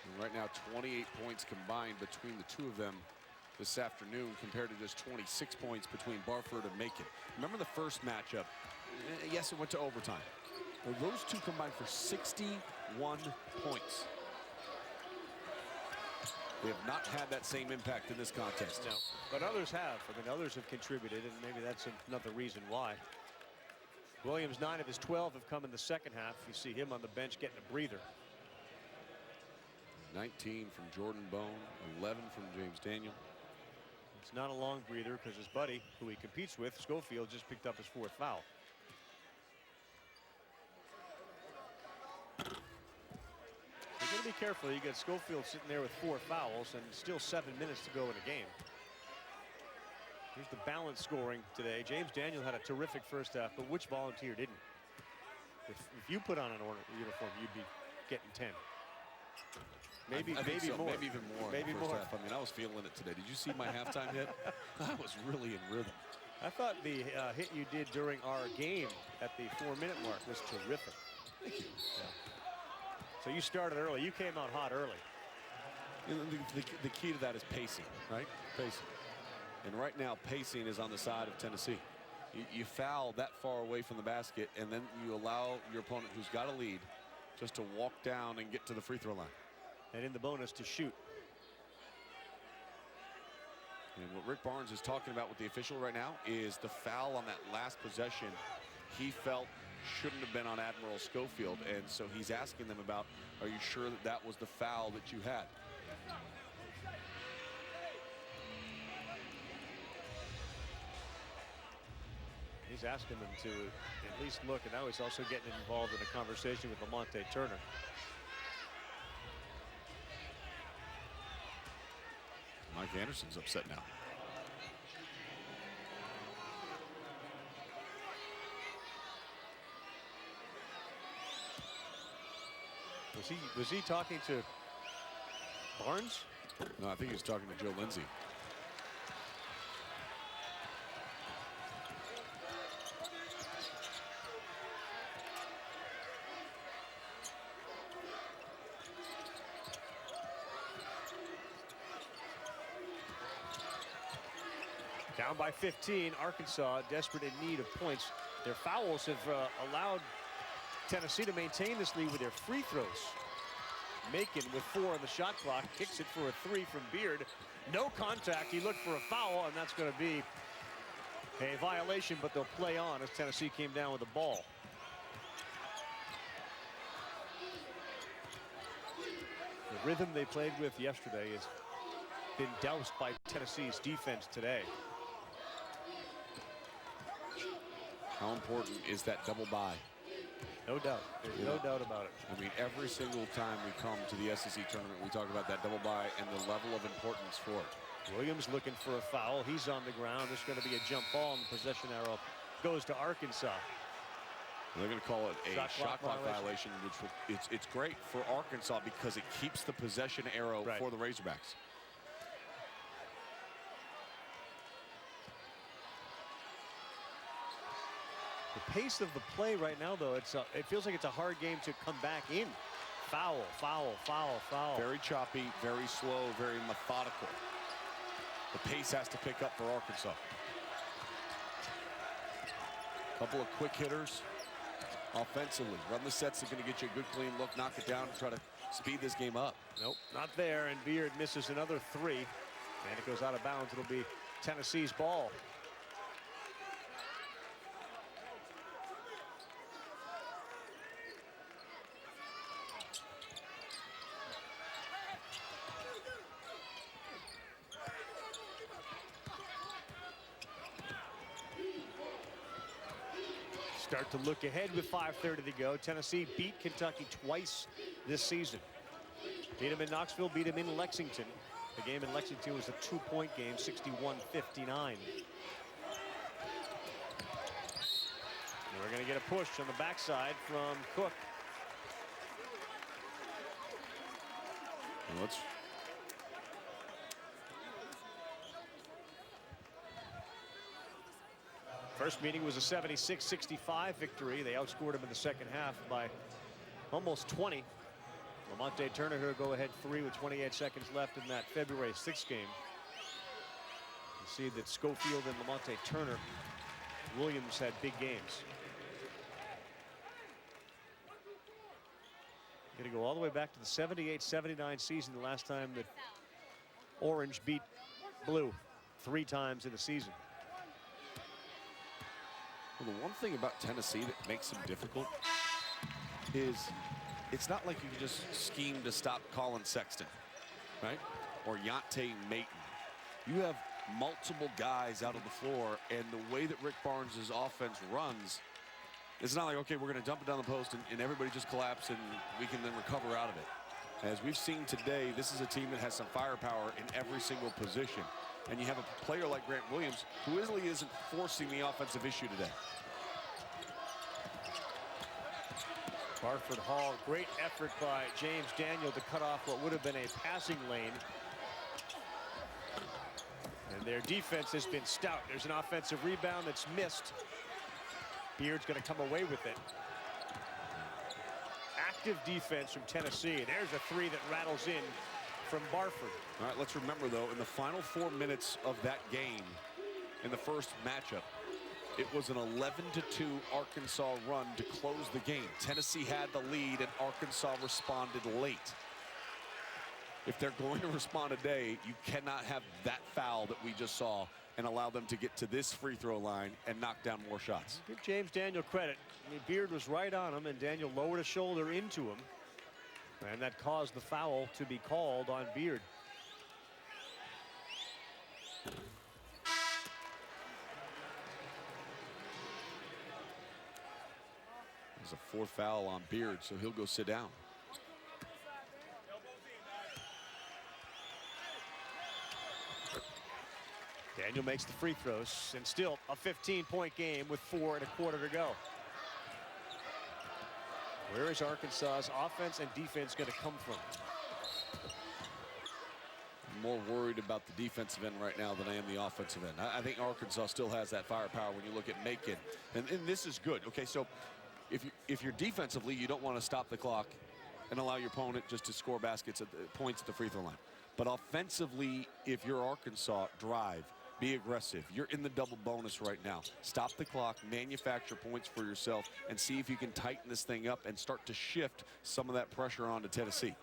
And right now, 28 points combined between the two of them this afternoon, compared to just 26 points between Barford and Macon. Remember the first matchup? Yes, it went to overtime. Well, those two combined for 61 points. They have not had that same impact in this contest. No, but others have. I mean, others have contributed, and maybe that's another reason why. Williams, 9 of his 12 have come in the second half. You see him on the bench getting a breather. 19 from Jordan Bone, 11 from James Daniel. It's not a long breather because his buddy, who he competes with, Schofield, just picked up his 4th foul. You're going to be careful. You got Schofield sitting there with 4 fouls and still 7 minutes to go in a game. Here's the balance scoring today. James Daniel had a terrific first half, but which volunteer didn't? If you put on an uniform, you'd be getting 10. Maybe so. more. Maybe even more. Maybe in the first more. Half. I mean, I was feeling it today. Did you see my halftime hit? I was really in rhythm. I thought the hit you did during our game at the 4-minute mark was terrific. Thank you. Yeah. So you started early. You came out hot early. You know, the key to that is pacing, right? Pacing. And right now, pacing is on the side of Tennessee. You foul that far away from the basket, and then you allow your opponent, who's got a lead, just to walk down and get to the free throw line. And in the bonus to shoot. And what Rick Barnes is talking about with the official right now is the foul on that last possession he felt shouldn't have been on Admiral Schofield. And so he's asking them about, are you sure that that was the foul that you had? He's asking them to at least look, and now he's also getting involved in a conversation with Lamonte Turner. Mike Anderson's upset now. Was he talking to Barnes? No, I think he was talking to Joe Lindsay. Down by 15, Arkansas desperate in need of points. Their fouls have allowed Tennessee to maintain this lead with their free throws. Macon with 4 on the shot clock, kicks it for a 3 from Beard. No contact, he looked for a foul, and that's going to be a violation, but they'll play on as Tennessee came down with the ball. The rhythm they played with yesterday has been doused by Tennessee's defense today. How important is that double bye? No doubt. There's no doubt about it. I mean, every single time we come to the SEC tournament, we talk about that double bye and the level of importance for it. Williams looking for a foul. He's on the ground. There's going to be a jump ball, and the possession arrow goes to Arkansas. They're going to call it a shot clock violation, which will, it's great for Arkansas because it keeps the possession arrow for the Razorbacks. The pace of the play right now, though, it feels like it's a hard game to come back in. Foul, foul, foul, foul. Very choppy, very slow, very methodical. The pace has to pick up for Arkansas. Couple of quick hitters offensively. Run the sets that are going to get you a good clean look, knock it down, and try to speed this game up. Nope, not there, and Beard misses another 3. And it goes out of bounds. It'll be Tennessee's ball. Start to look ahead with 5:30 to go. Tennessee beat Kentucky twice this season. Beat them in Knoxville, beat them in Lexington. The game in Lexington was a 2-point game, 61-59. We're going to get a push on the backside from Cook. Well, First meeting was a 76-65 victory. They outscored him in the second half by almost 20. Lamonte Turner here go ahead 3 with 28 seconds left in that February 6th game. You see that Schofield and Lamonte Turner, Williams had big games. Going to go all the way back to the 78-79 season, the last time that Orange beat Blue 3 times in a season. Well, the one thing about Tennessee that makes them difficult is it's not like you can just scheme to stop Colin Sexton, right? Or Yante Maton. You have multiple guys out on the floor, and the way that Rick Barnes' offense runs, it's not like, okay, we're going to dump it down the post and everybody just collapse and we can then recover out of it. As we've seen today, this is a team that has some firepower in every single position. And you have a player like Grant Williams who really isn't forcing the offensive issue today. Barford Hall, great effort by James Daniel to cut off what would have been a passing lane. And their defense has been stout. There's an offensive rebound that's missed. Beard's going to come away with it. Active defense from Tennessee. There's a 3 that rattles in from Barford. All right, let's remember, though, in the final 4 minutes of that game, in the first matchup, it was an 11-2 Arkansas run to close the game. Tennessee had the lead, and Arkansas responded late. If they're going to respond today, you cannot have that foul that we just saw and allow them to get to this free throw line and knock down more shots. Give James Daniel credit. I mean, Beard was right on him, and Daniel lowered a shoulder into him. And that caused the foul to be called on Beard. There's a 4th foul on Beard, so he'll go sit down. Daniel makes the free throws, and still a 15-point game with 4 1/4 to go. Where is Arkansas's offense and defense going to come from? I'm more worried about the defensive end right now than I am the offensive end. I think Arkansas still has that firepower when you look at Macon. And this is good. Okay, so if you're defensively, you don't want to stop the clock and allow your opponent just to score baskets at points at the free throw line. But offensively, if you're Arkansas, drive. Be aggressive. You're in the double bonus right now. Stop the clock, manufacture points for yourself, and see if you can tighten this thing up and start to shift some of that pressure onto Tennessee.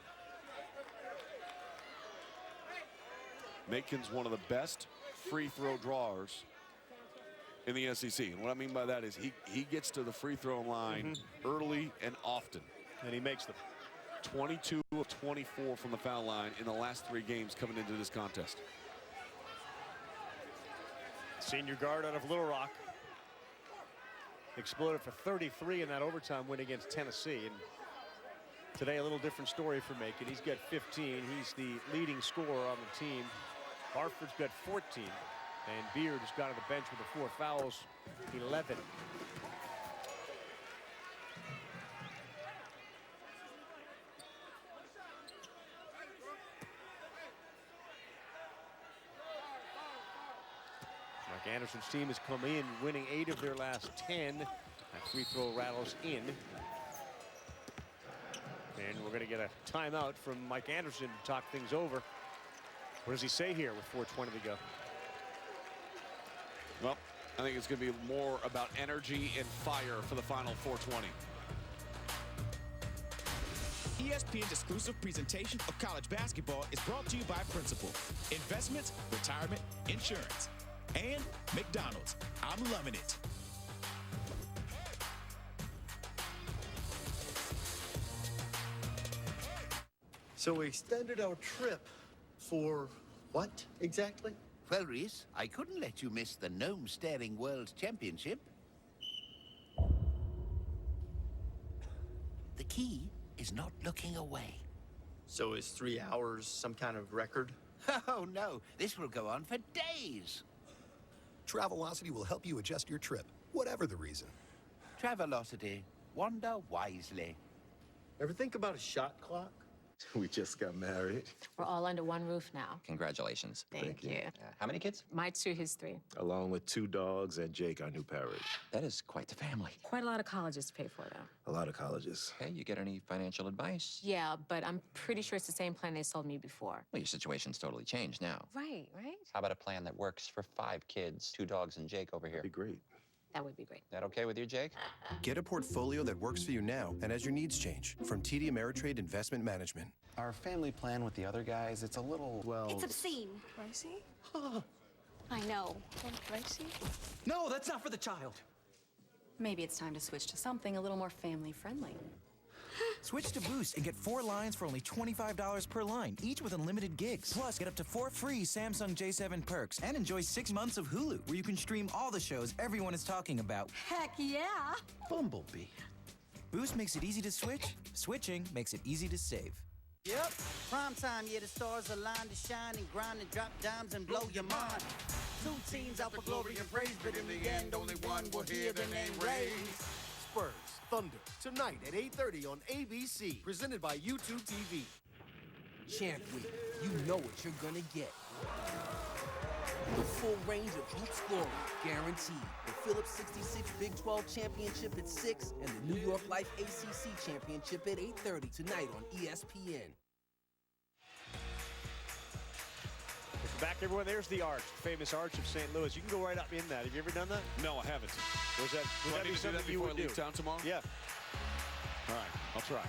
Macon's one of the best free throw drawers in the SEC. And what I mean by that is he gets to the free throw line early and often. And he makes them. 22 of 24 from the foul line in the last 3 games coming into this contest. Senior guard out of Little Rock. Exploded for 33 in that overtime win against Tennessee. And today a little different story for Macon. He's got 15. He's the leading scorer on the team. Barford's got 14. And Beard has got on the bench with the 4 fouls, 11. Mike Anderson's team has come in winning 8 of their last 10. That free throw rattles in. And we're going to get a timeout from Mike Anderson to talk things over. What does he say here with 4:20 to go? Well, I think it's going to be more about energy and fire for the final 4:20. ESPN's exclusive presentation of college basketball is brought to you by Principal, investments, retirement, insurance, and McDonald's. I'm loving it. So we extended our trip for what exactly? Well, Reese, I couldn't let you miss the Gnome Staring World Championship. he is not looking away. So is 3 hours some kind of record? Oh, no. This will go on for days. Travelocity will help you adjust your trip, whatever the reason. Travelocity. Wander wisely. Ever think about a shot clock? We just got married. We're all under one roof now. Congratulations. Thank you. How many kids? My 2, his 3. Along with 2 dogs and Jake, our new parrot. That is quite the family. Quite a lot of colleges to pay for, though. A lot of colleges. Hey, you get any financial advice? Yeah, but I'm pretty sure it's the same plan they sold me before. Well, your situation's totally changed now. Right, right? How about a plan that works for 5 kids, 2 dogs, and Jake over here? That'd be great. That would be great. That okay with you, Jake? Get a portfolio that works for you now and as your needs change from TD Ameritrade Investment Management. Our family plan with the other guys, it's a little, well... It's obscene. Pricey? I know. Pricey? No, that's not for the child. Maybe it's time to switch to something a little more family-friendly. Switch to Boost and get 4 lines for only $25 per line, each with unlimited gigs. Plus, get up to 4 free Samsung J7 perks and enjoy 6 months of Hulu, where you can stream all the shows everyone is talking about. Heck yeah! Bumblebee. Boost makes it easy to switch. Switching makes it easy to save. Yep, prime time, yeah, the stars align to shine and grind and drop dimes and blow your mind. 2 teams out for glory and praise, but in the end, only one will hear their name raised. Spurs, Thunder, tonight at 8:30 on ABC, presented by YouTube TV. Champ Week, you know what you're gonna get. The full range of hoops scoring, guaranteed. The Phillips 66 Big 12 Championship at 6 and the New York Life ACC Championship at 8:30 tonight on ESPN. Welcome back, everyone. There's the arch, the famous arch of St. Louis. You can go right up in that. Have you ever done that? No, I haven't. Was that be something you would do? Town tomorrow? Yeah. All right, I'll try.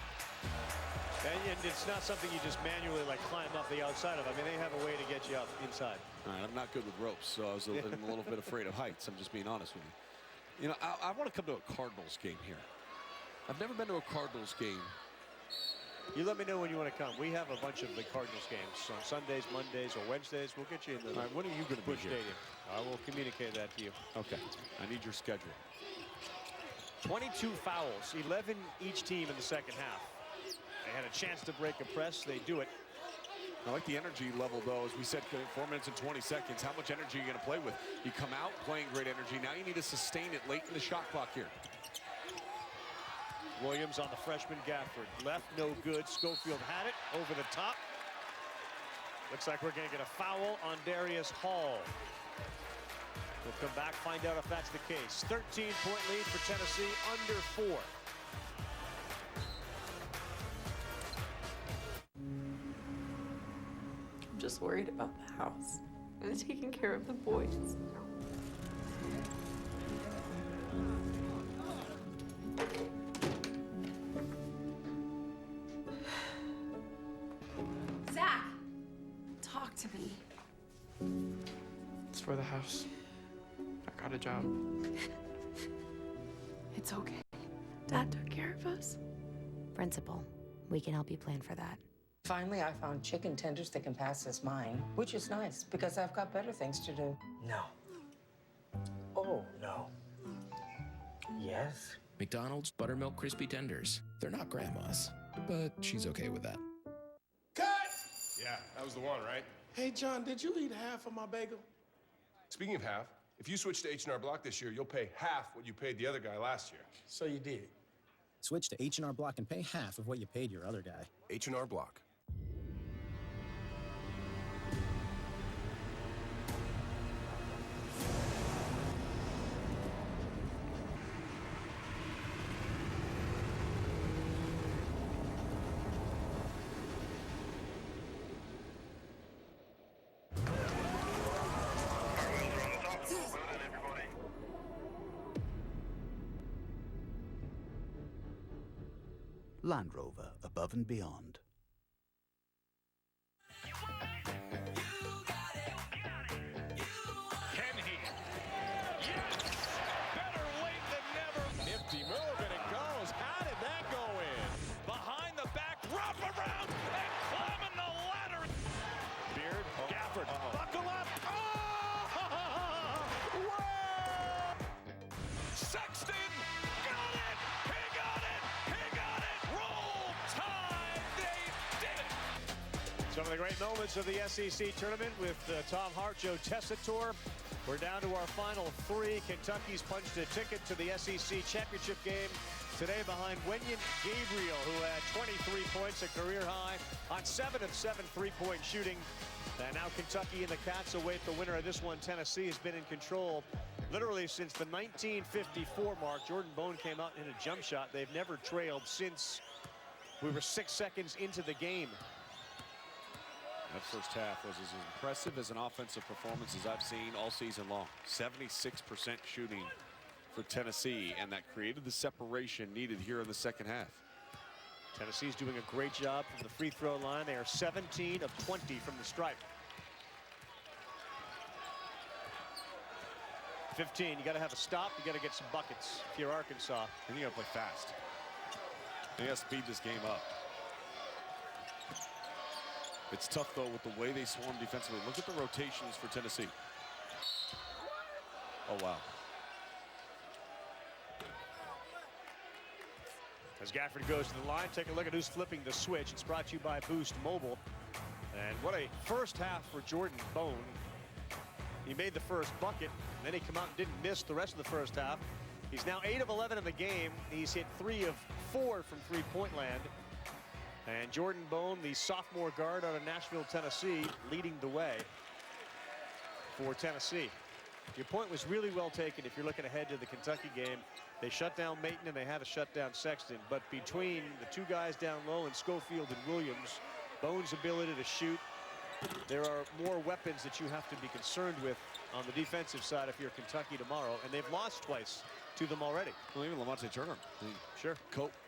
And it's not something you just manually like climb up the outside of. I mean, they have a way to get you up inside. All right, I'm not good with ropes, so I'm a little bit afraid of heights. I'm just being honest with you. You know, I want to come to a Cardinals game here. I've never been to a Cardinals game. You let me know when you want to come. We have a bunch of the Cardinals games on Sundays, Mondays, or Wednesdays. We'll get you in the All right, when are you going to be Busch here? Stadium. I will communicate that to you. Okay, I need your schedule. 22 fouls, 11 each team in the second half. They had a chance to break a press. They do it. I like the energy level, though. As we said, 4 minutes and 20 seconds. How much energy are you going to play with? You come out playing great energy. Now you need to sustain it late in the shot clock here. Williams on the freshman Gafford. Left, no good. Schofield had it over the top. Looks like we're going to get a foul on Darius Hall. We'll come back, find out if that's the case. 13-point lead for Tennessee, under 4. I'm just worried about the house and taking care of the boys. Zach! Talk to me. It's for the house. I got a job. It's okay. Dad took care of us. Principal, we can help you plan for that. Finally, I found chicken tenders that can pass as mine, which is nice because I've got better things to do. No. Oh, no. Yes? McDonald's Buttermilk Crispy Tenders. They're not grandma's, but she's okay with that. Cut! Yeah, that was the one, right? Hey, John, did you eat half of my bagel? Speaking of half, if you switch to H&R Block this year, you'll pay half what you paid the other guy last year. So you did. Switch to H&R Block and pay half of what you paid your other guy. H&R Block. Land Rover, above and beyond. Can he? Yes! Better late than never. Nifty move, and it goes. How did that go in? Behind the back, wrap around, and climbing the ladder. Beard, Gafford, buckle up. Oh! Whoa! Sexton got it! He got it! He got it! Roll of the great moments of the SEC tournament with Tom Hart, Joe Tessitore. We're down to our final three. Kentucky's punched a ticket to the SEC championship game today behind Wenyen Gabriel, who had 23 points, a career high on 7 of 7 3-point shooting. And now Kentucky and the Cats await the winner of this one. Tennessee has been in control literally since the 1954 mark. Jordan Bone came out in a jump shot. They've never trailed since we were 6 seconds into the game. That first half was as impressive as an offensive performance as I've seen all season long. 76% shooting for Tennessee, and that created the separation needed here in the second half. Tennessee's doing a great job from the free throw line. They are 17 of 20 from the stripe. 15, you got to have a stop. You got to get some buckets if you're Arkansas. And you got to play fast. They got to speed this game up. It's tough, though, with the way they swarm defensively. Look at the rotations for Tennessee. Oh, wow. As Gafford goes to the line, take a look at who's flipping the switch. It's brought to you by Boost Mobile. And what a first half for Jordan Bone. He made the first bucket, and then he came out and didn't miss the rest of the first half. He's now 8 of 11 in the game. He's hit 3 of 4 from three-point land. And Jordan Bone, the sophomore guard out of Nashville, Tennessee, leading the way for Tennessee. Your point was really well taken if you're looking ahead to the Kentucky game. They shut down Mayton and they had to shut down Sexton. But between the two guys down low and Schofield and Williams, Bone's ability to shoot, there are more weapons that you have to be concerned with on the defensive side if you're Kentucky tomorrow. And they've lost twice to them already. Well, even Lamonte Turner. Sure.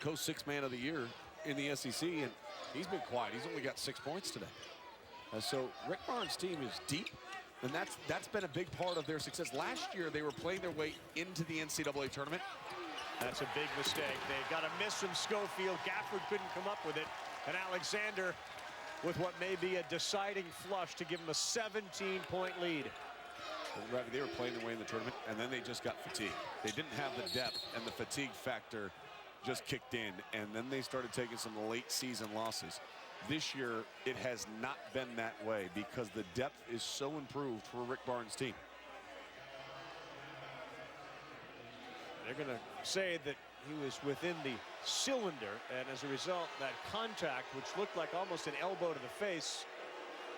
Co-sixth man of the year in the SEC, and he's been quiet. He's only got 6 points today. So Rick Barnes' team is deep, and that's been a big part of their success. Last year, they were playing their way into the NCAA tournament. That's a big mistake. They got a miss from Schofield. Gafford couldn't come up with it. And Alexander with what may be a deciding flush to give him a 17-point lead. They were playing their way in the tournament, and then they just got fatigued. They didn't have the depth, and the fatigue factor just kicked in, and then they started taking some late season losses. This year, it has not been that way because the depth is so improved for Rick Barnes' team. They're going to say that he was within the cylinder, and as a result, that contact, which looked like almost an elbow to the face,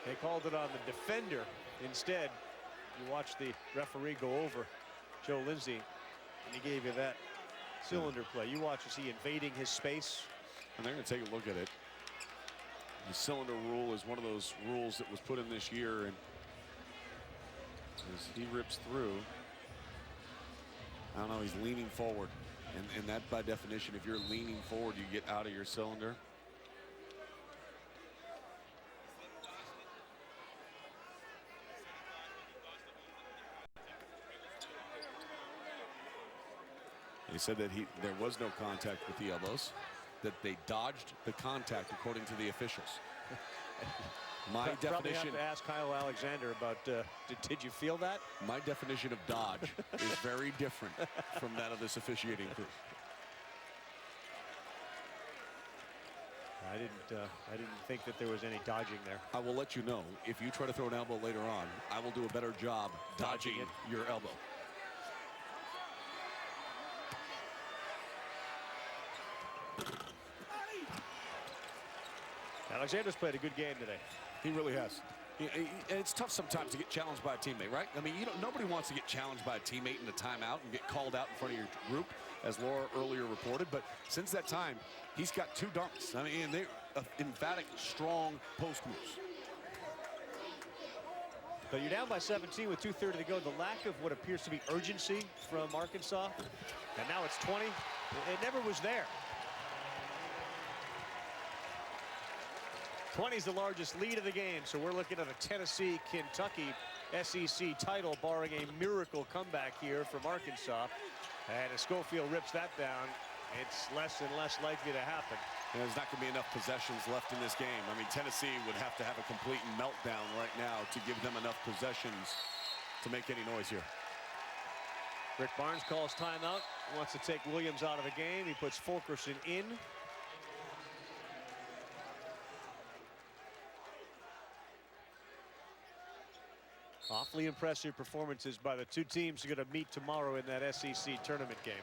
they called it on the defender. Instead, you watch the referee go over Joe Lindsey, and he gave you that cylinder play. You watch as he invading his space. And they're going to take a look at it. The cylinder rule is one of those rules that was put in this year, and as he rips through, I don't know, he's leaning forward. And that, by definition, if you're leaning forward, you get out of your cylinder. He said that there was no contact with the elbows, that they dodged the contact according to the officials. My Probably definition. have to ask Kyle Alexander about did you feel that? My definition of dodge is very different from that of this officiating crew. I didn't think that there was any dodging there. I will let you know, if you try to throw an elbow later on, I will do a better job dodging your elbow. Alexander's played a good game today. He really has. And it's tough sometimes to get challenged by a teammate, right? I mean, nobody wants to get challenged by a teammate in a timeout and get called out in front of your group, as Laura earlier reported. But since that time, he's got 2 dunks. I mean, they're emphatic, strong post moves. But you're down by 17 with 2:30 to go. The lack of what appears to be urgency from Arkansas, and now it's 20. It never was there. 20 is the largest lead of the game, so we're looking at a Tennessee-Kentucky SEC title, barring a miracle comeback here from Arkansas. And as Schofield rips that down, it's less and less likely to happen. There's not going to be enough possessions left in this game. I mean, Tennessee would have to have a complete meltdown right now to give them enough possessions to make any noise here. Rick Barnes calls timeout, wants to take Williams out of the game. He puts Fulkerson in. Awfully impressive performances by the two teams who are going to meet tomorrow in that SEC tournament game.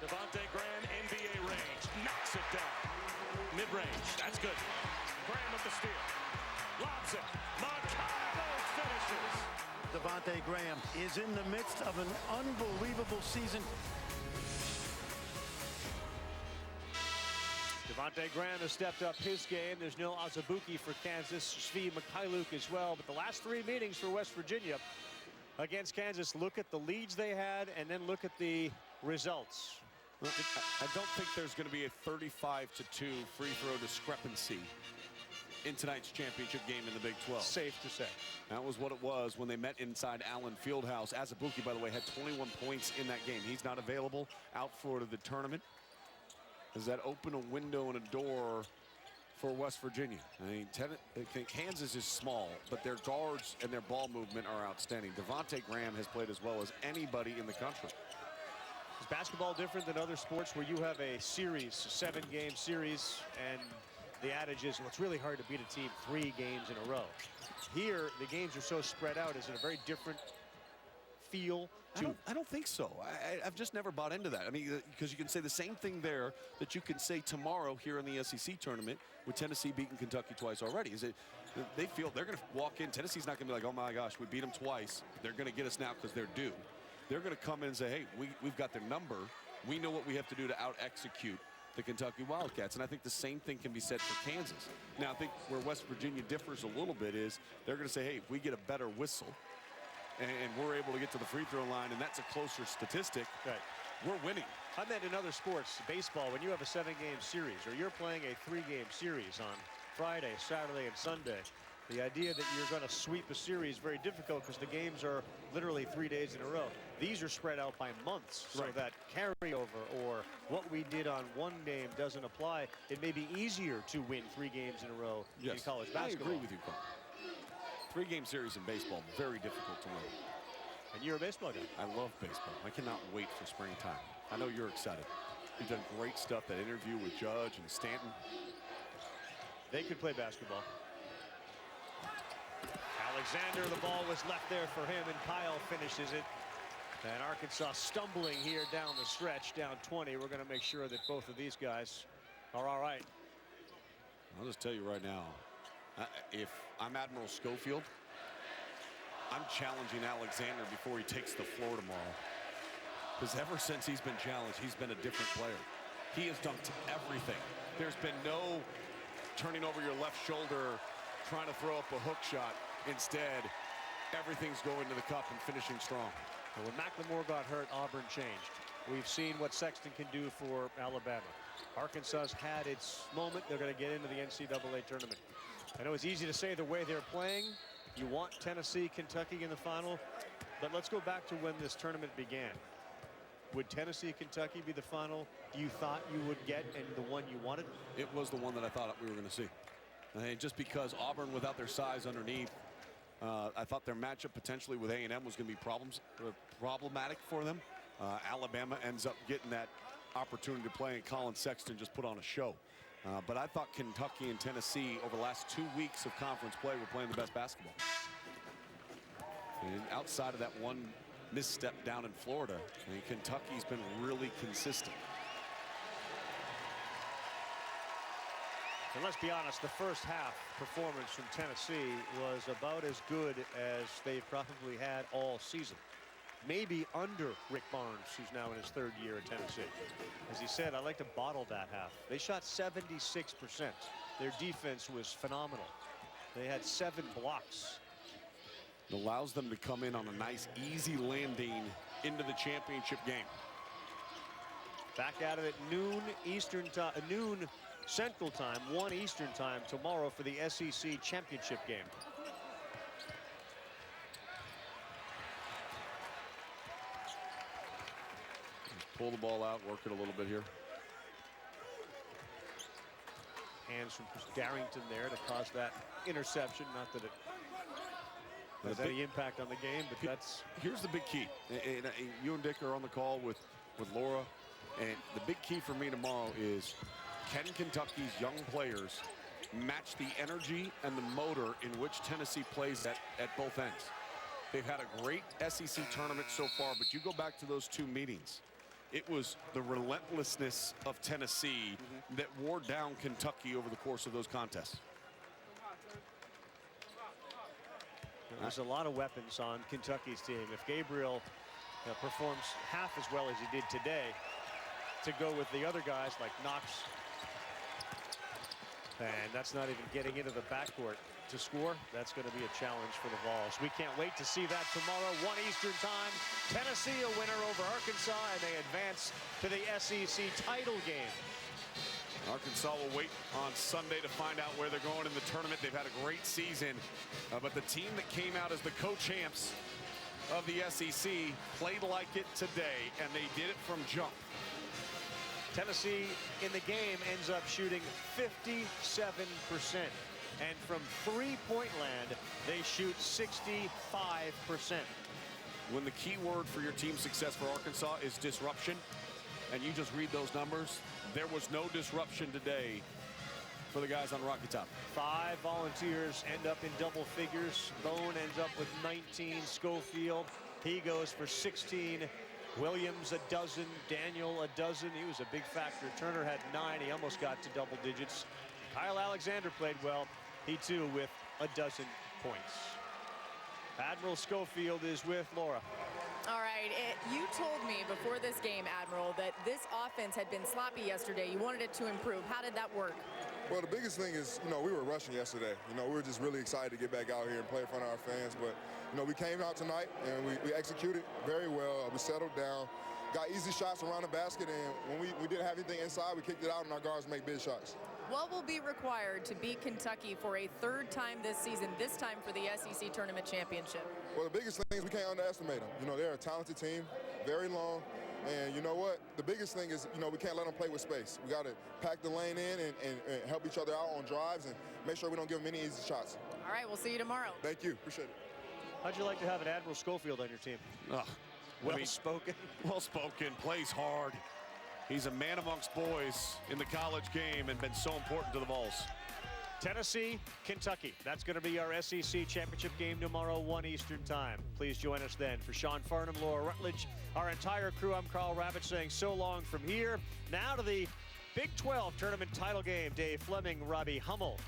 Devontae Graham, NBA range, knocks it down. Mid-range, that's good. Graham with the steal. Lobs it. Moncarlo finishes. Devontae Graham is in the midst of an unbelievable season. Devontae Graham has stepped up his game. There's no Azubuike for Kansas. Svi Mikhailuk as well. But the last three meetings for West Virginia against Kansas, look at the leads they had and then look at the results. I don't think there's going to be a 35-2 free throw discrepancy in tonight's championship game in the Big 12. Safe to say. That was what it was when they met inside Allen Fieldhouse. Azubuike, by the way, had 21 points in that game. He's not available, out for the tournament. Does that open a window and a door for West Virginia? I mean, Kansas is small, but their guards and their ball movement are outstanding. Devontae Graham has played as well as anybody in the country. Is basketball different than other sports where you have a series, a 7-game series, and the adage is, well, it's really hard to beat a team 3 games in a row? Here, the games are so spread out. Is it a very different feel? I don't think so. I've just never bought into that. I mean, because you can say the same thing there that you can say tomorrow here in the SEC tournament with Tennessee beating Kentucky twice already. Is it they feel they're going to walk in. Tennessee's not going to be like, oh my gosh, we beat them twice. They're going to get us now because they're due. They're going to come in and say, hey, we've got their number. We know what we have to do to out-execute the Kentucky Wildcats. And I think the same thing can be said for Kansas. Now, I think where West Virginia differs a little bit is they're going to say, hey, if we get a better whistle, and we're able to get to the free throw line, and that's a closer statistic, right, we're winning. I meant in other sports, baseball, when you have a 7-game series or you're playing a 3-game series on Friday, Saturday, and Sunday, the idea that you're going to sweep a series is very difficult because the games are literally 3 days in a row. These are spread out by months, so that carryover or what we did on one game doesn't apply. It may be easier to win 3 games in a row in college basketball. I agree with you, Carl. 3-game series in baseball, very difficult to win. And you're a baseball guy. I love baseball. I cannot wait for springtime. I know you're excited. You've done great stuff, that interview with Judge and Stanton. They could play basketball. Alexander, the ball was left there for him, and Kyle finishes it. And Arkansas stumbling here down the stretch, down 20. We're going to make sure that both of these guys are all right. I'll just tell you right now, if I'm Admiral Schofield, I'm challenging Alexander before he takes the floor tomorrow. Because ever since he's been challenged, he's been a different player. He has dunked everything. There's been no turning over your left shoulder, trying to throw up a hook shot. Instead, everything's going to the cup and finishing strong. And when McLemore got hurt, Auburn changed. We've seen what Sexton can do for Alabama. Arkansas's had its moment. They're going to get into the NCAA tournament. I know it's easy to say the way they're playing. You want Tennessee, Kentucky in the final. But let's go back to when this tournament began. Would Tennessee, Kentucky be the final you thought you would get and the one you wanted? It was the one that I thought we were going to see. And just because Auburn, without their size underneath, I thought their matchup potentially with A&M was going to be problematic for them. Alabama ends up getting that opportunity to play, and Colin Sexton just put on a show. But I thought Kentucky and Tennessee over the last 2 weeks of conference play were playing the best basketball. And outside of that one misstep down in Florida, I mean, Kentucky's been really consistent. And let's be honest, the first half performance from Tennessee was about as good as they've probably had all season. Maybe under Rick Barnes, who's now in his 3rd year at Tennessee. As he said, I like to bottle that half. They shot 76%. Their defense was phenomenal. They had 7 blocks. It allows them to come in on a nice, easy landing into the championship game. Back at it at noon Eastern time, noon Central Time, 1 Eastern Time tomorrow for the SEC championship game. Pull the ball out, work it a little bit here. Hands from Darrington there to cause that interception. Not that it has any impact on the game, but that's... Here's the big key. And you and Dick are on the call with Laura. And the big key for me tomorrow is, can Kentucky's young players match the energy and the motor in which Tennessee plays at both ends? They've had a great SEC tournament so far, but you go back to those 2 meetings. It was the relentlessness of Tennessee that wore down Kentucky over the course of those contests. There's a lot of weapons on Kentucky's team. If Gabriel performs half as well as he did today, to go with the other guys like Knox, and that's not even getting into the backcourt to score, that's going to be a challenge for the Vols. We can't wait to see that tomorrow, 1 Eastern time. Tennessee a winner over Arkansas, and they advance to the SEC title game. Arkansas will wait on Sunday to find out where they're going in the tournament. They've had a great season, but the team that came out as the co-champs of the SEC played like it today, and they did it from jump. Tennessee in the game ends up shooting 57%. And from three-point land, they shoot 65%. When the key word for your team's success for Arkansas is disruption, and you just read those numbers, there was no disruption today for the guys on Rocky Top. 5 volunteers end up in double figures. Bone ends up with 19. Schofield, he goes for 16. Williams a dozen. Daniel a dozen. He was a big factor. Turner had 9. He almost got to double digits. Kyle Alexander played well. He too with a dozen points. Admiral Schofield is with Laura. All right, you told me before this game, Admiral, that this offense had been sloppy yesterday. You wanted it to improve. How did that work? Well, the biggest thing is, we were rushing yesterday. We were just really excited to get back out here and play in front of our fans. But, we came out tonight and we executed very well. We settled down, got easy shots around the basket, and when we didn't have anything inside, we kicked it out, and our guards make big shots. What will be required to beat Kentucky for a 3rd time this season, this time for the SEC Tournament Championship? Well, the biggest thing is we can't underestimate them. They're a talented team, very long. And you know what? The biggest thing is, we can't let them play with space. We got to pack the lane in and help each other out on drives and make sure we don't give them any easy shots. All right, we'll see you tomorrow. Thank you. Appreciate it. How'd you like to have an Admiral Schofield on your team? Well-spoken. Well-spoken, plays hard. He's a man amongst boys in the college game and been so important to the Vols. Tennessee, Kentucky. That's going to be our SEC championship game tomorrow, 1 Eastern time. Please join us then. For Sean Farnham, Laura Rutledge, our entire crew, I'm Carl Rabbit saying so long from here. Now to the Big 12 tournament title game. Dave Fleming, Robbie Hummel.